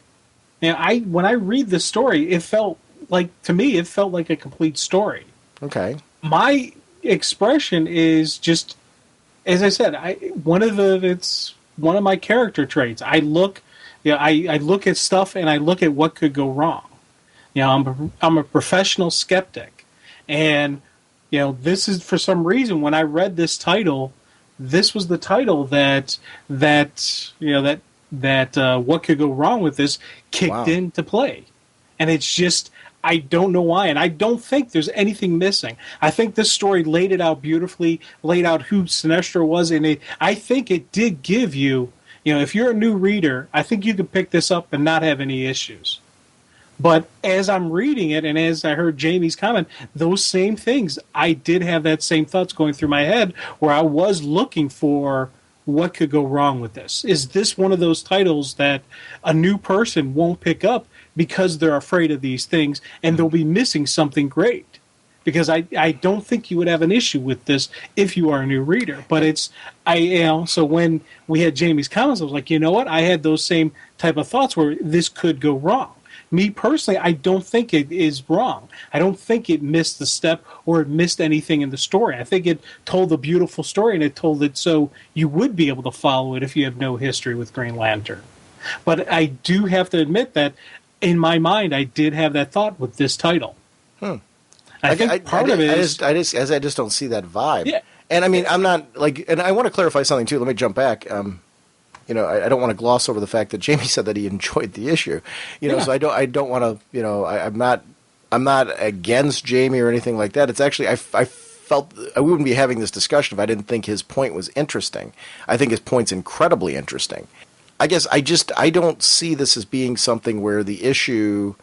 When I read the story, it felt like a complete story. Okay. My expression is just, as I said, it's one of my character traits. I look at stuff and I look at what could go wrong. I'm a professional skeptic, and this is, for some reason, when I read this title, this was the title that what could go wrong with this kicked into play. And it's just, I don't know why, and I don't think there's anything missing. I think this story laid it out beautifully, laid out who Sinestro was, and I think it did give you, if you're a new reader, I think you could pick this up and not have any issues. But as I'm reading it, and as I heard Jamie's comment, those same things, I did have that same thoughts going through my head, where I was looking for what could go wrong with this. Is this one of those titles that a new person won't pick up because they're afraid of these things, and they'll be missing something great? Because I don't think you would have an issue with this if you are a new reader. But so when we had Jamie's comments, I was like, you know what? I had those same type of thoughts where this could go wrong. Me personally, I don't think it is wrong. I don't think it missed the step or it missed anything in the story. I think it told a beautiful story, and it told it so you would be able to follow it if you have no history with Green Lantern. But I do have to admit that in my mind, I did have that thought with this title. I think part of it is... I just don't see that vibe. Yeah. And I mean, I'm not, and I want to clarify something too. Let me jump back. I don't want to gloss over the fact that Jamie said that he enjoyed the issue. So I don't want to, I'm not against Jamie or anything like that. It's actually, I felt I wouldn't be having this discussion if I didn't think his point was interesting. I think his point's incredibly interesting. I guess I don't see this as being something where the issue,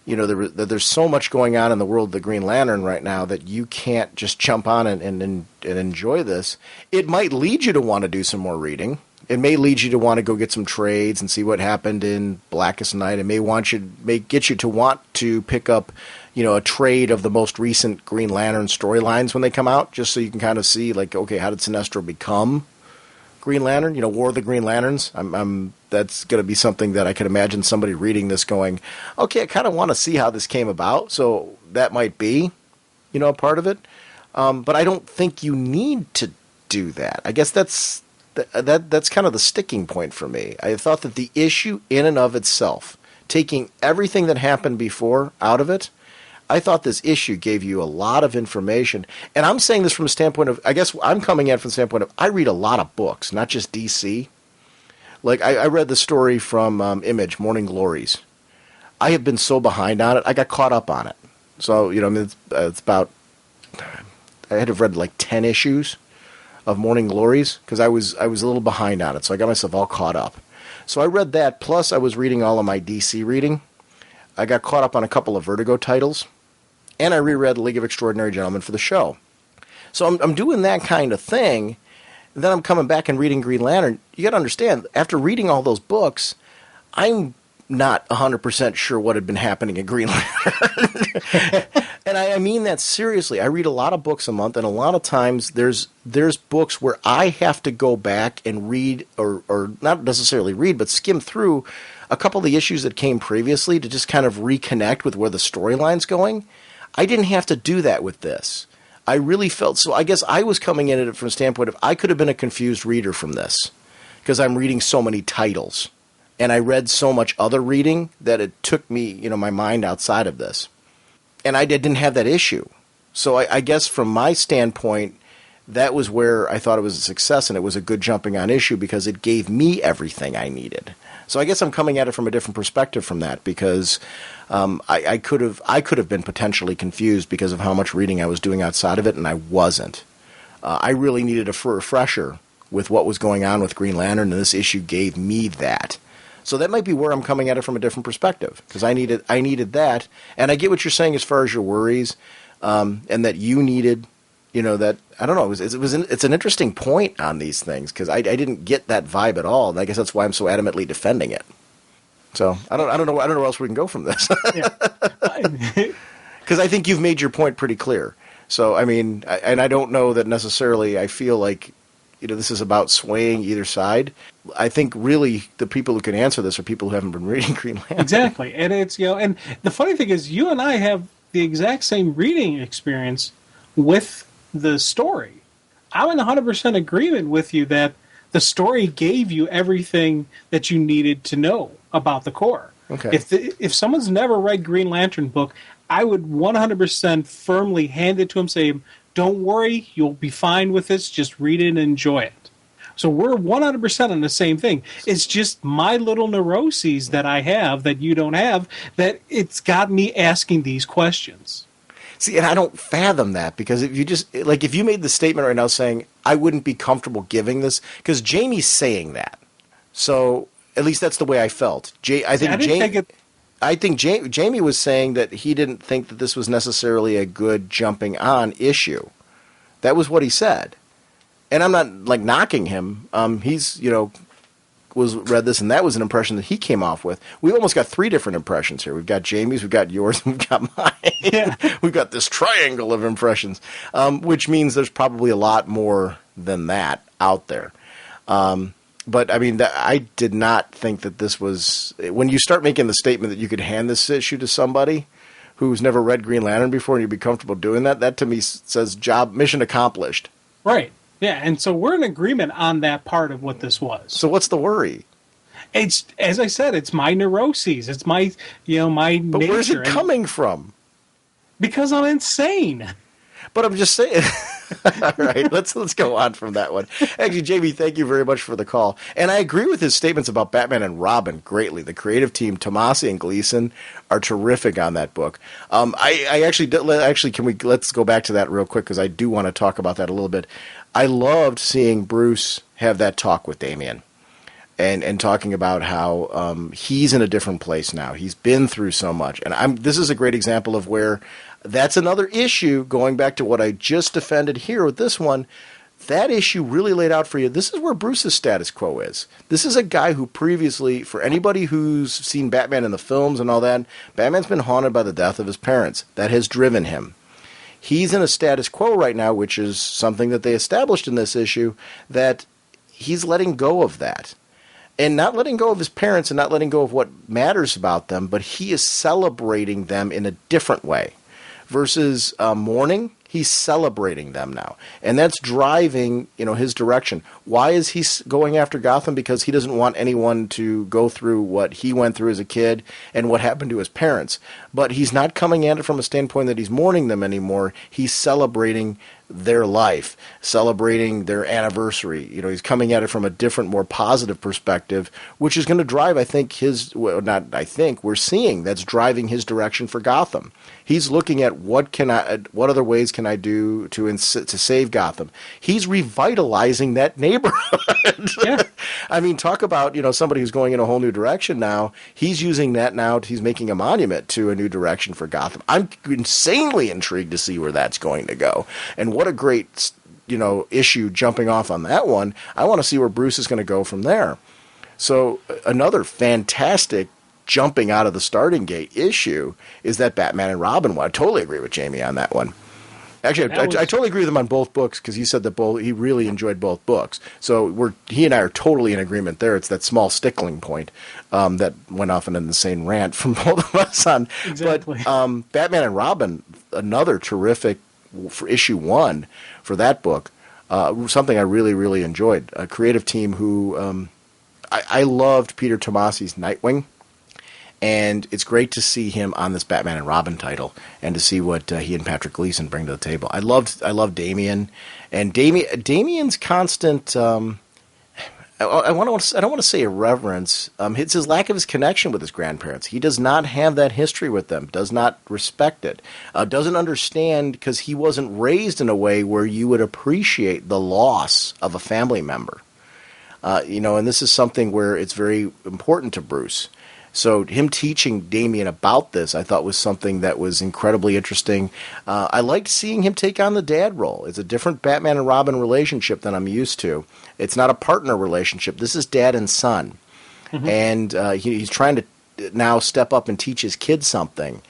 there's so much going on in the world of the Green Lantern right now that you can't just jump on and enjoy this. It might lead you to want to do some more reading. It may lead you to want to go get some trades and see what happened in Blackest Night. It may get you to want to pick up, a trade of the most recent Green Lantern storylines when they come out, just so you can kind of see, like, okay, how did Sinestro become Green Lantern? War of the Green Lanterns. That's going to be something that I could imagine somebody reading this going, okay, I kind of want to see how this came about. So that might be, a part of it. But I don't think you need to do that. I guess that's kind of the sticking point for me. I thought that the issue in and of itself, taking everything that happened before out of it, I thought this issue gave you a lot of information. And I'm saying this from a standpoint of, I guess I'm coming at it from the standpoint of, I read a lot of books, not just DC. Like, I read the story from Image, Morning Glories. I have been so behind on it, I got caught up on it. So, it's about, I had to have read like 10 issues of Morning Glories, because I was a little behind on it, so I got myself all caught up. So I read that, plus I was reading all of my DC reading. I got caught up on a couple of Vertigo titles, and I reread League of Extraordinary Gentlemen for the show. So I'm doing that kind of thing, and then I'm coming back and reading Green Lantern. You got to understand, after reading all those books, I'm not 100% sure what had been happening in Green Lantern. And I mean that seriously. I read a lot of books a month, and a lot of times there's books where I have to go back and read, or not necessarily read, but skim through a couple of the issues that came previously to just kind of reconnect with where the storyline's going. I didn't have to do that with this. I really felt, so I guess I was coming in at it from a standpoint of I could have been a confused reader from this because I'm reading so many titles. And I read so much other reading that it took me, my mind outside of this. And I didn't have that issue. So I guess from my standpoint, that was where I thought it was a success, and it was a good jumping on issue because it gave me everything I needed. So I guess I'm coming at it from a different perspective from that because I could have been potentially confused because of how much reading I was doing outside of it, and I wasn't. I really needed a refresher with what was going on with Green Lantern, and this issue gave me that. So that might be where I'm coming at it from a different perspective because I needed that, and I get what you're saying as far as your worries, and that you needed, that I don't know. It's an interesting point on these things because I didn't get that vibe at all, and I guess that's why I'm so adamantly defending it. So I don't know where else we can go from this because I think you've made your point pretty clear. So I mean, and I don't know that necessarily. I feel like this is about swaying either side. I think really the people who can answer this are people who haven't been reading Green Lantern. Exactly. And it's, and the funny thing is you and I have the exact same reading experience with the story. I'm in 100% agreement with you that the story gave you everything that you needed to know about the Corps. Okay. If someone's never read Green Lantern book, I would 100% firmly hand it to them, say, don't worry, you'll be fine with this. Just read it and enjoy it. So we're 100% on the same thing. It's just my little neuroses that I have that you don't have that it's got me asking these questions. See, and I don't fathom that because if you made the statement right now saying I wouldn't be comfortable giving this because Jamie's saying that. So at least that's the way I felt. I think Jamie was saying that he didn't think that this was necessarily a good jumping on issue. That was what he said. And I'm not knocking him. He's, read this, and that was an impression that he came off with. We've almost got 3 different impressions here. We've got Jamie's, we've got yours, and we've got mine. Yeah. We've got this triangle of impressions, which means there's probably a lot more than that out there. But, I mean, I did not think that this was... When you start making the statement that you could hand this issue to somebody who's never read Green Lantern before and you'd be comfortable doing that, that to me says mission accomplished. Right. Yeah, and so we're in agreement on that part of what this was. So what's the worry? It's, as I said, it's my neuroses. It's my, my But nature. where's it coming from? Because I'm insane. But I'm just saying... All right, let's go on from that one. Actually, Jamie, thank you very much for the call. And I agree with his statements about Batman and Robin greatly. The creative team, Tomasi and Gleason, are terrific on that book. Let's go back to that real quick because I do want to talk about that a little bit. I loved seeing Bruce have that talk with Damian and talking about how he's in a different place now. He's been through so much. And this is a great example of where that's another issue, going back to what I just defended here with this one. That issue really laid out for you. This is where Bruce's status quo is. This is a guy who previously, for anybody who's seen Batman in the films and all that, Batman's been haunted by the death of his parents. That has driven him. He's in a status quo right now, which is something that they established in this issue, that he's letting go of that. And not letting go of his parents and not letting go of what matters about them, but he is celebrating them in a different way. Versus mourning, he's celebrating them now. And that's driving, his direction. Why is he going after Gotham? Because he doesn't want anyone to go through what he went through as a kid and what happened to his parents. But he's not coming at it from a standpoint that he's mourning them anymore. He's celebrating their life, celebrating their anniversary. He's coming at it from a different, more positive perspective, which is going to drive, we're seeing that's driving his direction for Gotham. He's looking at what other ways can I do to save Gotham. He's revitalizing that neighborhood. Yeah. I mean, talk about, somebody who's going in a whole new direction now. He's using that now. He's making a monument to a new direction for Gotham. I'm insanely intrigued to see where that's going to go. And what a great, issue jumping off on that one. I want to see where Bruce is going to go from there. So another fantastic jumping out of the starting gate issue is that Batman and Robin one. I totally agree with Jamie on that one. Actually, I totally agree with him on both books because he said that he really enjoyed both books. So he and I are totally in agreement there. It's that small stickling point that went off in an insane rant from both of us on. Exactly. But Batman and Robin, another terrific for issue 1 for that book. Something I really, really enjoyed. A creative team who I loved Peter Tomasi's Nightwing. And it's great to see him on this Batman and Robin title, and to see what he and Patrick Gleason bring to the table. I love Damian, and Damian's constant. I don't want to say irreverence. It's his lack of his connection with his grandparents. He does not have that history with them. Does not respect it. Doesn't understand because he wasn't raised in a way where you would appreciate the loss of a family member. And this is something where it's very important to Bruce. So him teaching Damian about this, I thought was something that was incredibly interesting. I liked seeing him take on the dad role. It's a different Batman and Robin relationship than I'm used to. It's not a partner relationship. This is dad and son. Mm-hmm. And he's trying to now step up and teach his kids something.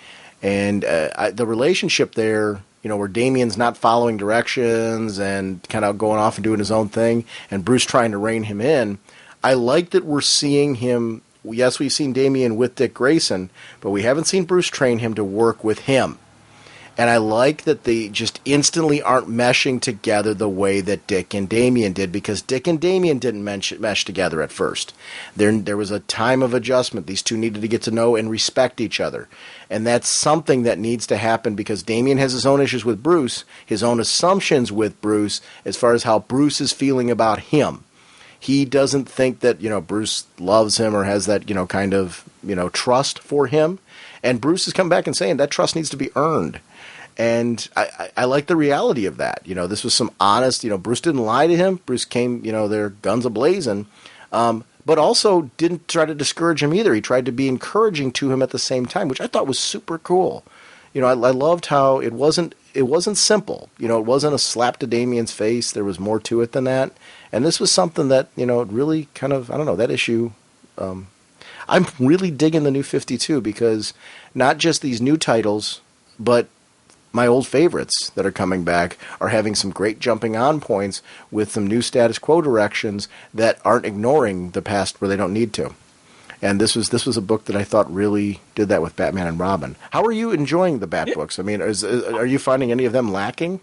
And the relationship there, where Damian's not following directions and kind of going off and doing his own thing, and Bruce trying to rein him in, I like that we're seeing him. Yes, we've seen Damian with Dick Grayson, but we haven't seen Bruce train him to work with him. And I like that they just instantly aren't meshing together the way that Dick and Damian did, because Dick and Damian didn't mesh together at first. There was a time of adjustment. These two needed to get to know and respect each other. And that's something that needs to happen because Damian has his own issues with Bruce, his own assumptions with Bruce as far as how Bruce is feeling about him. He doesn't think that, Bruce loves him or has that, kind of, trust for him. And Bruce has come back and saying that trust needs to be earned. And I like the reality of that. This was some honest, Bruce didn't lie to him. Bruce came, there guns a-blazing, but also didn't try to discourage him either. He tried to be encouraging to him at the same time, which I thought was super cool. I loved how it wasn't simple. It wasn't a slap to Damian's face. There was more to it than that. And this was something that, really kind of, I don't know, that issue. I'm really digging the new 52 because not just these new titles, but my old favorites that are coming back are having some great jumping on points with some new status quo directions that aren't ignoring the past where they don't need to. And this was a book that I thought really did that with Batman and Robin. How are you enjoying the Bat books? I mean, are you finding any of them lacking?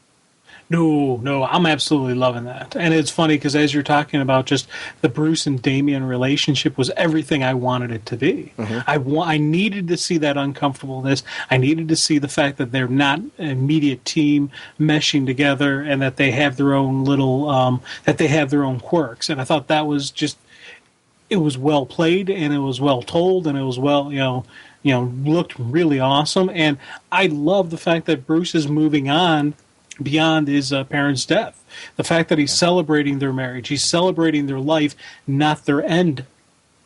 No, I'm absolutely loving that. And it's funny because as you're talking about just the Bruce and Damian relationship was everything I wanted it to be. Mm-hmm. I needed to see that uncomfortableness. I needed to see the fact that they're not an immediate team meshing together and that they have their own little, that they have their own quirks. And I thought that was just, it was well played and it was well told and it was well, looked really awesome. And I love the fact that Bruce is moving on beyond his parents' death. The fact that he's celebrating their marriage, he's celebrating their life, not their end,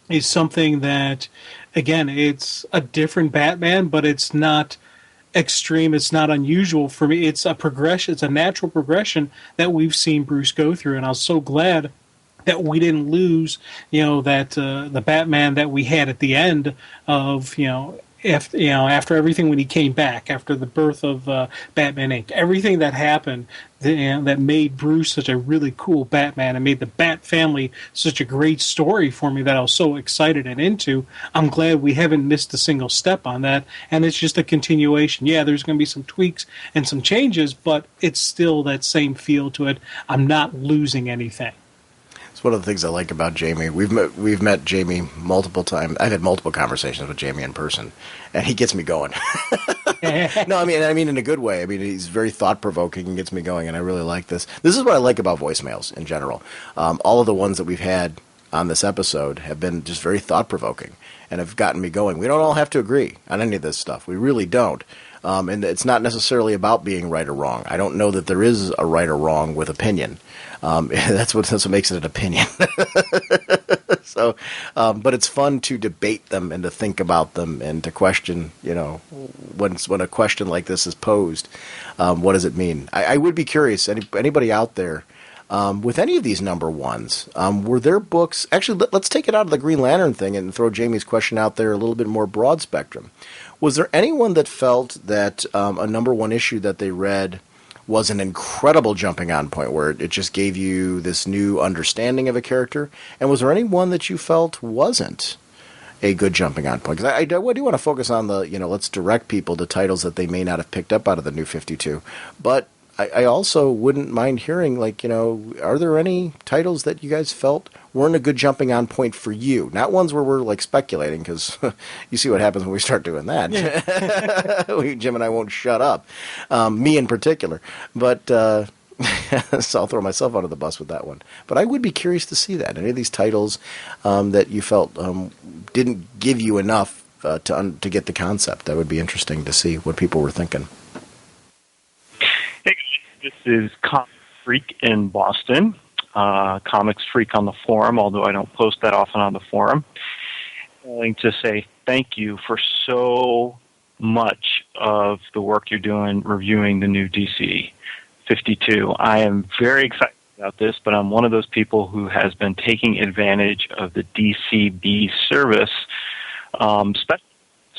is something that, again, it's a different Batman, but it's not extreme, it's not unusual for me. It's a progression, it's a natural progression that we've seen Bruce go through, and I was so glad that we didn't lose, that the Batman that we had at the end of, after everything when he came back, after the birth of Batman Inc., everything that happened that made Bruce such a really cool Batman and made the Bat family such a great story for me that I was so excited and into, I'm glad we haven't missed a single step on that, and it's just a continuation. Yeah, there's going to be some tweaks and some changes, but it's still that same feel to it. I'm not losing anything. One of the things I like about Jamie, we've met Jamie multiple times. I've had multiple conversations with Jamie in person, and he gets me going. No, I mean in a good way. I mean, he's very thought-provoking and gets me going, and I really like this. This is what I like about voicemails in general. All of the ones that we've had on this episode have been just very thought-provoking and have gotten me going. We don't all have to agree on any of this stuff. We really don't. And it's not necessarily about being right or wrong. I don't know that there is a right or wrong with opinion. That's what makes it an opinion. So, but it's fun to debate them and to think about them and to question, when a question like this is posed, what does it mean? I would be curious, anybody out there, with any of these number ones. Were there books? Actually, let's take it out of the Green Lantern thing and throw Jamie's question out there a little bit more broad spectrum. Was there anyone that felt that a number one issue that they read was an incredible jumping on point where it just gave you this new understanding of a character? And was there anyone that you felt wasn't a good jumping on point? Because I do want to focus on the, let's direct people to titles that they may not have picked up out of the New 52. But I also wouldn't mind hearing, are there any titles that you guys felt weren't a good jumping on point for you? Not ones where we're, speculating, because you see what happens when we start doing that. Yeah. Jim and I won't shut up. Me in particular. But so I'll throw myself under the bus with that one. But I would be curious to see that. Any of these titles that you felt didn't give you enough to get the concept. That would be interesting to see what people were thinking. Hey, this is Comic Freak in Boston. Comics Freak on the forum, although I don't post that often on the forum. I'm willing to say thank you for so much of the work you're doing reviewing the new DC 52. I am very excited about this, but I'm one of those people who has been taking advantage of the DCB service.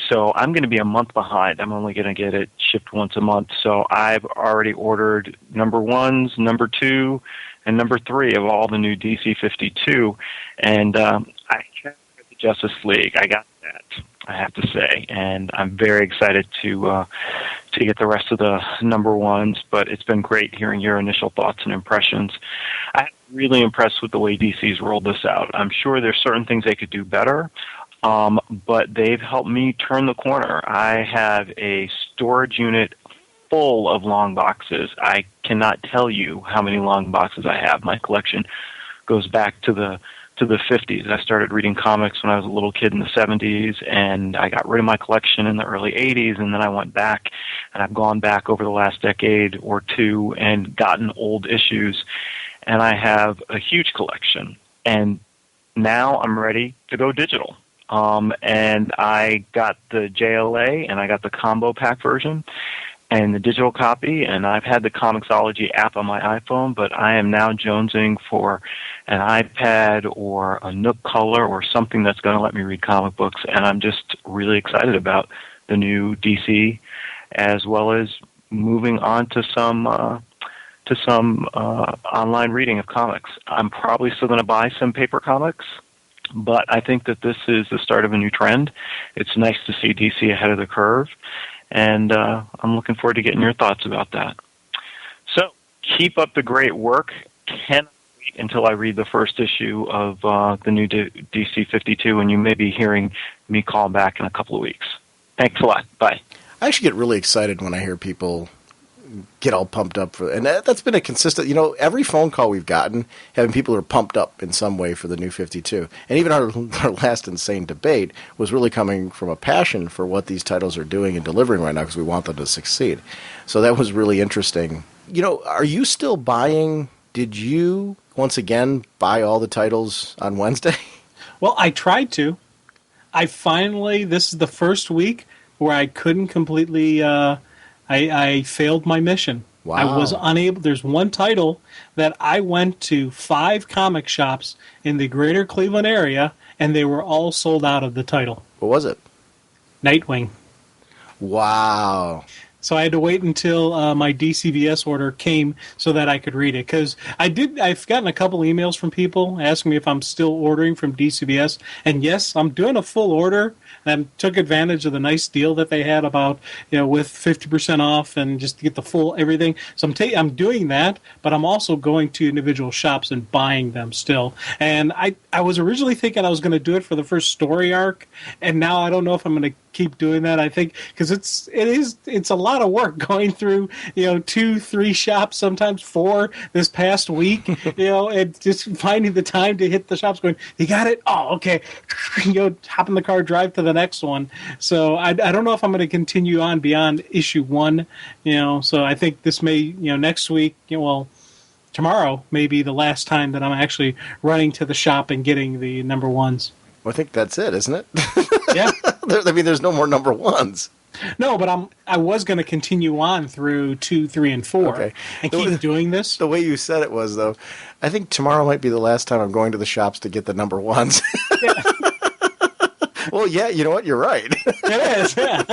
So I'm going to be a month behind. I'm only going to get it shipped once a month. So I've already ordered number 1s, number 2, and number 3 of all the new DC 52. And I checked the Justice League. I got that, I have to say. And I'm very excited to get the rest of the number 1s. But it's been great hearing your initial thoughts and impressions. I'm really impressed with the way DC's rolled this out. I'm sure there's certain things they could do better. But they've helped me turn the corner. I have a storage unit full of long boxes. I cannot tell you how many long boxes I have. My collection goes back to the 50s. I started reading comics when I was a little kid in the 70s, and I got rid of my collection in the early 80s, and then I went back, and I've gone back over the last decade or two and gotten old issues, and I have a huge collection. And now I'm ready to go digital. And I got the JLA, and I got the combo pack version, and the digital copy, and I've had the Comixology app on my iPhone, but I am now jonesing for an iPad or a Nook Color or something that's going to let me read comic books, and I'm just really excited about the new DC, as well as moving on to some online reading of comics. I'm probably still going to buy some paper comics, but I think that this is the start of a new trend. It's nice to see DC ahead of the curve, and I'm looking forward to getting your thoughts about that. So keep up the great work. Cannot wait until I read the first issue of the new DC 52, and you may be hearing me call back in a couple of weeks. Thanks a lot. Bye. I actually get really excited when I hear people get all pumped up for, and that's been a consistent, every phone call we've gotten, having people who are pumped up in some way for the new 52. And even our last insane debate was really coming from a passion for what these titles are doing and delivering right now, because we want them to succeed. So that was really interesting. Are you still buying? Did you once again buy all the titles on Wednesday? Well, I tried to. This is the first week where I couldn't completely, I failed my mission. Wow. I was unable. There's one title that I went to 5 comic shops in the greater Cleveland area, and they were all sold out of the title. What was it? Nightwing. Wow. So I had to wait until my DCBS order came so that I could read it. Because I've gotten a couple emails from people asking me if I'm still ordering from DCBS. And yes, I'm doing a full order. And I took advantage of the nice deal that they had about, with 50% off and just to get the full everything. So I'm doing that, but I'm also going to individual shops and buying them still. And I was originally thinking I was going to do it for the first story arc, and now I don't know if I'm going to keep doing that. I think because it's a lot of work going through 2-3 shops, sometimes 4 this past week, and just finding the time to hit the shops going, you got it? Oh, okay. Hop in the car, drive to the next one. So I don't know if I'm going to continue on beyond issue 1, so I think this may, next week, tomorrow may be the last time that I'm actually running to the shop and getting the number 1s. Well, I think that's it, isn't it? Yeah. There's no more number 1s. No, but I was going to continue on through 2, 3, and 4, Okay. and keep doing this. The way you said it was, though, I think tomorrow might be the last time I'm going to the shops to get the number ones. Yeah. Well, yeah, you know what? You're right. It is, yeah.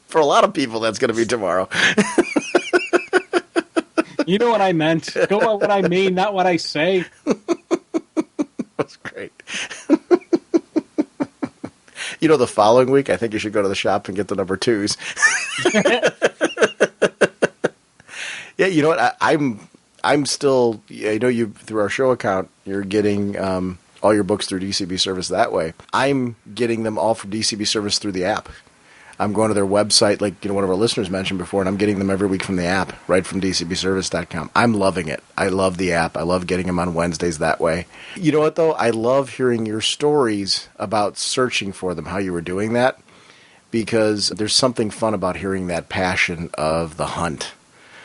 For a lot of people, that's going to be tomorrow. You know what I meant. Go by what I mean, not what I say. That's great. You know, the following week, I think you should go to the shop and get the number 2s. Yeah, you know what? I'm still. I know you through our show account. You're getting all your books through DCB Service that way. I'm getting them all from DCB Service through the app. I'm going to their website, like one of our listeners mentioned before, and I'm getting them every week from the app, right from DCBService.com. I'm loving it. I love the app. I love getting them on Wednesdays that way. You know what, though? I love hearing your stories about searching for them, how you were doing that, because there's something fun about hearing that passion of the hunt.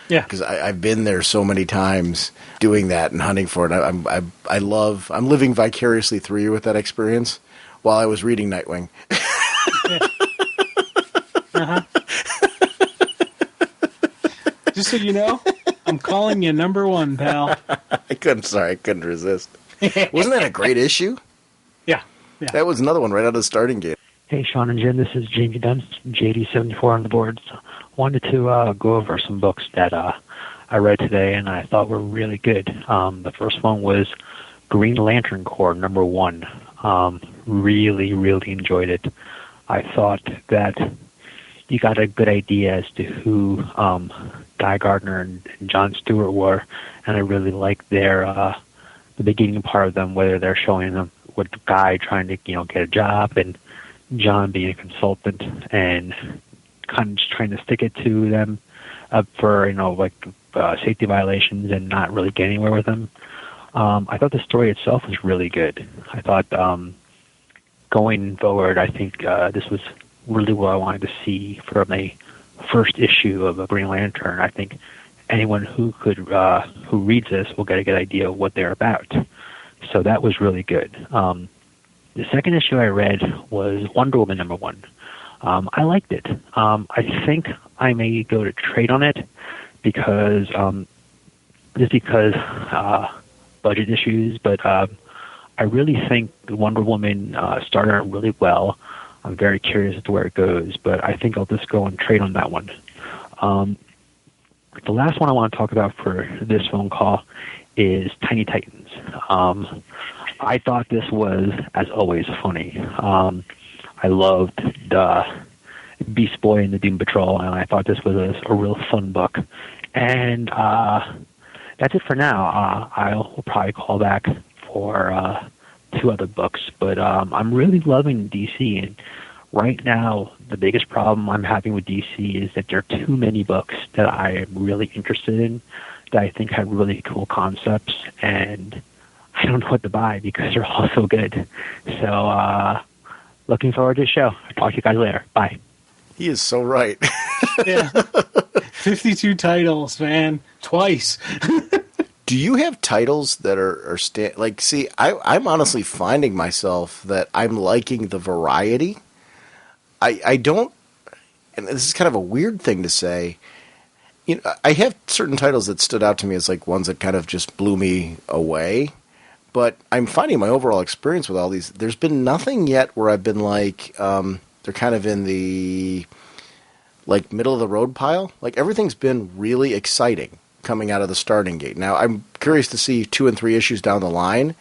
Yeah, because I've been there so many times doing that and hunting for it. I'm living vicariously through you with that experience while I was reading Nightwing. Yeah. Uh-huh. Just so you know, I'm calling you number 1, pal. I couldn't resist. Wasn't that a great issue? Yeah. That was another one right out of the starting gate. Hey, Sean and Jim, this is Jamie Dunn, JD74 on the boards. Wanted to go over some books that I read today and I thought were really good. The first one was Green Lantern Corps, number 1. Really, really enjoyed it. I thought that you got a good idea as to who Guy Gardner and John Stewart were, and I really liked their the beginning part of them, whether they're showing them with Guy trying to get a job and John being a consultant and kind of just trying to stick it to them for safety violations and not really getting anywhere with them. I thought the story itself was really good. I thought going forward, I think this was really what I wanted to see from a first issue of a Green Lantern. I think anyone who reads this will get a good idea of what they're about. So that was really good. The second issue I read was Wonder Woman number 1. I liked it. I think I may go to trade on it because budget issues, but I really think Wonder Woman started out really well. I'm very curious as to where it goes, but I think I'll just go and trade on that one. The last one I want to talk about for this phone call is Tiny Titans. I thought this was, as always, funny. I loved the Beast Boy and the Doom Patrol, and I thought this was a real fun book. And that's it for now. I'll probably call back for 2 other books, but I'm really loving DC, and right now the biggest problem I'm having with DC is that there are too many books that I am really interested in that I think have really cool concepts, and I don't know what to buy because they're all so good. So looking forward to the show. I'll talk to you guys later. Bye. He is so right. Yeah. 52 titles, man. Twice. Do you have titles that are see, I'm honestly finding myself that I'm liking the variety. I don't, and this is kind of a weird thing to say. I have certain titles that stood out to me as like ones that kind of just blew me away. But I'm finding my overall experience with all these, there's been nothing yet where I've been like, they're kind of in the like middle of the road pile. Like everything's been really exciting coming out of the starting gate. Now, I'm curious to see 2 and 3 issues down the line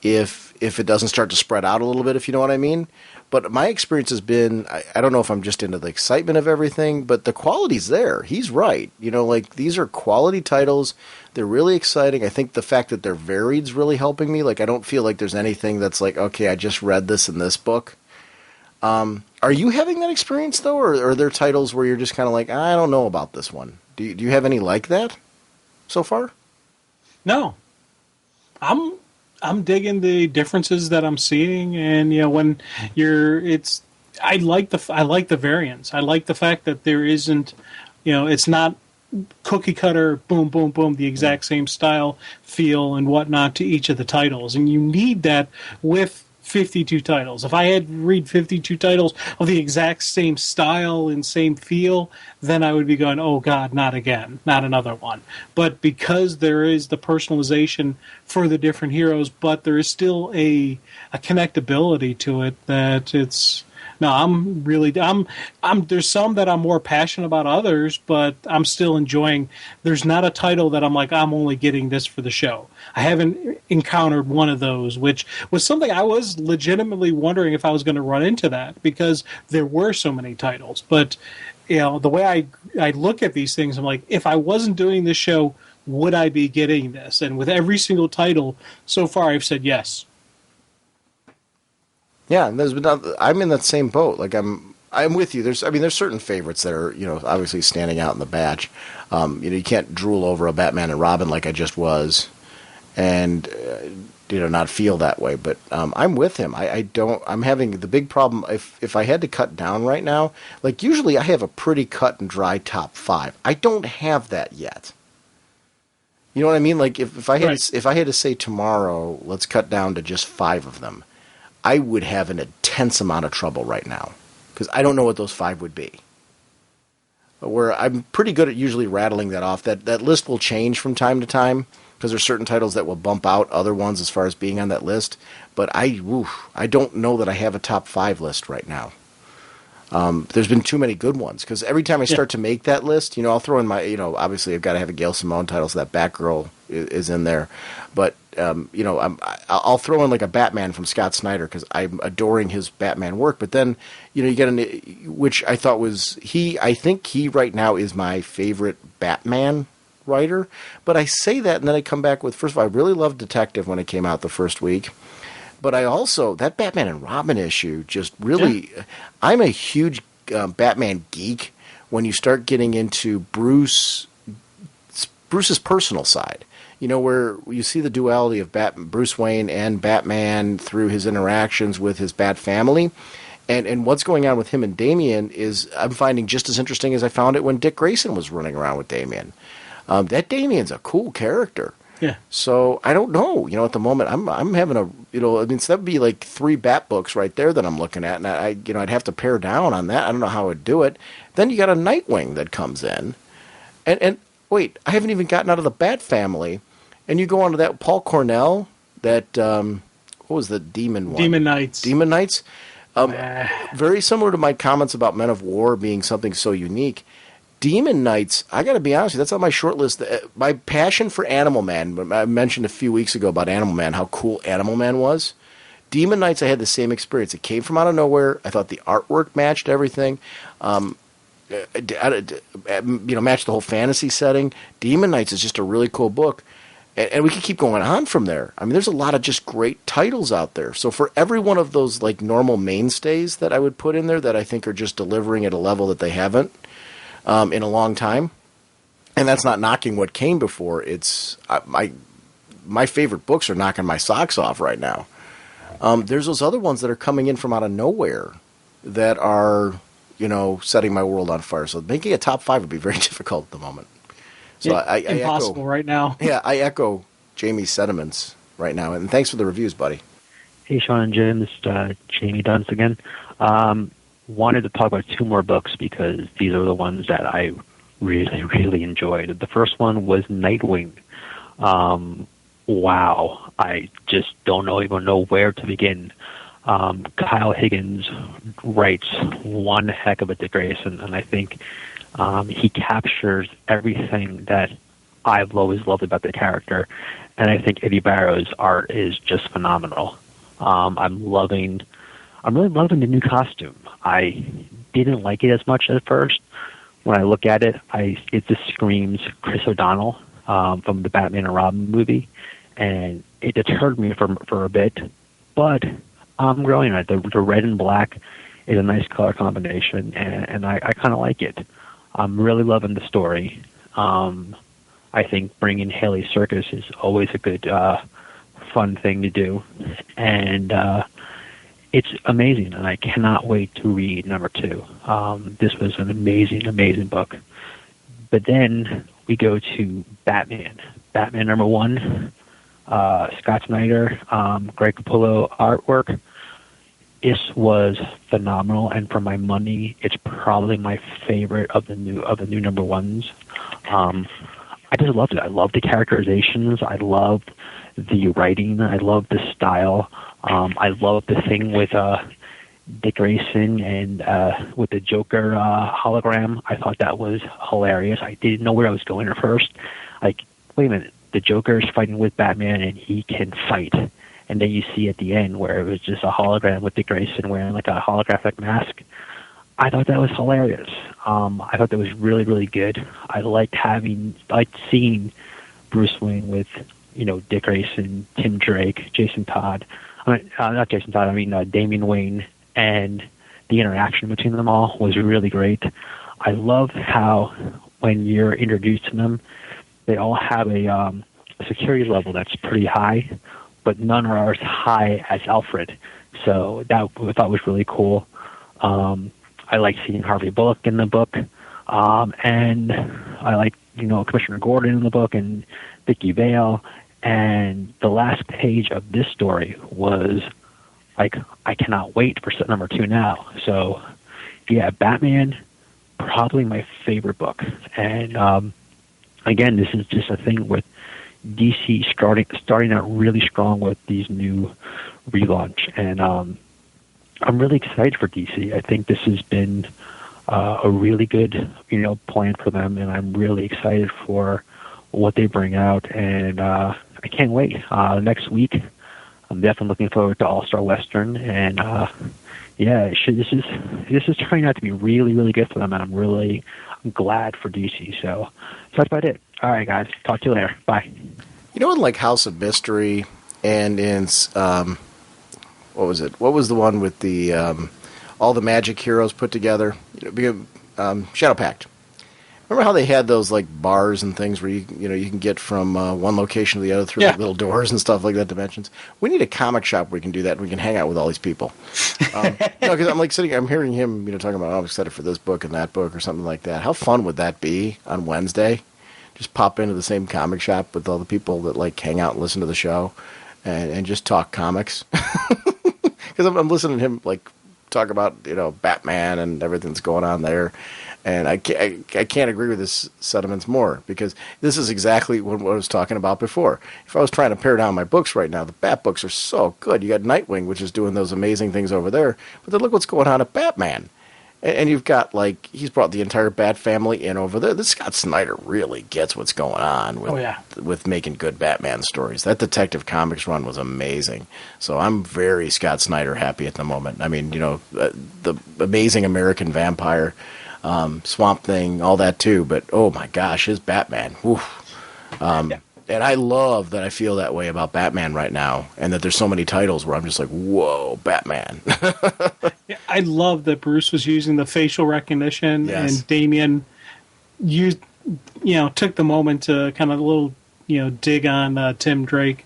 if it doesn't start to spread out a little bit, if you know what I mean. But my experience has been, I don't know if I'm just into the excitement of everything, but the quality's there. He's right. Like these are quality titles. They're really exciting. I think the fact that they're varied's really helping me. Like I don't feel like there's anything that's like, okay, I just read this in this book. Are you having that experience though, or are there titles where you're just kind of like, I don't know about this one? Do you have any like that so far? No, I'm digging the differences that I'm seeing, and when I like the variance. I like the fact that there isn't, it's not cookie cutter, boom, boom, boom, the exact same style, feel, and whatnot to each of the titles, and you need that with 52 titles. If I had to read 52 titles of the exact same style and same feel, then I would be going, oh God, not again, not another one. But because there is the personalization for the different heroes, but there is still a connectability to it that it's... No, I'm there's some that I'm more passionate about others, but I'm still enjoying. There's not a title that I'm like, I'm only getting this for the show. I haven't encountered one of those, which was something I was legitimately wondering if I was going to run into that, because there were so many titles. But, you know, the way I look at these things, I'm like, if I wasn't doing this show, would I be getting this? And with every single title so far, I've said yes. Yeah, and I'm in that same boat. Like I'm with you. There's certain favorites that are, you know, obviously standing out in the batch. You know, you can't drool over a Batman and Robin like I just was, and you know, not feel that way. But I'm with him. I'm having the big problem. If I had to cut down right now, like usually I have a pretty cut and dry top 5. I don't have that yet. You know what I mean? Like if I had to say tomorrow, let's cut down to just 5 of them, I would have an intense amount of trouble right now because I don't know what those 5 would be. Where I'm pretty good at usually rattling that off. That list will change from time to time because there's certain titles that will bump out other ones as far as being on that list. But I don't know that I have a top 5 list right now. There's been too many good ones because every time I start to make that list, you know, I'll throw in my, you know, obviously I've got to have a Gail Simone title, so that Batgirl is in there. But you know, I'll throw in like a Batman from Scott Snyder because I'm adoring his Batman work. But then, you know, you get which I thought was I think he right now is my favorite Batman writer. But I say that and then I come back with, first of all, I really loved Detective when it came out the first week. But I also, that Batman and Robin issue just really, I'm a huge Batman geek when you start getting into Bruce's personal side. You know, where you see the duality of Bruce Wayne and Batman through his interactions with his Bat family. And what's going on with him and Damian is, I'm finding just as interesting as I found it when Dick Grayson was running around with Damian. That Damian's a cool character. Yeah. So I don't know. You know, at the moment, I'm having a, you know, I mean, so that would be like 3 Bat books right there that I'm looking at, and I'd have to pare down on that. I don't know how I'd do it. Then you got a Nightwing that comes in, and wait, I haven't even gotten out of the Bat family, and you go on to that Paul Cornell, that what was the Demon one? Demon Knights. Demon Knights. Very similar to my comments about Men of War being something so unique. Demon Knights, I got to be honest with you, that's on my short list. My passion for Animal Man, I mentioned a few weeks ago about Animal Man, how cool Animal Man was. Demon Knights, I had the same experience. It came from out of nowhere. I thought the artwork matched everything. You know, matched the whole fantasy setting. Demon Knights is just a really cool book. And we can keep going on from there. I mean, there's a lot of just great titles out there. So for every one of those like normal mainstays that I would put in there that I think are just delivering at a level that they haven't in a long time, and that's not knocking what came before. It's my favorite books are knocking my socks off right now. There's those other ones that are coming in from out of nowhere that are, you know, setting my world on fire. So making a top 5 would be very difficult at the moment. So I impossible echo, right now. Yeah, I echo Jamie's sentiments right now. And thanks for the reviews, buddy. Hey, Sean and Jim. This is Jamie Dunst again. Wanted to talk about 2 more books because these are the ones that I really, really enjoyed. The first one was Nightwing. Wow. I just don't even know where to begin. Kyle Higgins writes one heck of a Dick Grayson, and I think he captures everything that I've always loved about the character, and I think Eddie Barrow's art is just phenomenal. I'm really loving the new costume. I didn't like it as much at first. When I look at it, it just screams Chris O'Donnell from the Batman and Robin movie, and it deterred me for a bit, but I'm growing on it. The red and black is a nice color combination, and I kind of like it. I'm really loving the story. I think bringing Haley Circus is always a good, fun thing to do, and it's amazing, and I cannot wait to read number 2. This was an amazing, amazing book. But then we go to Batman. Batman number 1, Scott Snyder, Greg Capullo artwork. This was phenomenal, and for my money, it's probably my favorite of the new number ones. I just loved it. I loved the characterizations. I loved the writing. I loved the style. I loved the thing with Dick Grayson and with the Joker hologram. I thought that was hilarious. I didn't know where I was going at first. Like, wait a minute, the Joker is fighting with Batman and he can fight. And then you see at the end where it was just a hologram with Dick Grayson wearing like a holographic mask. I thought that was hilarious. I thought that was really, really good. I liked seeing Bruce Wayne with, Dick Grayson, Tim Drake, Jason Todd. Not Jason Todd, Damian Wayne, and the interaction between them all was really great. I love how when you're introduced to them, they all have a security level that's pretty high, but none are as high as Alfred. So that I thought was really cool. I like seeing Harvey Bullock in the book, and I like Commissioner Gordon in the book and Vicky Vale. And the last page of this story was like, I cannot wait for set number 2 now. So yeah, Batman, probably my favorite book. And again, this is just a thing with DC starting out really strong with these new relaunch, and I'm really excited for DC. I think this has been a really good plan for them, and I'm really excited for what they bring out, and I can't wait. Next week, I'm definitely looking forward to All-Star Western, and yeah, this is turning out to be really, really good for them, and I'm glad for DC. So that's about it. All right, guys. Talk to you later. Bye. In like House of Mystery and in what was it? What was the one with the all the magic heroes put together? Shadow Pact. Remember how they had those like bars and things where you can get from one location to the other through like little doors and stuff like that, dimensions. We need a comic shop where we can do that and we can hang out with all these people. Because I'm like I'm hearing him talking about, I'm excited for this book and that book or something like that. How fun would that be on Wednesday? Just pop into the same comic shop with all the people that like hang out and listen to the show and just talk comics. Because I'm listening to him like talk about Batman and everything that's going on there. And I can't agree with his sentiments more, because this is exactly what I was talking about before. If I was trying to pare down my books right now, the Bat books are so good. You got Nightwing, which is doing those amazing things over there, but then look what's going on at Batman. And you've got, like, he's brought the entire Bat family in over there. This Scott Snyder really gets what's going on with making good Batman stories. That Detective Comics run was amazing. So I'm very Scott Snyder happy at the moment. I mean, the Amazing American Vampire, Swamp Thing, all that too. But, oh my gosh, his Batman. And I love that I feel that way about Batman right now, and that there's so many titles where I'm just like, whoa, Batman. Yeah, I love that Bruce was using the facial recognition, and Damian took the moment to kind of a little, dig on Tim Drake,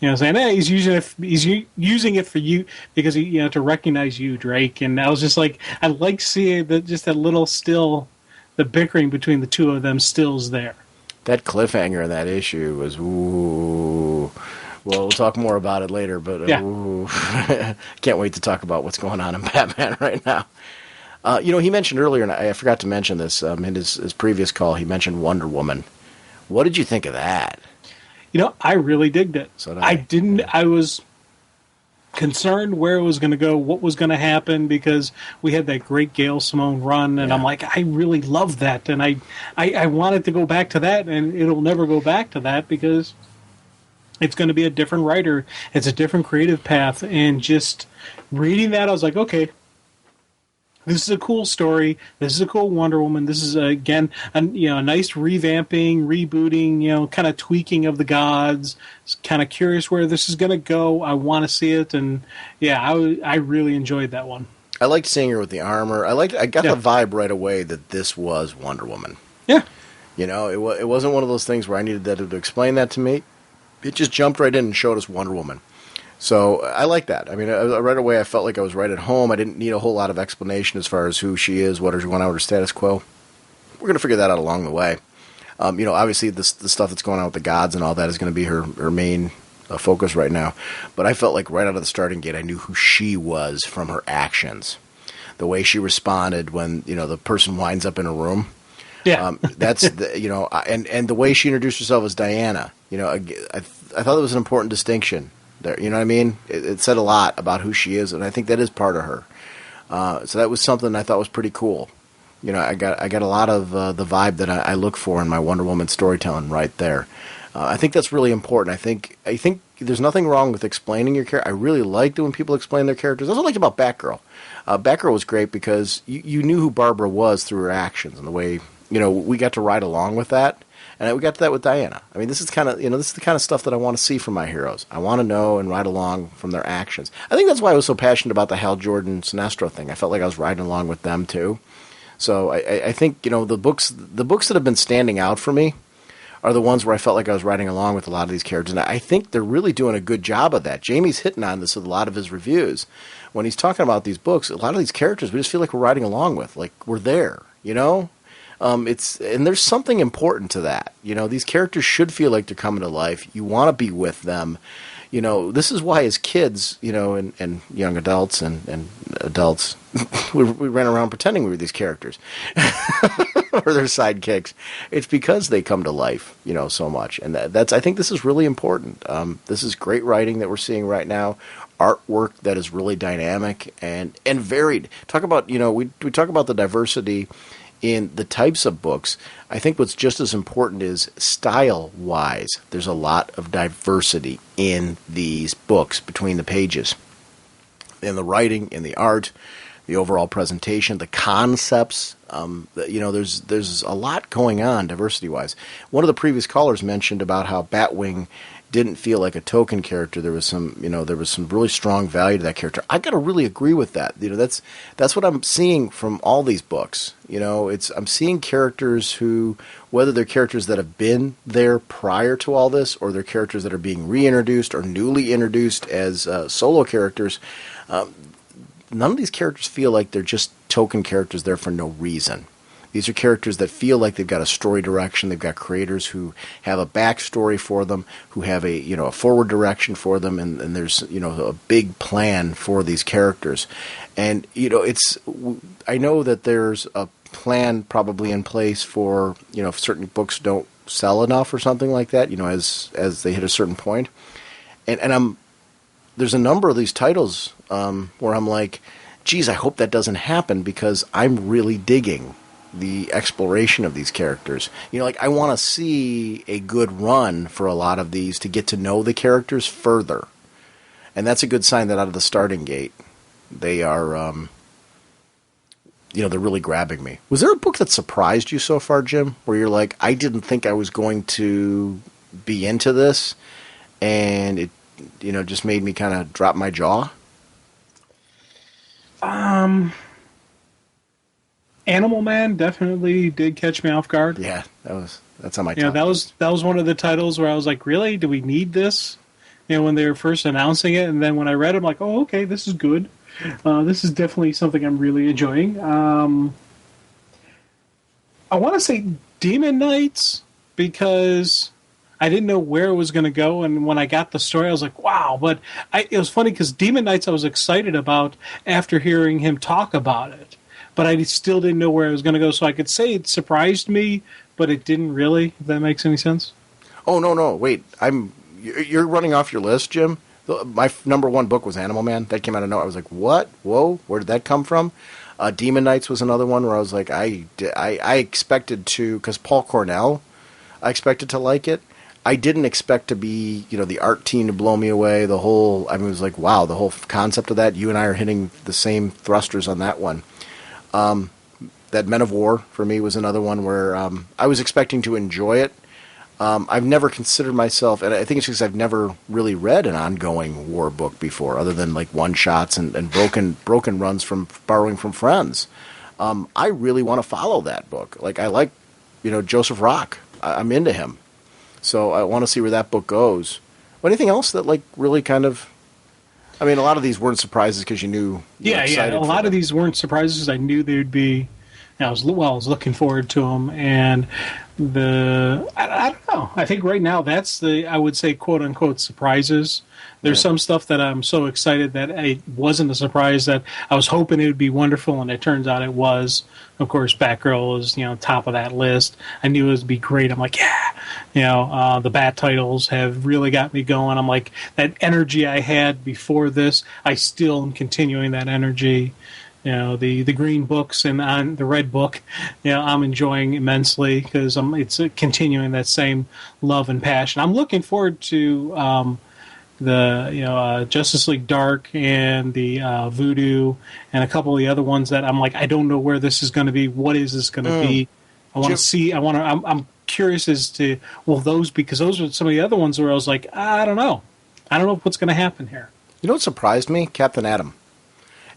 saying, hey, he's using it for you because he, to recognize you, Drake. And I was just like, I like seeing that little still, the bickering between the two of them still's there. That cliffhanger in that issue was, ooh. Well, we'll talk more about it later, but ooh. Can't wait to talk about what's going on in Batman right now. He mentioned earlier, and I forgot to mention this, in his previous call, he mentioned Wonder Woman. What did you think of that? I really digged it. So I was concerned where it was going to go, what was going to happen, because we had that great Gail Simone run, and I'm like, I really love that, and I wanted to go back to that, and it'll never go back to that because it's going to be a different writer, it's a different creative path, and just reading that, I was like, okay, this is a cool story. This is a cool Wonder Woman. This is, again, a nice revamping, rebooting, kind of tweaking of the gods. Kind of curious where this is going to go. I want to see it, and I really enjoyed that one. I liked seeing her with the armor. I got the vibe right away that this was Wonder Woman. Yeah. It wasn't one of those things where I needed that to explain that to me. It just jumped right in and showed us Wonder Woman. So I like that. I mean, right away I felt like I was right at home. I didn't need a whole lot of explanation as far as who she is, what her status quo. We're going to figure that out along the way. Obviously the stuff that's going on with the gods and all that is going to be her main focus right now. But I felt like right out of the starting gate, I knew who she was from her actions. The way she responded when, the person winds up in a room. Yeah. That's, and the way she introduced herself as Diana. I thought that was an important distinction there. You know what I mean? It said a lot about who she is, and I think that is part of her. So that was something I thought was pretty cool. I got a lot of the vibe that I look for in my Wonder Woman storytelling right there. I think that's really important. I think there's nothing wrong with explaining your character. I really liked it when people explain their characters. That's what I liked about Batgirl. Batgirl was great because you knew who Barbara was through her actions and the way, we got to ride along with that. And we got to that with Diana. I mean, this is the kind of stuff that I want to see from my heroes. I want to know and ride along from their actions. I think that's why I was so passionate about the Hal Jordan Sinestro thing. I felt like I was riding along with them too. So I think, the books that have been standing out for me are the ones where I felt like I was riding along with a lot of these characters. And I think they're really doing a good job of that. Jamie's hitting on this with a lot of his reviews. When he's talking about these books, a lot of these characters we just feel like we're riding along with, like we're there, and there's something important to that. These characters should feel like they're coming to life. You want to be with them. This is why as kids, and young adults and adults, we ran around pretending we were these characters or their sidekicks. It's because they come to life, so much. And I think this is really important. This is great writing that we're seeing right now. Artwork that is really dynamic and varied. Talk about, we talk about the diversity in the types of books. I think what's just as important is style-wise. There's a lot of diversity in these books between the pages. In the writing, in the art, the overall presentation, the concepts. There's a lot going on diversity-wise. One of the previous callers mentioned about how Batwing didn't feel like a token character. There was some really strong value to that character. I got to really agree with that. That's what I'm seeing from all these books. I'm seeing characters who, whether they're characters that have been there prior to all this, or they're characters that are being reintroduced or newly introduced as solo characters. None of these characters feel like they're just token characters there for no reason. These are characters that feel like they've got a story direction. They've got creators who have a backstory for them, who have a forward direction for them, and there's a big plan for these characters. And I know that there's a plan probably in place for if certain books don't sell enough or something like that. As they hit a certain point, and there's a number of these titles where I'm like, geez, I hope that doesn't happen because I'm really digging the exploration of these characters. I want to see a good run for a lot of these to get to know the characters further. And that's a good sign that out of the starting gate, they are, they're really grabbing me. Was there a book that surprised you so far, Jim, where you're like, I didn't think I was going to be into this, and it, just made me kind of drop my jaw? Animal Man definitely did catch me off guard. Yeah, that's on my top. That was one of the titles where I was like, really? Do we need this? When they were first announcing it, and then when I read it, I'm like, oh, okay, this is good. This is definitely something I'm really enjoying. I want to say Demon Knights because I didn't know where it was going to go, and when I got the story, I was like, wow. But it was funny because Demon Knights I was excited about after hearing him talk about it. But I still didn't know where it was going to go, so I could say it surprised me, but it didn't really, if that makes any sense. Oh, no, wait. You're running off your list, Jim? My number one book was Animal Man. That came out of nowhere. I was like, what? Whoa, where did that come from? Demon Knights was another one where I was like, I expected to, because Paul Cornell, I expected to like it. I didn't expect to be, the art team to blow me away. It was like, wow, the whole concept of that. You and I are hitting the same thrusters on that one. That Men of War, for me, was another one where I was expecting to enjoy it. I've never considered myself, and I think it's because I've never really read an ongoing war book before, other than like one-shots and broken runs from borrowing from friends. I really want to follow that book. Like, I like, Joseph Rock. I'm into him. So I want to see where that book goes. But anything else that, like, really kind of... I mean, a lot of these weren't surprises because you knew. Yeah. A lot of these weren't surprises. I knew they'd be I was looking forward to them, and I don't know. I think right now that's I would say, quote unquote, surprises. There's some stuff that I'm so excited that it wasn't a surprise, that I was hoping it would be wonderful, and it turns out it was. Of course, Batgirl is top of that list. I knew it would be great. I'm like, yeah, the Bat titles have really got me going. I'm like, that energy I had before this, I still am continuing that energy. The green books and on the red book, I'm enjoying immensely because it's continuing that same love and passion. I'm looking forward to the Justice League Dark and the Voodoo and a couple of the other ones that I'm like, I don't know where this is going to be. What is this going to be? I want to see. I'm curious as to those, because those are some of the other ones where I was like, I don't know what's going to happen here. You know what surprised me? Captain Atom.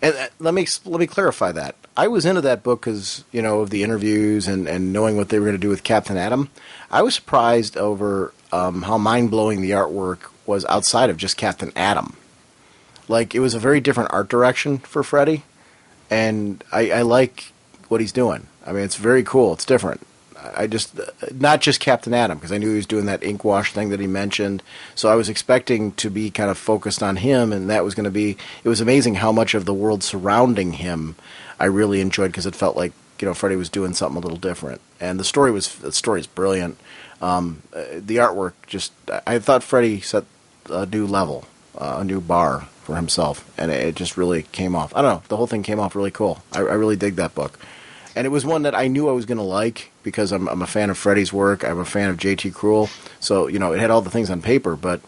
And let me clarify that. I was into that book because, of the interviews and knowing what they were going to do with Captain Atom. I was surprised over how mind-blowing the artwork was outside of just Captain Atom. Like, it was a very different art direction for Freddy, and I like what he's doing. I mean, it's very cool. It's different. I just, not just Captain Atom, because I knew he was doing that ink wash thing that he mentioned. So I was expecting to be kind of focused on him, and that was going to be, it was amazing how much of the world surrounding him I really enjoyed, because it felt like, Freddy was doing something a little different. And the story is brilliant. The artwork I thought Freddy set a new level, a new bar for himself, and it just really came off. I don't know, the whole thing came off really cool. I really dig that book. And it was one that I knew I was going to like because I'm a fan of Freddy's work. I'm a fan of J.T. Krull. So, it had all the things on paper. But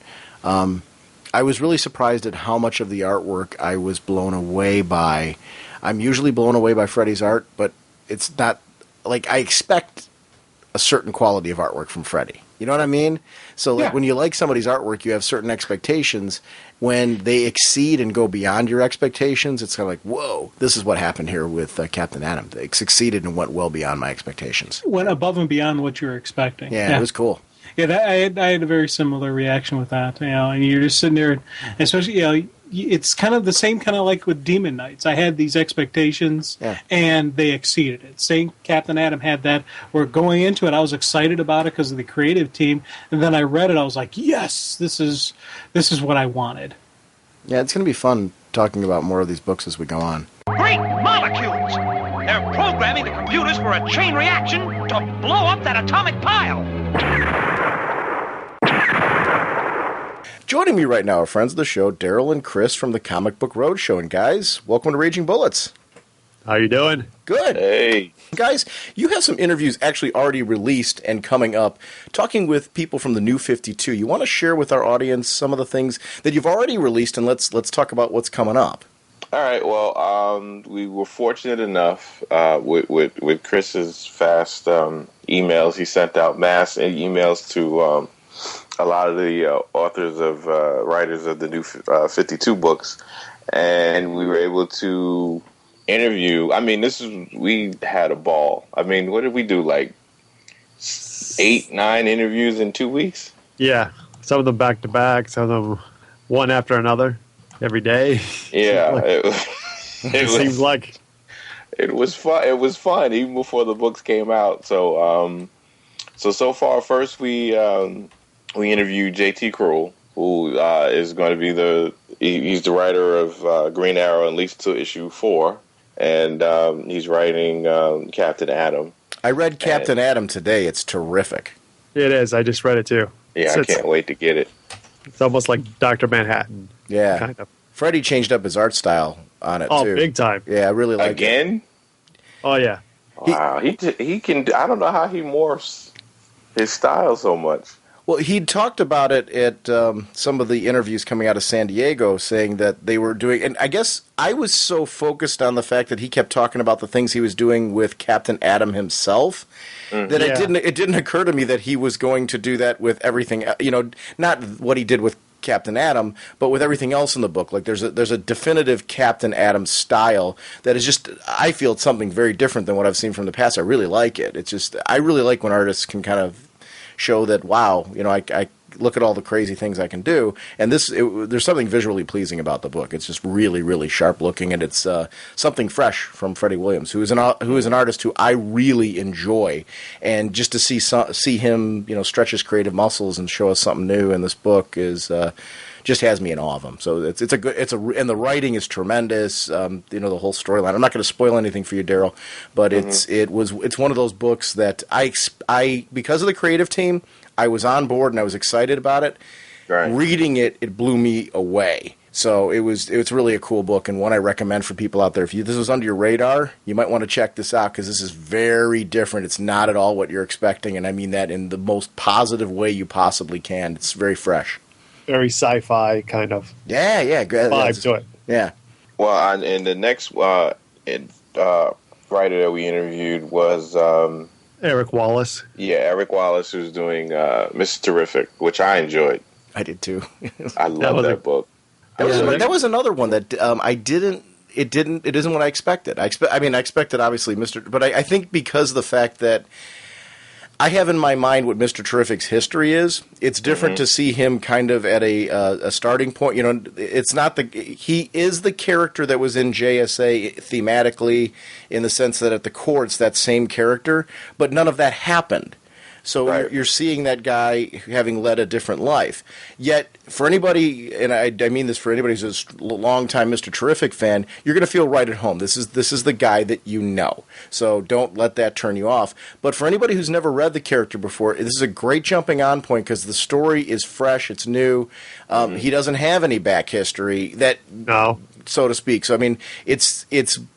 I was really surprised at how much of the artwork I was blown away by. I'm usually blown away by Freddy's art, but it's not like I expect a certain quality of artwork from Freddy. You know what I mean? So when you like somebody's artwork, you have certain expectations. When they exceed and go beyond your expectations, it's kind of like, whoa, this is what happened here with Captain Atom. They succeeded and went well beyond my expectations. Went above and beyond what you were expecting. Yeah, it was cool. Yeah, I had a very similar reaction with that. And you're just sitting there, especially, it's kind of the same kind of like with Demon Knights. I had these expectations, and they exceeded it. Same Captain Atom had that. Where going into it, I was excited about it because of the creative team, and then I read it, I was like, yes, this is what I wanted. Yeah, it's going to be fun talking about more of these books as we go on. Great molecules! They're programming the computers for a chain reaction to blow up that atomic pile! Joining me right now are friends of the show, Darrell and Chris from the Comic Book Roadshow. And guys, welcome to Raging Bullets. How you doing? Good. Hey. Guys, you have some interviews actually already released and coming up, talking with people from the New 52. You want to share with our audience some of the things that you've already released, and let's talk about what's coming up. All right. Well, we were fortunate enough with Chris's fast emails. He sent out mass emails to a lot of the authors of writers of the New 52 books, and we were able to interview. I mean, we had a ball. I mean, what did we do? Like 8-9 interviews in 2 weeks? Yeah, some of them back to back, some of them one after another every day. Yeah, it seems like it was fun. It was fun even before the books came out. So far, first we interviewed J.T. Krull, who is going to be he's the writer of Green Arrow at least to issue 4, and he's writing Captain Atom. I read Captain Atom today. It's terrific. It is. I just read it too. Yeah, I can't wait to get it. It's almost like Dr. Manhattan. Yeah. Kind of. Freddie changed up his art style on it, too. Oh, big time. Yeah, I really like it. Again? Oh, yeah. Wow. He can, I don't know how he morphs his style so much. Well, he talked about it at some of the interviews coming out of San Diego, saying that they were doing, and I guess I was so focused on the fact that he kept talking about the things he was doing with Captain Atom himself, that it didn't occur to me that he was going to do that with everything, not what he did with Captain Atom, but with everything else in the book. Like there's a definitive Captain Atom style that is just, I feel it's something very different than what I've seen from the past. I really like it. It's just, I really like when artists can kind of show that, wow, look at all the crazy things I can do. And there's something visually pleasing about the book. It's just really, really sharp looking, and it's something fresh from Freddie Williams, who is an artist who I really enjoy. And just to see him, stretch his creative muscles and show us something new in this book is just has me in awe of him. So and the writing is tremendous. The whole storyline. I'm not going to spoil anything for you, Darrell, but it's one of those books that I because of the creative team, I was on board and I was excited about it. Right. Reading it blew me away. So it's really a cool book, and one I recommend for people out there. If this was under your radar, you might want to check this out, because this is very different. It's not at all what you're expecting, and I mean that in the most positive way you possibly can. It's very fresh. Very sci-fi kind of vibe to it. Yeah. Well, and the next writer that we interviewed was Eric Wallace. Yeah, Eric Wallace, who's doing Mr. Terrific, which I enjoyed. I did too. I love that book. That was another one that I didn't. It isn't what I expected. I expected obviously Mr. But I think because of the fact that I have in my mind what Mr. Terrific's history is, it's different to see him kind of at a starting point. It's not he is the character that was in JSA thematically, in the sense that at the core it's that same character, but none of that happened. So you're seeing that guy having led a different life. Yet, for anybody, and I mean this for anybody who's a long-time Mr. Terrific fan, you're going to feel right at home. This is the guy that you know. So don't let that turn you off. But for anybody who's never read the character before, this is a great jumping-on point, because the story is fresh, it's new. He doesn't have any back history so to speak. So, I mean, it's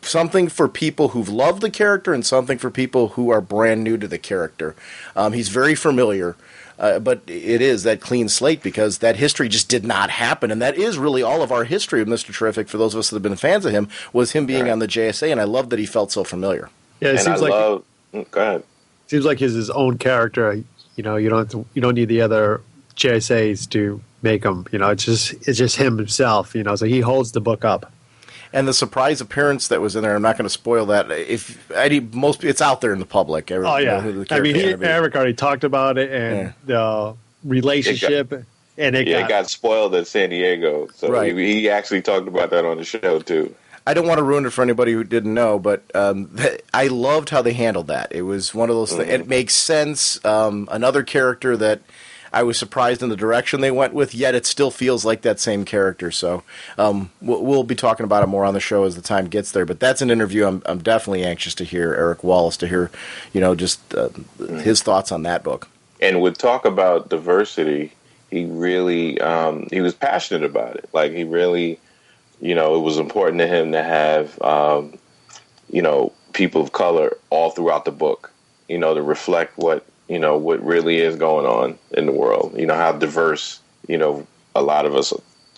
something for people who've loved the character and something for people who are brand new to the character. He's very familiar, but it is that clean slate, because that history just did not happen. And that is really all of our history of Mr. Terrific, for those of us that have been fans of him, was him being on the JSA, and I love that he felt so familiar. Yeah, it seems go ahead. Seems like he's his own character. You don't need the other JSAs to make him. It's just him himself. So he holds the book up. And the surprise appearance that was in there, I'm not going to spoil that. It's out there in the public. Eric already talked about it, and the relationship. It got spoiled at San Diego. So he actually talked about that on the show too. I don't want to ruin it for anybody who didn't know, but I loved how they handled that. It was one of those things. It makes sense. Another character that I was surprised in the direction they went with, yet it still feels like that same character. So we'll be talking about it more on the show as the time gets there. But that's an interview I'm definitely anxious to hear, Eric Wallace, to hear his thoughts on that book. And with talk about diversity, he really he was passionate about it. Like, he really, it was important to him to have people of color all throughout the book, to reflect what really is going on in the world, how diverse, a lot of us,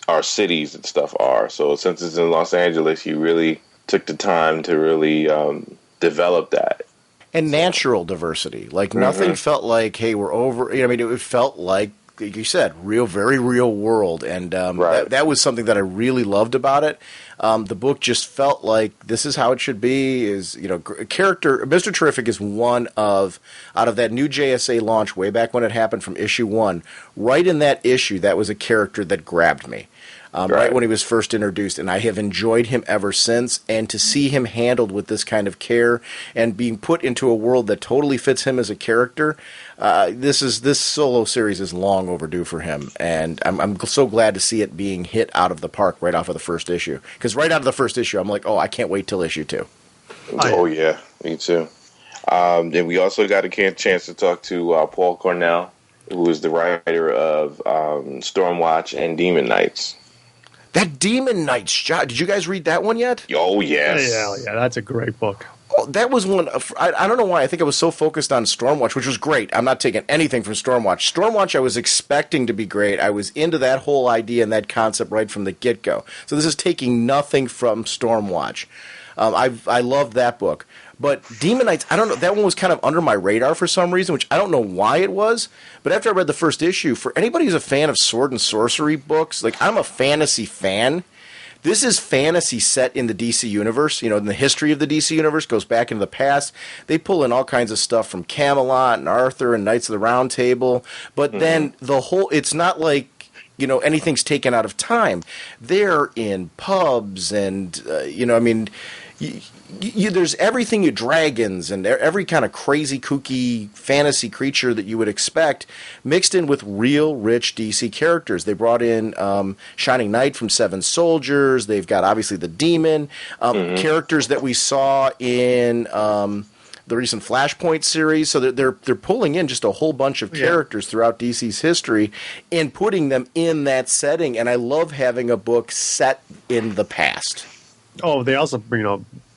our cities and stuff are. So since it's in Los Angeles, he really took the time to really develop that. And natural diversity. Like, nothing felt like, hey, we're over. It felt like you said, very real world. And that was something that I really loved about it. The book just felt like this is how it should be. Character Mr. Terrific is one of, out of that new JSA launch way back when it happened from issue 1, right in that issue, that was a character that grabbed me. Right when he was first introduced, and I have enjoyed him ever since. And to see him handled with this kind of care and being put into a world that totally fits him as a character, this solo series is long overdue for him, and I'm so glad to see it being hit out of the park right off of the first issue. Because right out of the first issue, I'm like, I can't wait till issue 2. Oh yeah, me too. Then we also got a chance to talk to Paul Cornell, who is the writer of Stormwatch and Demon Knights. That Demon Knights, did you guys read that one yet? Oh, yes. Yeah, that's a great book. Oh, that was one. I don't know why. I think I was so focused on Stormwatch, which was great. I'm not taking anything from Stormwatch. Stormwatch I was expecting to be great. I was into that whole idea and that concept right from the get-go. So this is taking nothing from Stormwatch. I loved that book. But Demon Knights, I don't know, that one was kind of under my radar for some reason, which I don't know why it was. But after I read the first issue, for anybody who's a fan of sword and sorcery books, like, I'm a fantasy fan, This is fantasy set in the DC universe, in the history of the DC universe, goes back into the past. They pull in all kinds of stuff from Camelot and Arthur and Knights of the Round Table, but then it's not like, anything's taken out of time. They're in pubs and, there's everything, dragons and every kind of crazy, kooky fantasy creature that you would expect mixed in with real rich DC characters. They brought in Shining Knight from Seven Soldiers. They've got, obviously, the Demon. Characters that we saw in the recent Flashpoint series. So they're pulling in just a whole bunch of characters throughout DC's history and putting them in that setting. And I love having a book set in the past. Oh, they also,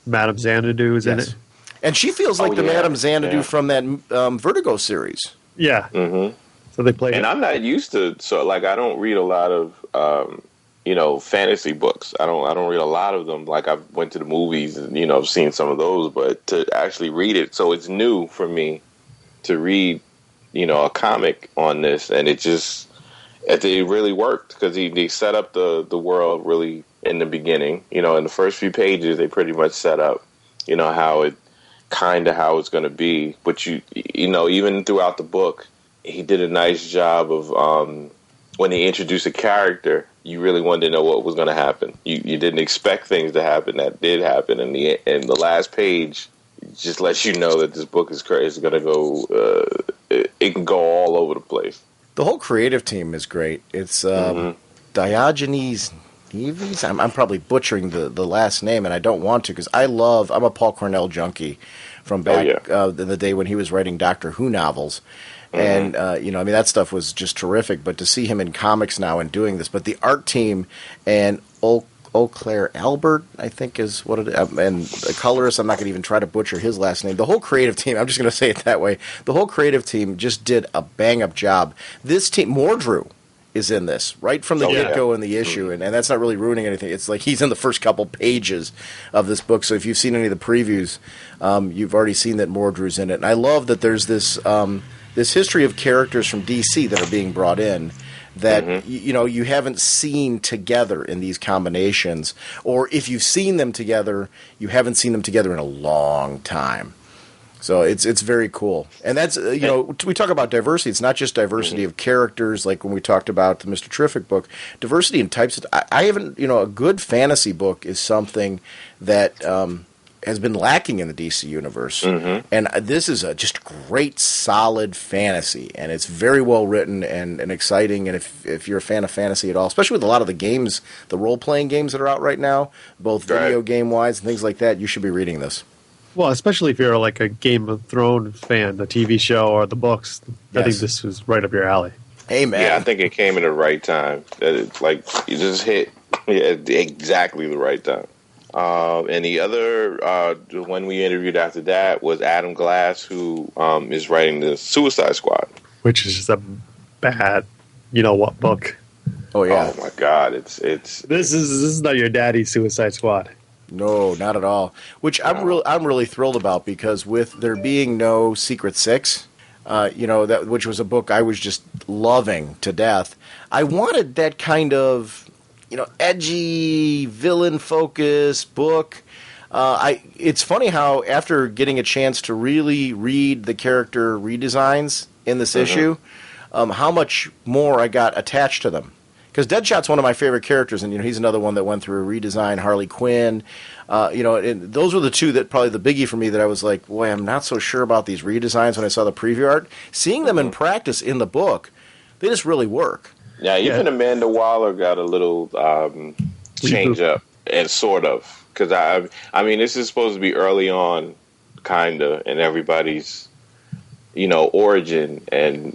Madame Xanadu is in it. And she feels like Madame Xanadu from that Vertigo series. Yeah. So they play. And I'm not used to, I don't read a lot of, fantasy books. I don't read a lot of them. Like, I went to the movies and, I've seen some of those, but to actually read it, so it's new for me to read, a comic on this, and it really worked because they set up the world really in the beginning. In the first few pages, they pretty much set up, how it's going to be. But even throughout the book, he did a nice job of when he introduced a character, you really wanted to know what was going to happen. You didn't expect things to happen that did happen, and the last page just lets you know that this book is going to go. It can go all over the place. The whole creative team is great. It's Diogenes Neves. I'm probably butchering the last name, and I don't want to because I'm a Paul Cornell junkie from back in the day when he was writing Doctor Who novels. And, that stuff was just terrific. But to see him in comics now and doing this, but the art team and Eau Claire Albert, I think is what it is, and the colorist, I'm not going to even try to butcher his last name. The whole creative team, I'm just going to say it that way, the whole creative team just did a bang-up job. This team, Mordru is in this, right from the get-go in the issue, and that's not really ruining anything. It's like he's in the first couple pages of this book, so if you've seen any of the previews, you've already seen that Mordru's in it. And I love that there's this history of characters from DC that are being brought in that you haven't seen together in these combinations, or if you've seen them together, you haven't seen them together in a long time. So it's very cool. And that's we talk about diversity. It's not just diversity of characters, like when we talked about the Mr. Terrific book. Diversity in types. I haven't a good fantasy book is something that has been lacking in the DC universe. And this is a just great, solid fantasy, and it's very well written and exciting. And if you're a fan of fantasy at all, especially with a lot of the games, the role-playing games that are out right now, both video game-wise and things like that, you should be reading this. Well, especially if you're like a Game of Thrones fan, the TV show or the books, I think this was right up your alley. Hey, man. Yeah, I think it came at the right time. That it's like you just hit exactly the right time. And the other one we interviewed after that was Adam Glass, who is writing the Suicide Squad, which is just a bad, what book? Oh yeah! Oh my God! This is not your daddy's Suicide Squad. No, not at all. Which I'm really thrilled about, because with there being no Secret Six, which was a book I was just loving to death. I wanted that kind of edgy villain-focused book. It's funny how after getting a chance to really read the character redesigns in this issue, how much more I got attached to them. Because Deadshot's one of my favorite characters, and he's another one that went through a redesign. Harley Quinn, and those were the two that probably the biggie for me that I was like, boy, I'm not so sure about these redesigns when I saw the preview art. Seeing them in practice in the book, they just really work. Yeah, even Amanda Waller got a little change up, and sort of, because I mean, this is supposed to be early on, kinda, in everybody's, origin, and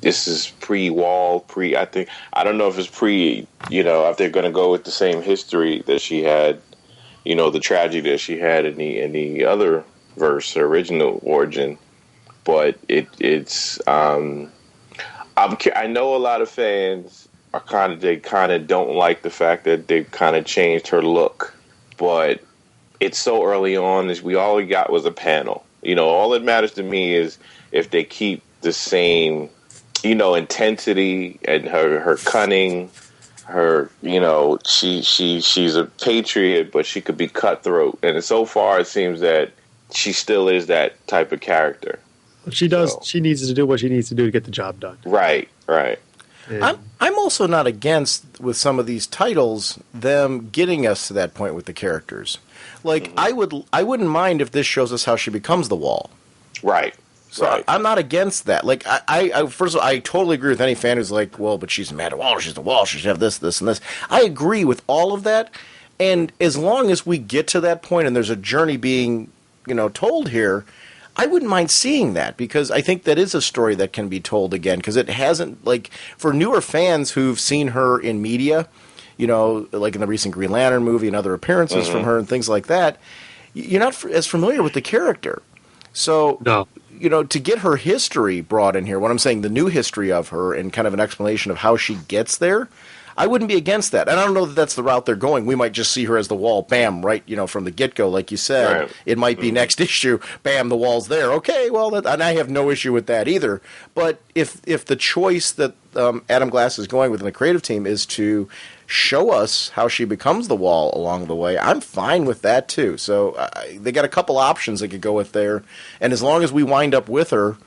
this is pre-Wall, I don't know if it's if they're going to go with the same history that she had, the tragedy that she had in the other verse, original origin, but it's. I know a lot of fans are kind of don't like the fact that they've kind of changed her look, but it's so early on. All we got was a panel. All that matters to me is if they keep the same, intensity and her cunning, her, she's a patriot, but she could be cutthroat. And so far, it seems that she still is that type of character. She does. So. She needs to do what she needs to do to get the job done. Right. I'm also not against, with some of these titles, them getting us to that point with the characters. Like, I wouldn't mind if this shows us how she becomes the Wall. Right. So right. I'm not against that. Like, I first of all, I totally agree with any fan who's like, well, but she's Amanda Waller, she's the Wall, she should have this, and this. I agree with all of that. And as long as we get to that point and there's a journey being, told here, I wouldn't mind seeing that, because I think that is a story that can be told again, because it hasn't, like, for newer fans who've seen her in media, like in the recent Green Lantern movie and other appearances from her and things like that, you're not as familiar with the character. So, no. To get her history brought in here, what I'm saying, the new history of her and kind of an explanation of how she gets there, I wouldn't be against that. And I don't know that that's the route they're going. We might just see her as the Wall, bam, right, from the get-go, like you said. Right. It might be next issue, bam, the Wall's there. Okay, well, and I have no issue with that either. But if the choice that Adam Glass is going with in the creative team is to show us how she becomes the Wall along the way, I'm fine with that too. So they got a couple options they could go with there. And as long as we wind up with her,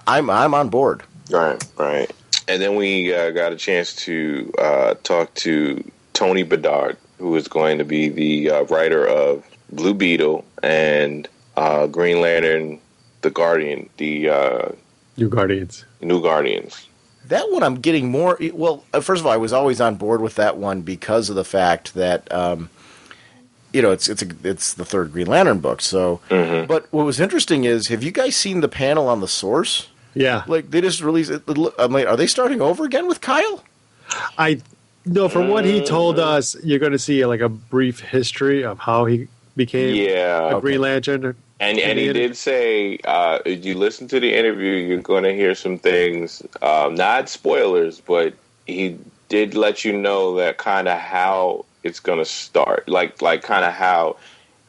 I'm on board. Right. And then we got a chance to talk to Tony Bedard, who is going to be the writer of Blue Beetle and Green Lantern, the Guardian, the New Guardians. That one I'm getting more. Well, first of all, I was always on board with that one because of the fact that it's the third Green Lantern book. So, but what was interesting is, have you guys seen the panel on the Source? Yeah, like they just released it. I'm like, are they starting over again with Kyle? No, from what he told us, you're going to see like a brief history of how he became a Green Lantern. And he did say, if you listen to the interview, you're going to hear some things, not spoilers, but he did let you know that kind of how it's going to start, like kind of how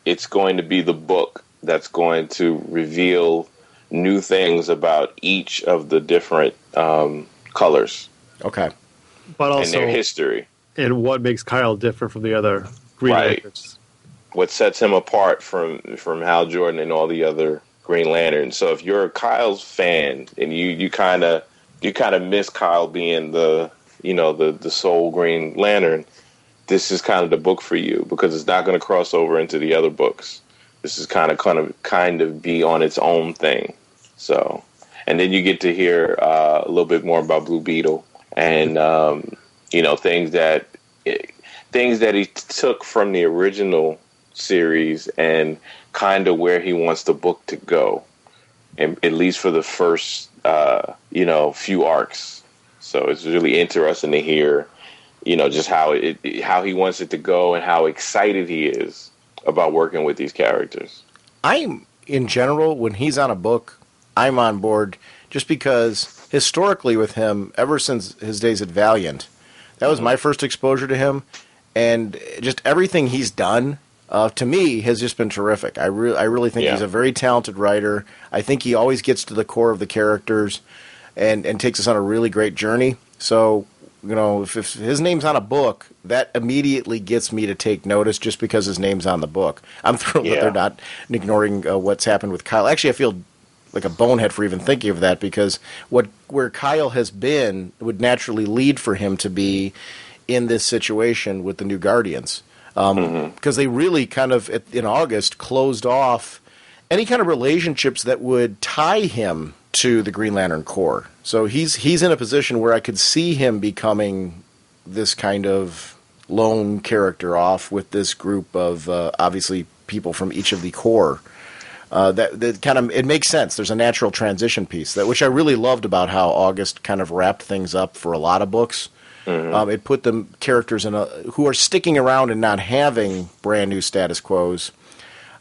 it's going to be the book that's going to reveal new things about each of the different colors. Okay. But also and their history. And what makes Kyle different from the other Green Lanterns. What sets him apart from Hal Jordan and all the other Green Lanterns. So if you're a Kyle's fan and you kind of miss Kyle being the sole Green Lantern, this is kind of the book for you, because it's not going to cross over into the other books. This is kind of be on its own thing. So, and then you get to hear a little bit more about Blue Beetle and things that he took from the original series and kind of where he wants the book to go, and at least for the first few arcs. So it's really interesting to hear just how he wants it to go and how excited he is about working with these characters. I'm, in general, when he's on a book, I'm on board, just because historically with him, ever since his days at Valiant, that was my first exposure to him, and just everything he's done, to me, has just been terrific. I really think he's a very talented writer. I think he always gets to the core of the characters and takes us on a really great journey. So, if his name's on a book, that immediately gets me to take notice just because his name's on the book. I'm thrilled that they're not ignoring what's happened with Kyle. Actually, I feel like a bonehead for even thinking of that, because where Kyle has been would naturally lead for him to be in this situation with the New Guardians. Because they really kind of, in August, closed off any kind of relationships that would tie him to the Green Lantern Corps. So he's in a position where I could see him becoming this kind of lone character off with this group of, obviously, people from each of the Corps. That kind of, it makes sense. There's a natural transition piece, which I really loved about how August kind of wrapped things up for a lot of books. It put them characters who are sticking around and not having brand new status quos.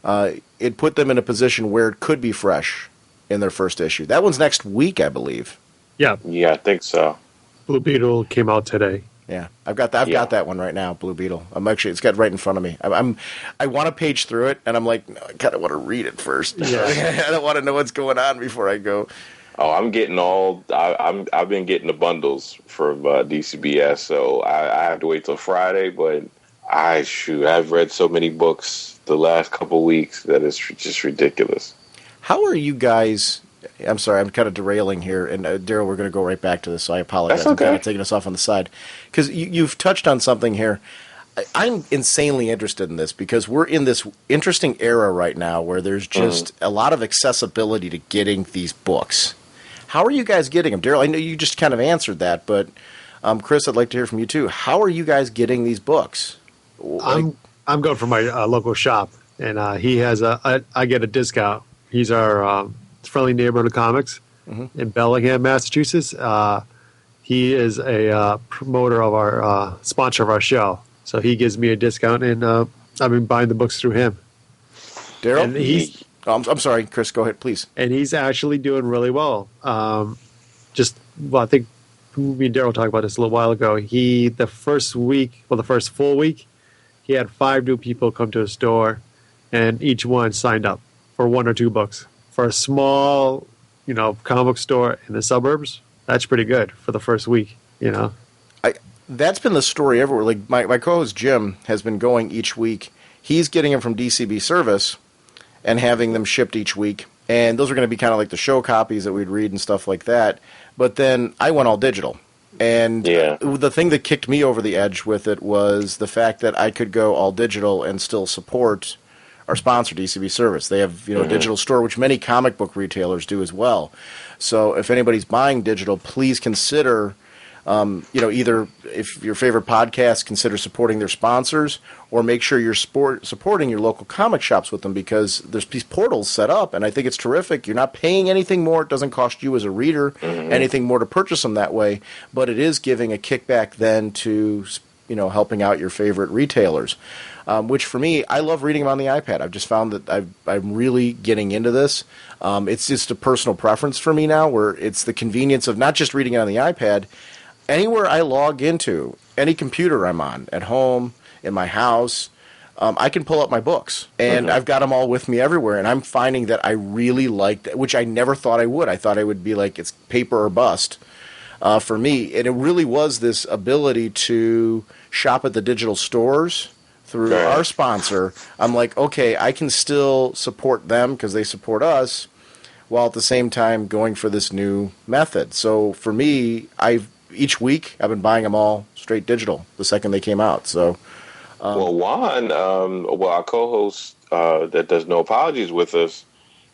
It put them in a position where it could be fresh in their first issue. That one's next week, I believe. Yeah, I think so. Blue Beetle came out today. Yeah, I've got that one right now, Blue Beetle. It's got right in front of me. I want to page through it, and I'm like, no, I kind of want to read it first. Yeah. I don't want to know what's going on before I go. Oh, I'm getting I've been getting the bundles from DCBS, so I have to wait till Friday. But I've read so many books the last couple weeks that it's just ridiculous. How are you guys? I'm sorry, I'm kind of derailing here, and Darrell, we're going to go right back to this, so I apologize. That's okay. I'm kind of taking us off on the side because you've touched on something here. I'm insanely interested in this because we're in this interesting era right now where there's just a lot of accessibility to getting these books. How are you guys getting them? Darrell, I know you just kind of answered that, but Chris, I'd like to hear from you too. How are you guys getting these books? I'm going for my local shop, and he has I get a discount. He's our friendly neighborhood of comics in Bellingham, Massachusetts. He is a promoter of our sponsor of our show, so he gives me a discount, and I've been buying the books through him. Darrell, I'm sorry, Chris, go ahead, please. And he's actually doing really well. I think me and Darrell talked about this a little while ago. The first full week, he had 5 new people come to his store, and each one signed up for 1 or 2 books. For a small, comic book store in the suburbs, that's pretty good for the first week, That's been the story everywhere. Like my co-host Jim has been going each week. He's getting them from DCB Service and having them shipped each week. And those are going to be kind of like the show copies that we'd read and stuff like that. But then I went all digital. And the thing that kicked me over the edge with it was the fact that I could go all digital and still support our sponsor, DCB Service. They have a digital store, which many comic book retailers do as well. So if anybody's buying digital, please consider either if your favorite podcast, consider supporting their sponsors, or make sure you're supporting your local comic shops with them, because there's these portals set up, and I think it's terrific. You're not paying anything more. It doesn't cost you as a reader anything more to purchase them that way, but it is giving a kickback then to helping out your favorite retailers, which for me, I love reading them on the iPad. I've just found that I'm really getting into this. It's just a personal preference for me now, where it's the convenience of not just reading it on the iPad. Anywhere I log into, any computer I'm on, at home, in my house, I can pull up my books. And I've got them all with me everywhere. And I'm finding that I really like that, which I never thought I would. I thought I would be like, it's paper or bust for me. And it really was this ability to shop at the digital stores through our sponsor. I'm like, okay, I can still support them because they support us, while at the same time going for this new method. So for me, each week, I've been buying them all straight digital the second they came out. So, Juan, our co-host that does No Apologies with us,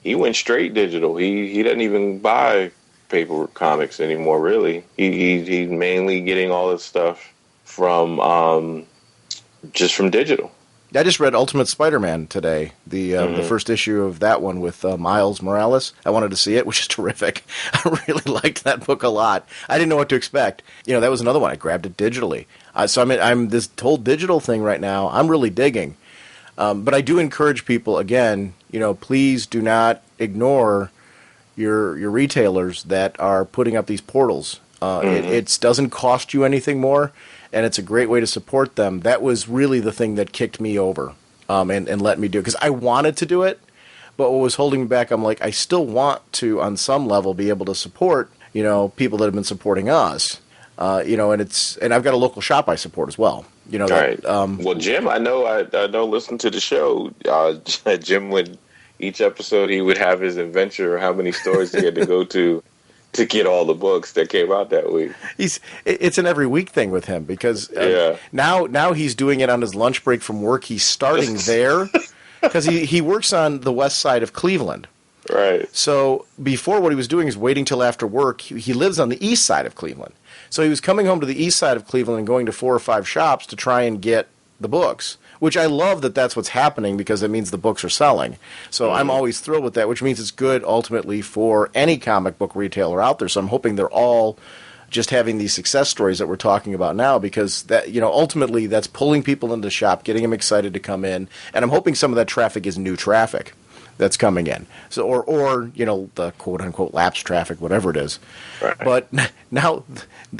he went straight digital. He doesn't even buy paper comics anymore. Really, he's mainly getting all his stuff from just from digital. I just read Ultimate Spider-Man today, the first issue of that one with Miles Morales. I wanted to see it, which is terrific. I really liked that book a lot. I didn't know what to expect. That was another one. I grabbed it digitally. So I'm this whole digital thing right now. I'm really digging. But I do encourage people, again, please do not ignore your retailers that are putting up these portals. It doesn't cost you anything more, and it's a great way to support them. That was really the thing that kicked me over and let me do it, because I wanted to do it, but what was holding me back, I'm like, I still want to, on some level, be able to support people that have been supporting us, and I've got a local shop I support as well. Right. Well, Jim, I know listen to the show. Jim would, each episode he would have his adventure, or how many stores he had to go to get all the books that came out that week. It's an every week thing with him, because now he's doing it on his lunch break from work. He's starting there because he works on the west side of Cleveland. Right. So before, what he was doing is waiting till after work. He lives on the east side of Cleveland. So he was coming home to the east side of Cleveland and going to 4 or 5 shops to try and get the books, which I love that that's what's happening, because it means the books are selling. So I'm always thrilled with that, which means it's good ultimately for any comic book retailer out there. So I'm hoping they're all just having these success stories that we're talking about now, because that, ultimately that's pulling people into the shop, getting them excited to come in. And I'm hoping some of that traffic is new traffic that's coming in. So, or the quote unquote lapsed traffic, whatever it is. Right. But now,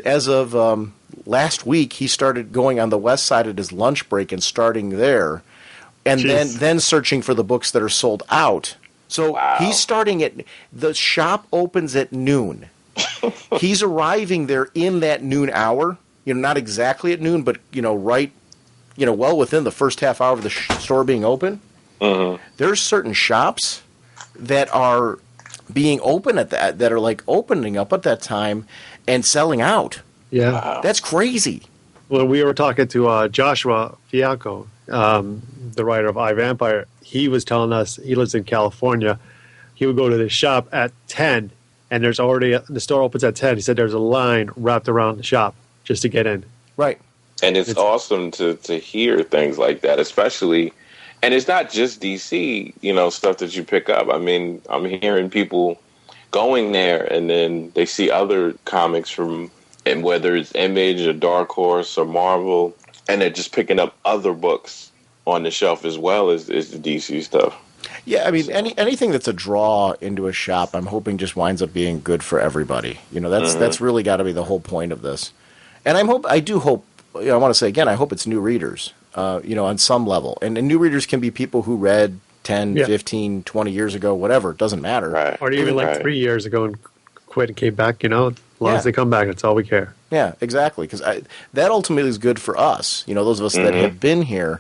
as of last week, he started going on the west side at his lunch break and starting there, and then searching for the books that are sold out So he's starting at the shop opens at noon. He's arriving there in that noon hour. Not exactly at noon, but right, well within the first half hour of the store being open. Mm-hmm. There's certain shops that are being open at that are like opening up at that time and selling out. Yeah, wow. That's crazy. Well, we were talking to Joshua Fialco, the writer of iVampire. He was telling us he lives in California. He would go to the shop at 10, and there's already the store opens at 10. He said there's a line wrapped around the shop just to get in. Right. And it's awesome to hear things like that, especially, and it's not just DC, stuff that you pick up. I mean, I'm hearing people going there and then they see other comics from, and whether it's Image or Dark Horse or Marvel, and they're just picking up other books on the shelf as well as the DC stuff. Yeah, I mean, anything that's a draw into a shop, I'm hoping just winds up being good for everybody. That's really got to be the whole point of this. And I do hope, I want to say again, I hope it's new readers, on some level. And new readers can be people who read 10, 15, 20 years ago, whatever. It doesn't matter. Right. Or even 3 years ago and quit and came back, as long as they come back, that's all we care. Yeah, exactly. Because that ultimately is good for us. Those of us that have been here,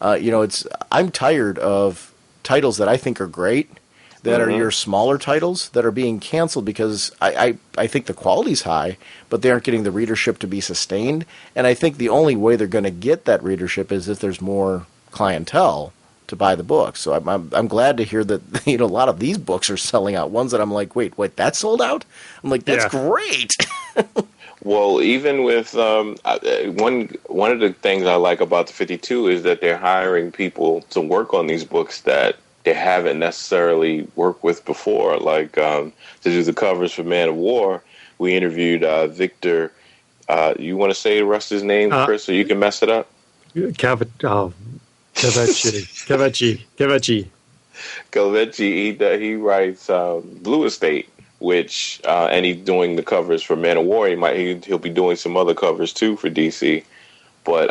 I'm tired of titles that I think are great, that are your smaller titles that are being canceled because I think the quality's high, but they aren't getting the readership to be sustained. And I think the only way they're going to get that readership is if there's more clientele to buy the books. So I'm glad to hear that a lot of these books are selling out. Ones that I'm like, wait, that sold out? I'm like, that's great. Well, even with one of the things I like about the 52 is that they're hiring people to work on these books that they haven't necessarily worked with before. Like to do the covers for Man of War, we interviewed Victor. You want to say the rest of his name, Chris, so you can mess it up? Cavechi. He writes Blue Estate, which and he's doing the covers for Man of War. He'll be doing some other covers too for DC. But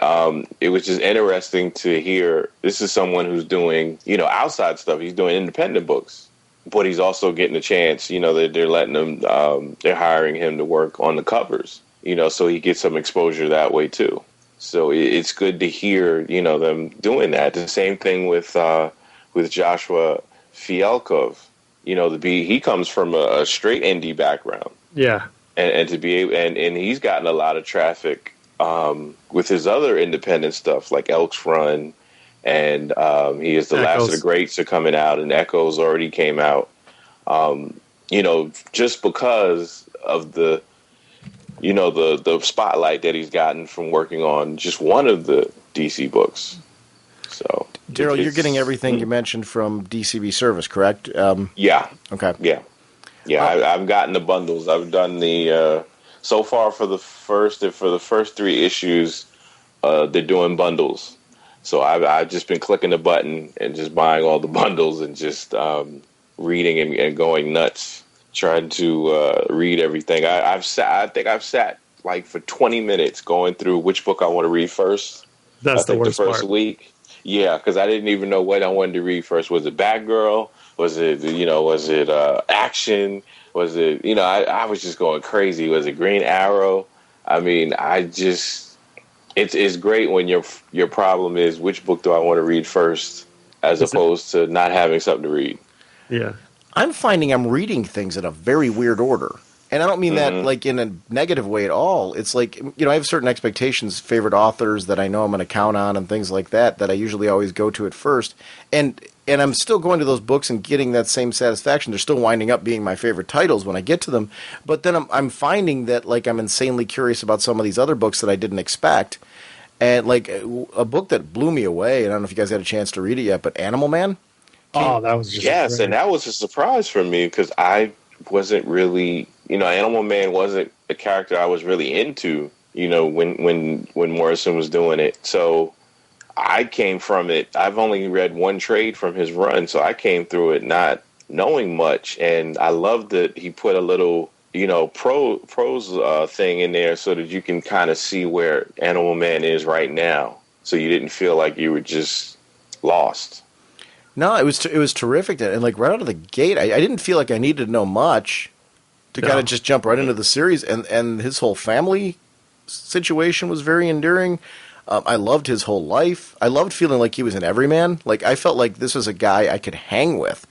it was just interesting to hear. This is someone who's doing outside stuff. He's doing independent books, but he's also getting a chance. They're letting him. They're hiring him to work on the covers. So he gets some exposure that way too. So it's good to hear them doing that. The same thing with Joshua Fialkov. He comes from a straight indie background. Yeah, and to be able, and he's gotten a lot of traffic with his other independent stuff like Elks Run, and he is the Last of the Greats are coming out, and Echoes already came out. Just because of the spotlight that he's gotten from working on just one of the DC books. So, Darrell, you're getting everything you mentioned from DCB Service, correct? Yeah. Okay. Yeah. I've gotten the bundles. I've done the so far for the first 3 issues. They're doing bundles. So I've just been clicking the button and just buying all the bundles and just reading and going nuts, trying to read everything. I think I've sat like for 20 minutes going through which book I want to read first. That's the worst first part. week. Yeah, because I didn't even know what I wanted to read first. Was it Batgirl? Was it action? Was it I was just going crazy. Was it Green Arrow? I mean, it's great when your problem is which book do I want to read first, as opposed to not having something to read. Yeah, I'm finding I'm reading things in a very weird order. And I don't mean that like in a negative way at all. It's like, I have certain expectations, favorite authors that I know I'm going to count on and things like that I usually always go to at first. And I'm still going to those books and getting that same satisfaction. They're still winding up being my favorite titles when I get to them. But then I'm finding that like I'm insanely curious about some of these other books that I didn't expect. And like a book that blew me away, and I don't know if you guys had a chance to read it yet, but Animal Man. That was just and that was a surprise for me because I wasn't really, Animal Man wasn't a character I was really into, when Morrison was doing it. So I came from it. I've only read one trade from his run, so I came through it not knowing much, and I loved that he put a little, prose thing in there so that you can kind of see where Animal Man is right now, so you didn't feel like you were just lost. No, it was terrific, and like right out of the gate, I didn't feel like I needed to know much to kind of just jump right into the series, and his whole family situation was very endearing. I loved his whole life. I loved feeling like he was an everyman. Like I felt like this was a guy I could hang with.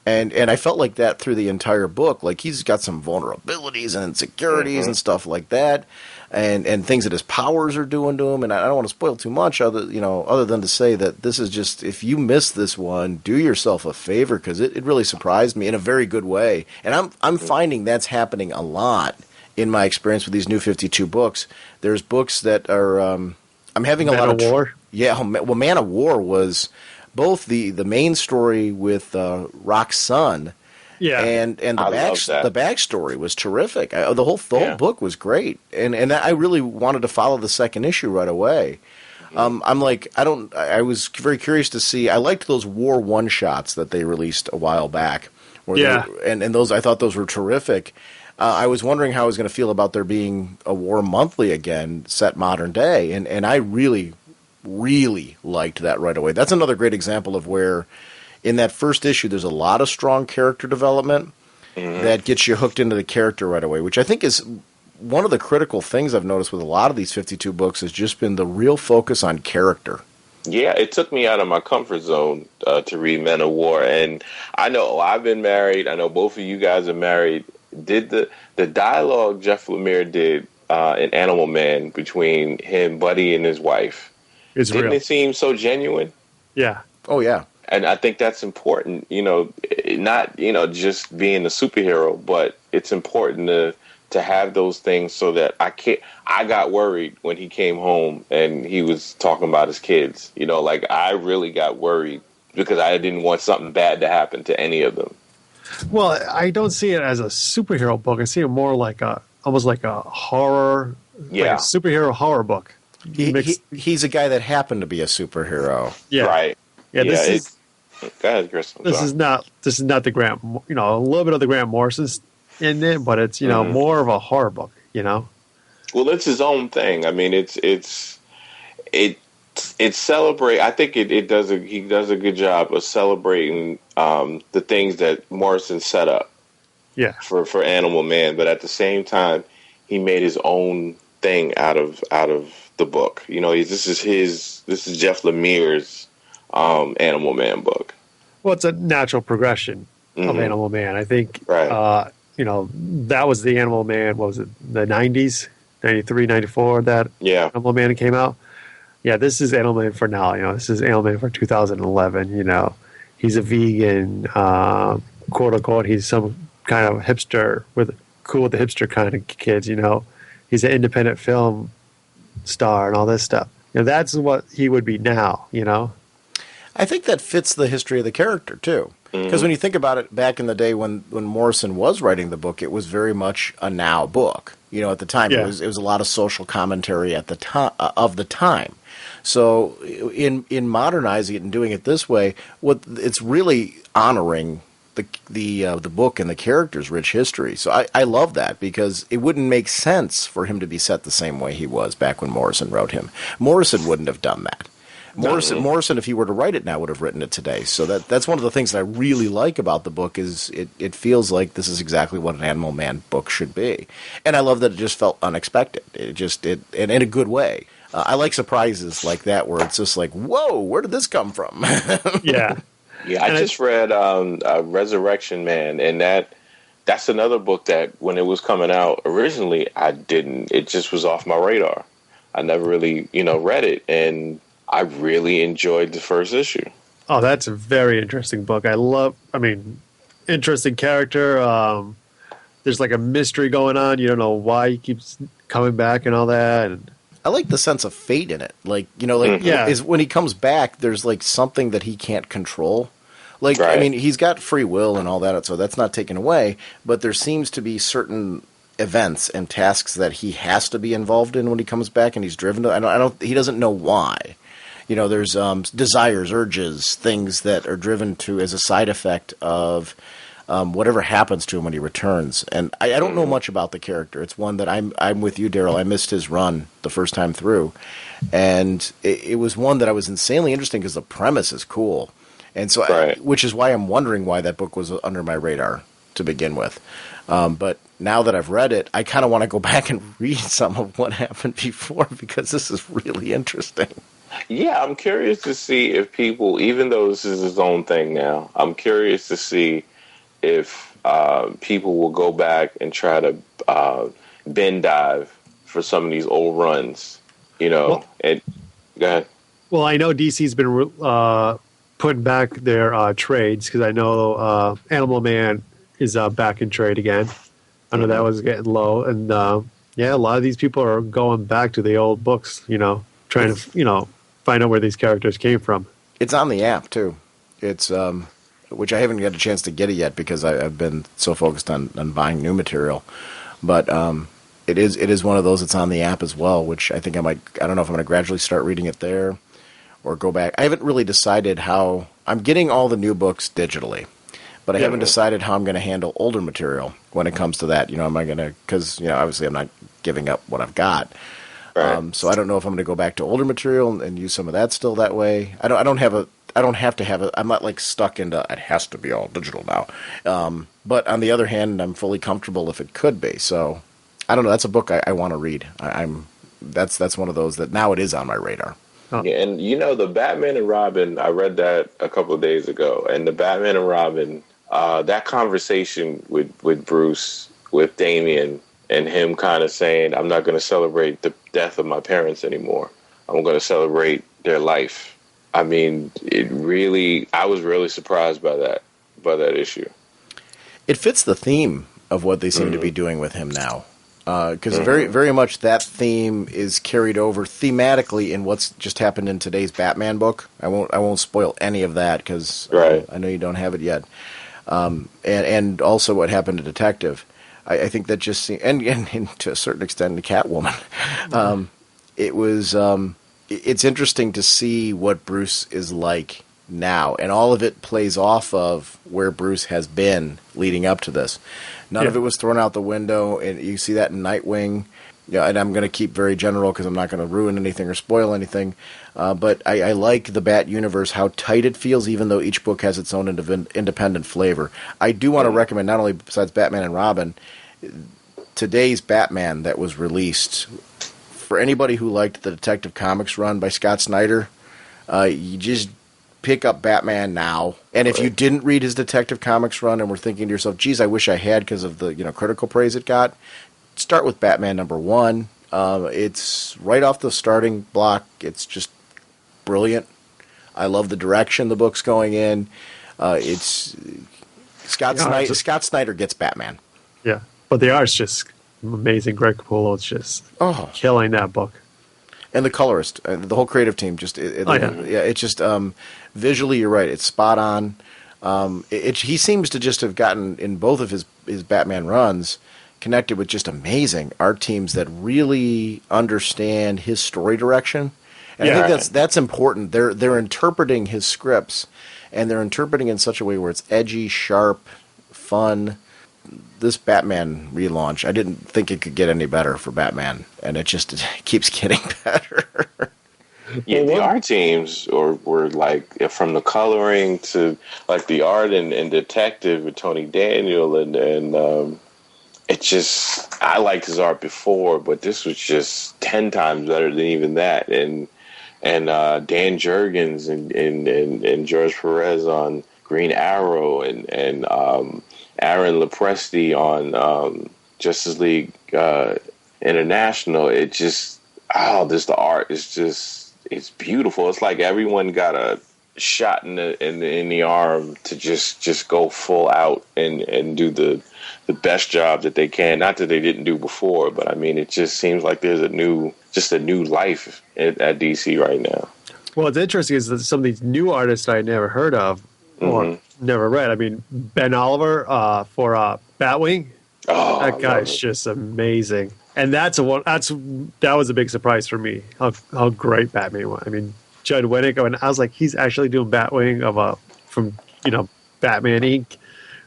And I felt like that through the entire book. Like he's got some vulnerabilities and insecurities and stuff like that, and things that his powers are doing to him. And I don't want to spoil too much, other than to say that this is just, if you miss this one, do yourself a favor, because it really surprised me in a very good way. And I'm finding that's happening a lot in my experience with these new 52 books. There's books that are I'm having a lot of War. Yeah, well, Man of War was both the main story with Rock's son, and the backstory was terrific. The whole book was great, and I really wanted to follow the second issue right away. I was very curious to see. I liked those War one shots that they released a while back, and those, I thought those were terrific. I was wondering how I was going to feel about there being a War monthly again, set modern day, and I really liked that right away. That's another great example of where in that first issue there's a lot of strong character development that gets you hooked into the character right away, which I think is one of the critical things I've noticed with a lot of these 52 books has just been the real focus on character. Yeah, it took me out of my comfort zone to read Men of War, and I know I've been married. I know both of you guys are married. Did the dialogue Jeff Lemire did in Animal Man between him, Buddy, and his wife? Didn't real. It seem so genuine? Yeah. Oh, yeah. And I think that's important, not, just being a superhero, but it's important to have those things so that I got worried when he came home and he was talking about his kids, I really got worried because I didn't want something bad to happen to any of them. Well, I don't see it as a superhero book. I see it more like almost like a horror, like a superhero horror book. He's a guy that happened to be a superhero. Yeah. Right. Yeah. Go ahead, Chris. This is not the Grant. A little bit of the Grant Morrison's in it, but it's more of a horror book. Well, it's his own thing. I mean, it celebrate. I think he does a good job of celebrating the things that Morrison set up. Yeah. For Animal Man, but at the same time, he made his own thing out of the book. This is Jeff Lemire's Animal Man book. Well, it's a natural progression of Animal Man. I think, right. That was the Animal Man, what was it, the 90s, 93, 94, that Animal Man came out. Yeah, this is Animal Man for now. This is Animal Man for 2011. He's a vegan, quote unquote. He's some kind of hipster cool with the hipster kind of kids. He's an independent film star and all this stuff. That's what he would be now. I think that fits the history of the character too. Because when you think about it, back in the day when Morrison was writing the book, it was very much a now book. At the time, it was a lot of social commentary at the time of the time. So in modernizing it and doing it this way, it's really honoring the book and the character's rich history. So I love that, because it wouldn't make sense for him to be set the same way he was back when Morrison wrote him. Morrison wouldn't have done that. Morrison, if he were to write it now, would have written it today. So that's one of the things that I really like about the book is it feels like this is exactly what an Animal Man book should be. And I love that it just felt unexpected. And in a good way. I like surprises like that where it's just like, whoa, where did this come from? Yeah. Yeah, I just read Resurrection Man, and that's another book that when it was coming out originally, it just was off my radar. I never really, read it, and I really enjoyed the first issue. Oh, that's a very interesting book. Interesting character. There's like a mystery going on. You don't know why he keeps coming back and all that. And I like the sense of fate in it. Is when he comes back, there's like something that he can't control. He's got free will and all that, so that's not taken away. But there seems to be certain events and tasks that he has to be involved in when he comes back, and he's driven to. He doesn't know why. There's desires, urges, things that are driven to as a side effect of whatever happens to him when he returns. And I don't know much about the character. It's one that I'm with you, Darrell. I missed his run the first time through. And it was one that I was insanely interested in because the premise is cool. And so, which is why I'm wondering why that book was under my radar to begin with. But now that I've read it, I kind of want to go back and read some of what happened before because this is really interesting. Yeah, I'm curious to see if people, even though this is his own thing now, I'm curious to see if people will go back and try to bin dive for some of these old runs, and go ahead. Well, I know DC's been putting back their trades because I know Animal Man is back in trade again. I know that was getting low, and a lot of these people are going back to the old books, trying to find out where these characters came from. It's on the app too. It's which I haven't got a chance to get it yet because I've been so focused on buying new material, but it is one of those that's on the app as well, which I think I don't know if I'm going to gradually start reading it there or go back. I haven't really decided how. I'm getting all the new books digitally, but I haven't decided how I'm going to handle older material when it comes to that. Am I going to, because obviously I'm not giving up what I've got. Right. So I don't know if I'm going to go back to older material and use some of that still that way. I don't have to have it. I'm not like stuck into it has to be all digital now. But on the other hand, I'm fully comfortable if it could be. So I don't know. That's a book I want to read. That's one of those that now it is on my radar. Oh. Yeah, and the Batman and Robin, I read that a couple of days ago, and the Batman and Robin, that conversation with Bruce, with Damian, and him kind of saying, I'm not going to celebrate the death of my parents anymore. I'm going to celebrate their life. I mean, I was really surprised by that issue. It fits the theme of what they seem to be doing with him now. Because very, very much that theme is carried over thematically in what's just happened in today's Batman book. I won't spoil any of that because I know you don't have it yet. And also what happened to Detective. I think that just seemed, and to a certain extent, the Catwoman. It's interesting to see what Bruce is like now, and all of it plays off of where Bruce has been leading up to this. None of it was thrown out the window, and you see that in Nightwing. Yeah, and I'm going to keep very general because I'm not going to ruin anything or spoil anything. But I like the Bat universe, how tight it feels, even though each book has its own independent flavor. I do want to recommend, not only besides Batman and Robin, today's Batman that was released. For anybody who liked the Detective Comics run by Scott Snyder, you just pick up Batman now. And if you didn't read his Detective Comics run and were thinking to yourself, geez, I wish I had because of the critical praise it got, start with Batman #1. It's right off the starting block. It's just brilliant. I love the direction the book's going in. It's Scott Snyder gets Batman. Yeah, but the art's just amazing. Greg Capullo's just killing that book. And the colorist, the whole creative team, it's just visually, you're right. It's spot on. He seems to just have gotten in both of his Batman runs connected with just amazing art teams that really understand his story direction. And I think that's important. They're interpreting his scripts, and they're interpreting in such a way where it's edgy, sharp, fun. This Batman relaunch, I didn't think it could get any better for Batman, and it keeps getting better. Yeah, the art teams were like, from the coloring to like the art and Detective with Tony Daniel and it just, I liked his art before, but this was just 10 times better than even that. And Dan Jurgens and George Perez on Green Arrow and Aaron Lopresti on Justice League International. It just, the art is just, it's beautiful. It's like everyone got a shot in the arm to just go full out and do the best job that they can. Not that they didn't do before, but I mean, it just seems like there's a new life at DC right now. Well, what's interesting is that some of these new artists I never heard of or never read. I mean, Ben Oliver for Batwing. Oh, that guy's just amazing. And that was a big surprise for me. How great Batman was. I mean, Judd Winnick. And I was like, he's actually doing Batwing from Batman Inc.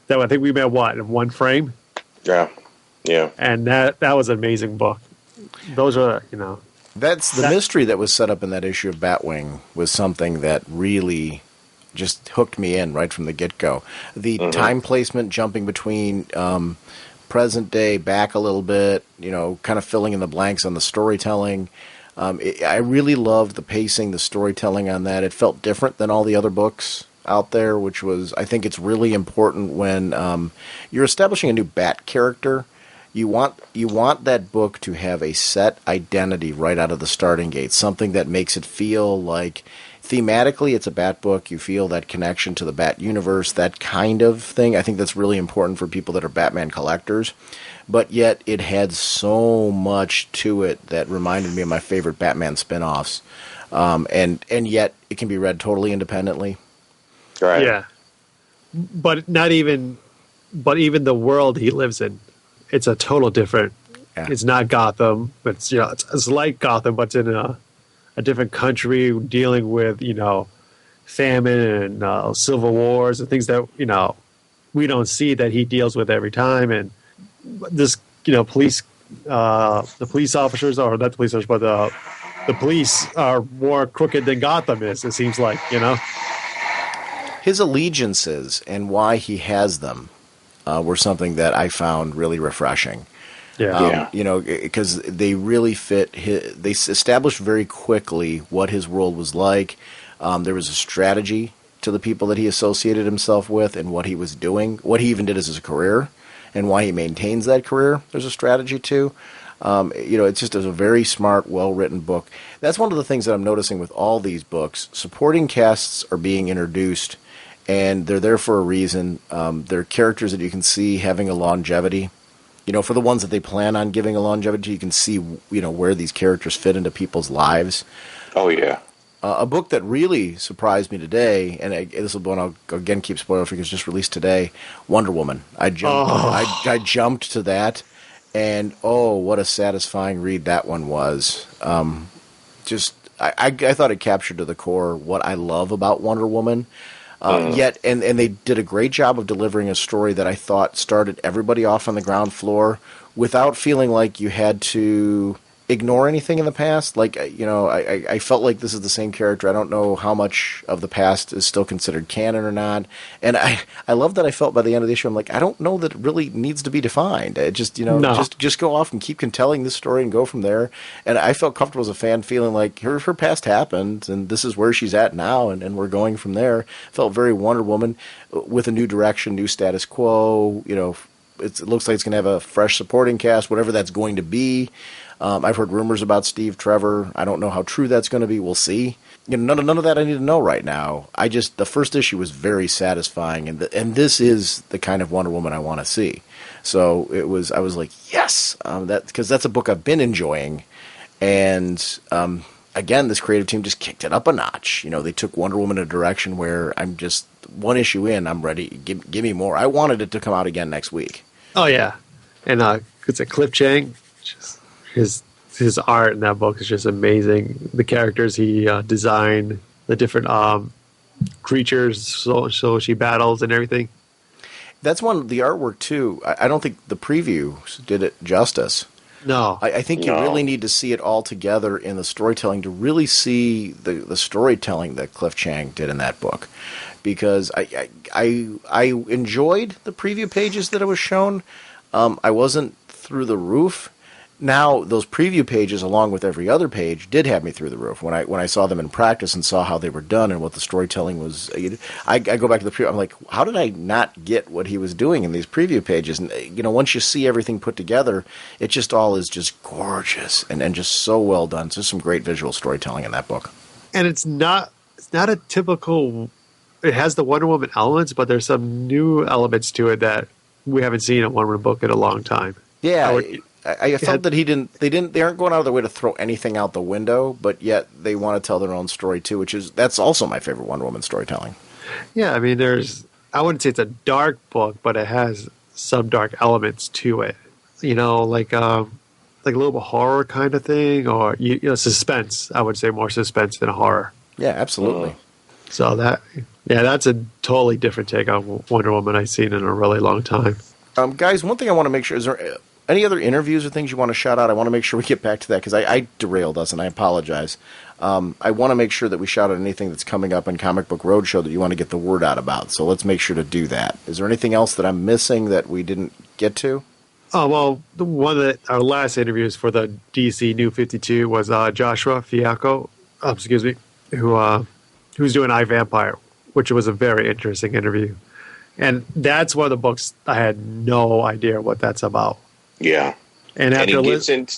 That I think we met in one frame. Yeah. And that was an amazing book. Those are That's the mystery that was set up in that issue of Batwing was something that really just hooked me in right from the get-go. The time placement, jumping between present day, back a little bit, kind of filling in the blanks on the storytelling. I really loved the pacing, the storytelling on that. It felt different than all the other books out there, which was, I think it's really important when you're establishing a new Bat character. You want that book to have a set identity right out of the starting gate, something that makes it feel like thematically it's a Bat book. You feel that connection to the Bat universe, that kind of thing. I think that's really important for people that are Batman collectors. But yet it had so much to it that reminded me of my favorite Batman spinoffs. And yet it can be read totally independently. Right. Yeah. But even the world he lives in, it's a total different. Yeah. It's not Gotham. It's it's like Gotham, but it's in a different country dealing with famine and civil wars and things that we don't see that he deals with every time. And this police, the police officers, or not the police officers, but the police are more crooked than Gotham is. It seems like his allegiances and why he has them were something that I found really refreshing. Yeah. Because they really fit. They established very quickly what his world was like. There was a strategy to the people that he associated himself with and what he was doing, what he even did as his career, and why he maintains that career. There's a strategy too. It's just a very smart, well-written book. That's one of the things that I'm noticing with all these books. Supporting casts are being introduced, and they're there for a reason. They're characters that you can see having a longevity. For the ones that they plan on giving a longevity, you can see, where these characters fit into people's lives. Oh, yeah. A book that really surprised me today, and this will be one I'll again keep spoiled for because it's just released today, Wonder Woman. I jumped to that, and what a satisfying read that one was. I thought it captured to the core what I love about Wonder Woman. Yet they did a great job of delivering a story that I thought started everybody off on the ground floor without feeling like you had to ignore anything in the past. Like, I felt like this is the same character. I don't know how much of the past is still considered canon or not. And I love that I felt by the end of the issue, I'm like, I don't know that it really needs to be defined. It just, just go off and keep telling this story and go from there. And I felt comfortable as a fan feeling like her past happened and this is where she's at now and we're going from there. Felt very Wonder Woman with a new direction, new status quo. It looks like it's going to have a fresh supporting cast, whatever that's going to be. I've heard rumors about Steve Trevor. I don't know how true that's going to be. We'll see. None of that I need to know right now. The first issue was very satisfying, and this is the kind of Wonder Woman I want to see. So I was like, yes, because that's a book I've been enjoying, and again, this creative team just kicked it up a notch. They took Wonder Woman in a direction where I'm just one issue in, I'm ready. Give me more. I wanted it to come out again next week. Oh yeah, and it's a Cliff Chang. His art in that book is just amazing. The characters he designed, the different creatures, so she battles and everything. That's the artwork too. I don't think the preview did it justice. No, I think you really need to see it all together in the storytelling to really see the storytelling that Cliff Chang did in that book. Because I enjoyed the preview pages that it was shown. I wasn't through the roof. Now, those preview pages, along with every other page, did have me through the roof. When I saw them in practice and saw how they were done and what the storytelling was, I go back to the preview. I'm like, how did I not get what he was doing in these preview pages? And once you see everything put together, it just all is just gorgeous and just so well done. It's just some great visual storytelling in that book. And it's not a typical. It has the Wonder Woman elements, but there's some new elements to it that we haven't seen in a Wonder Woman book in a long time. Yeah. I felt that they aren't going out of their way to throw anything out the window, but yet they want to tell their own story too, that's also my favorite Wonder Woman storytelling. Yeah, I mean, I wouldn't say it's a dark book, but it has some dark elements to it. Like a little bit horror kind of thing, or suspense. I would say more suspense than horror. Yeah, absolutely. So that's a totally different take on Wonder Woman I've seen in a really long time. Guys, one thing I want to make sure, is there any other interviews or things you want to shout out? I want to make sure we get back to that because I derailed us and I apologize. I want to make sure that we shout out anything that's coming up in Comic Book Roadshow that you want to get the word out about. So let's make sure to do that. Is there anything else that I'm missing that we didn't get to? Oh, well, the one that our last interviews for the DC New 52 was Joshua Fiacco, who's doing iVampire, which was a very interesting interview. And that's one of the books I had no idea what that's about. Yeah. And after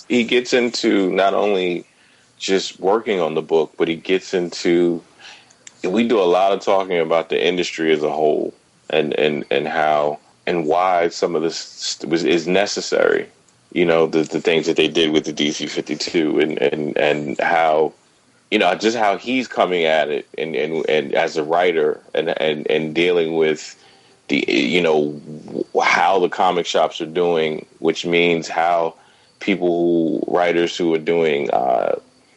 he gets into not only just working on the book, but he gets into, we do a lot of talking about the industry as a whole and how and why some of this is necessary. You know, the things that they did with the DC 52 and how, you know, just how he's coming at it and as a writer and dealing with the, you know, how the comic shops are doing, which means how writers who are doing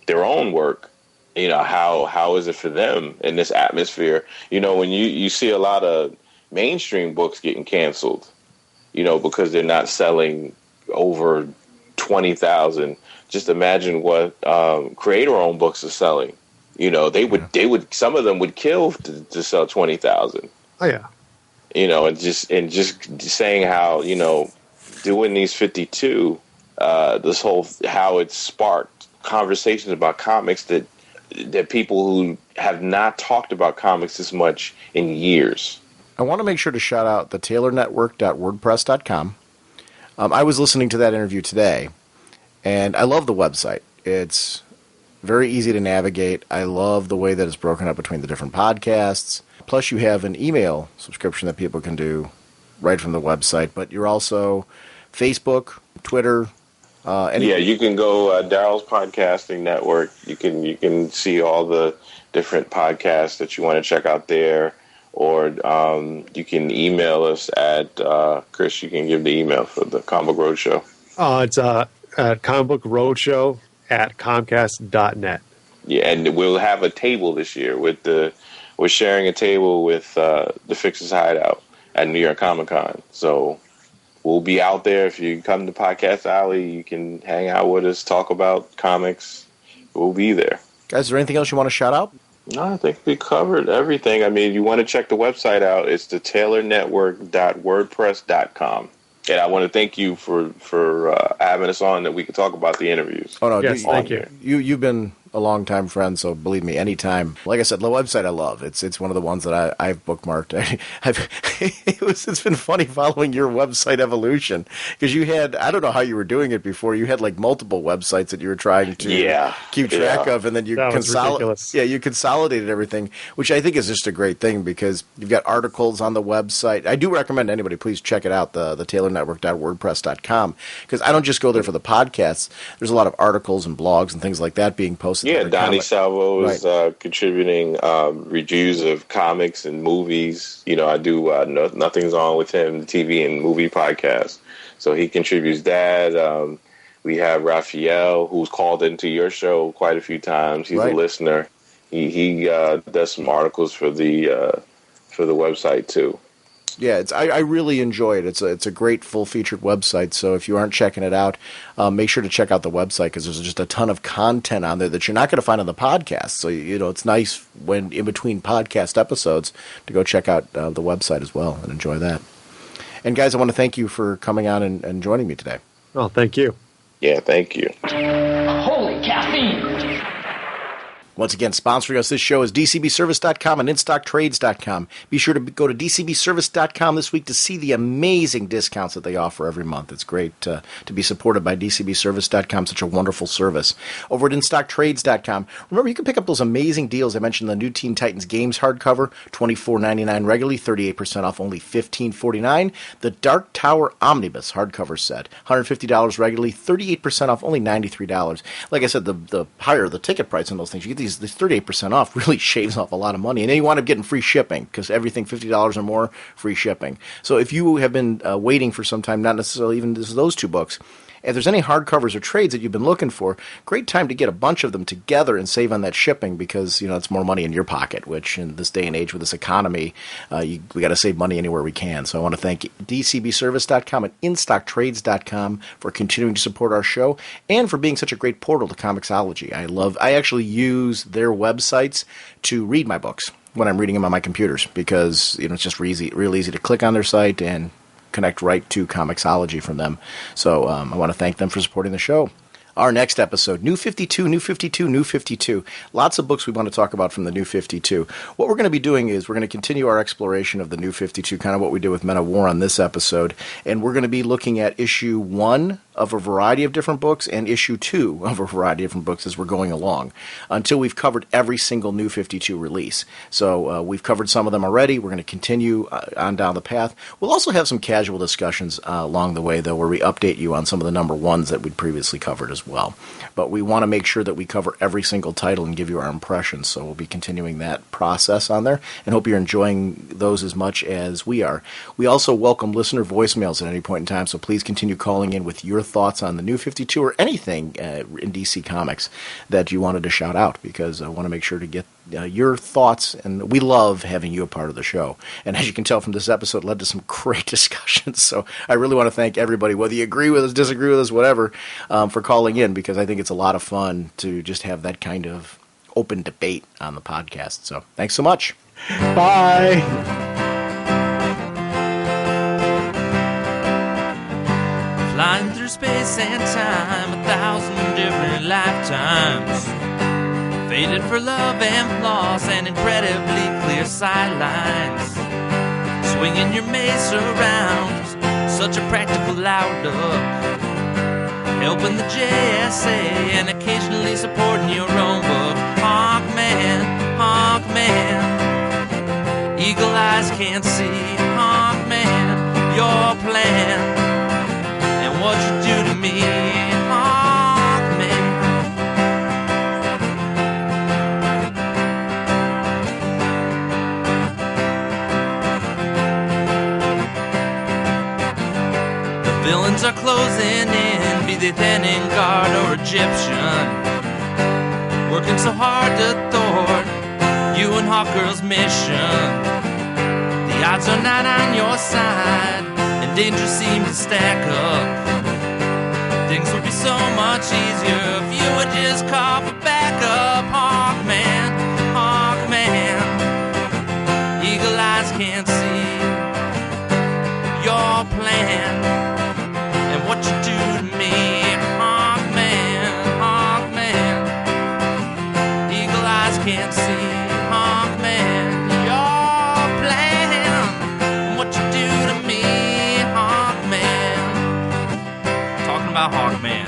their own work, you know, how is it for them in this atmosphere? You know, when you see a lot of mainstream books getting canceled, you know, because they're not selling over 20,000. Just imagine what creator-owned books are selling. You know, they would some of them would kill to sell 20,000. Oh yeah. You know, and just saying how, you know, doing these 52, this whole how it sparked conversations about comics that people who have not talked about comics this much in years. I want to make sure to shout out the taylornetwork.wordpress.com. I was listening to that interview today, and I love the website. It's very easy to navigate. I love the way that it's broken up between the different podcasts. Plus, you have an email subscription that people can do right from the website. But you're also Facebook, Twitter. You can go Darrell's Podcasting Network. You can see all the different podcasts that you want to check out there. Or you can email us at, Chris, you can give the email for the Comic Book Roadshow. It's Comic Book Roadshow at Comcast.net. Yeah, and we'll have a table this year we're sharing a table with the Fixers Hideout at New York Comic Con. So we'll be out there. If you come to Podcast Alley, you can hang out with us, talk about comics. We'll be there. Guys, is there anything else you want to shout out? No, I think we covered everything. I mean, you want to check the website out. It's the taylornetwork.wordpress.com. And I want to thank you for having us on that we could talk about the interviews. Oh, no, yes, thank you. You've been a long-time friend, so believe me, anytime. Like I said, the website I love. It's one of the ones that I've bookmarked. It's been funny following your website evolution because you had, I don't know how you were doing it before. You had like multiple websites that you were trying to keep track of, and then you consolidated everything, which I think is just a great thing because you've got articles on the website. I do recommend anybody please check it out, the taylornetwork.wordpress.com, because I don't just go there for the podcasts. There's a lot of articles and blogs and things like that being posted. Yeah, Donnie Salvo is contributing reviews of comics and movies. You know, I do Nothing's On with him, the TV and movie podcast. So he contributes that. We have Raphael, who's called into your show quite a few times. He's a listener. He does some articles for the website too. Yeah, I really enjoy it. It's a great full-featured website, so if you aren't checking it out, make sure to check out the website because there's just a ton of content on there that you're not going to find on the podcast. So, you know, it's nice when in between podcast episodes to go check out the website as well and enjoy that. And, guys, I want to thank you for coming on and joining me today. Oh, thank you. Yeah, thank you. Holy caffeine! Once again, sponsoring us this show is DCBService.com and InStockTrades.com. Be sure to go to DCBService.com this week to see the amazing discounts that they offer every month. It's great to be supported by DCBService.com, such a wonderful service. Over at InStockTrades.com, remember, you can pick up those amazing deals. I mentioned the new Teen Titans Games hardcover, $24.99 regularly, 38% off, only $15.49. The Dark Tower Omnibus hardcover set, $150 regularly, 38% off, only $93. Like I said, the higher the ticket price on those things, you get these 38% off really shaves off a lot of money. And then you wind up getting free shipping because everything $50 or more, free shipping. So if you have been waiting for some time, not necessarily even those two books, If there's any hardcovers or trades that you've been looking for, great time to get a bunch of them together and save on that shipping because, it's more money in your pocket, which in this day and age with this economy, we got to save money anywhere we can. So I want to thank dcbservice.com and instocktrades.com for continuing to support our show and for being such a great portal to Comixology. I actually use their websites to read my books when I'm reading them on my computers because, it's just real easy to click on their site and connect right to Comixology from them. So I want to thank them for supporting the show. Our next episode, New 52, New 52, New 52. Lots of books we want to talk about from the New 52. What we're going to be doing is we're going to continue our exploration of the New 52, kind of what we did with Men of War on this episode. And we're going to be looking at issue 1 of a variety of different books and issue 2 of a variety of different books as we're going along until we've covered every single New 52 release. So we've covered some of them already. We're going to continue on down the path. We'll also have some casual discussions along the way, though, where we update you on some of the number ones that we'd previously covered as well. But we want to make sure that we cover every single title and give you our impressions. So we'll be continuing that process on there and hope you're enjoying those as much as we are. We also welcome listener voicemails at any point in time, so please continue calling in with your thoughts on the New 52 or anything in DC Comics that you wanted to shout out, because I want to make sure to get your thoughts, and we love having you a part of the show. And as you can tell from this episode, it led to some great discussions. So I really want to thank everybody, whether you agree with us, disagree with us, whatever, for calling in, because I think it's a lot of fun to just have that kind of open debate on the podcast. So thanks so much. Bye. Flying through space and time, 1,000 different lifetimes. Faded for love and loss and incredibly clear sightlines. Swinging your mace around, such a practical outlook. Helping the JSA and occasionally supporting your own book. Hawkman, Hawkman, eagle eyes can't see. Hawkman, your plan and what you do to me. Hawkman. The villains are closing in, be they Thanin Guard or Egyptian. Working so hard to thwart you and Hawkgirl's mission. The odds are not on your side, and danger seems to stack up. Things would be so much easier if you would just call for backup. Hawkman, Hawkman, eagle eyes can't see your plan and what you do to me. Hawkman, Hawkman, eagle eyes can't see. Hawkman, your plan and what you do to me. Hawkman, talking about Hawkman.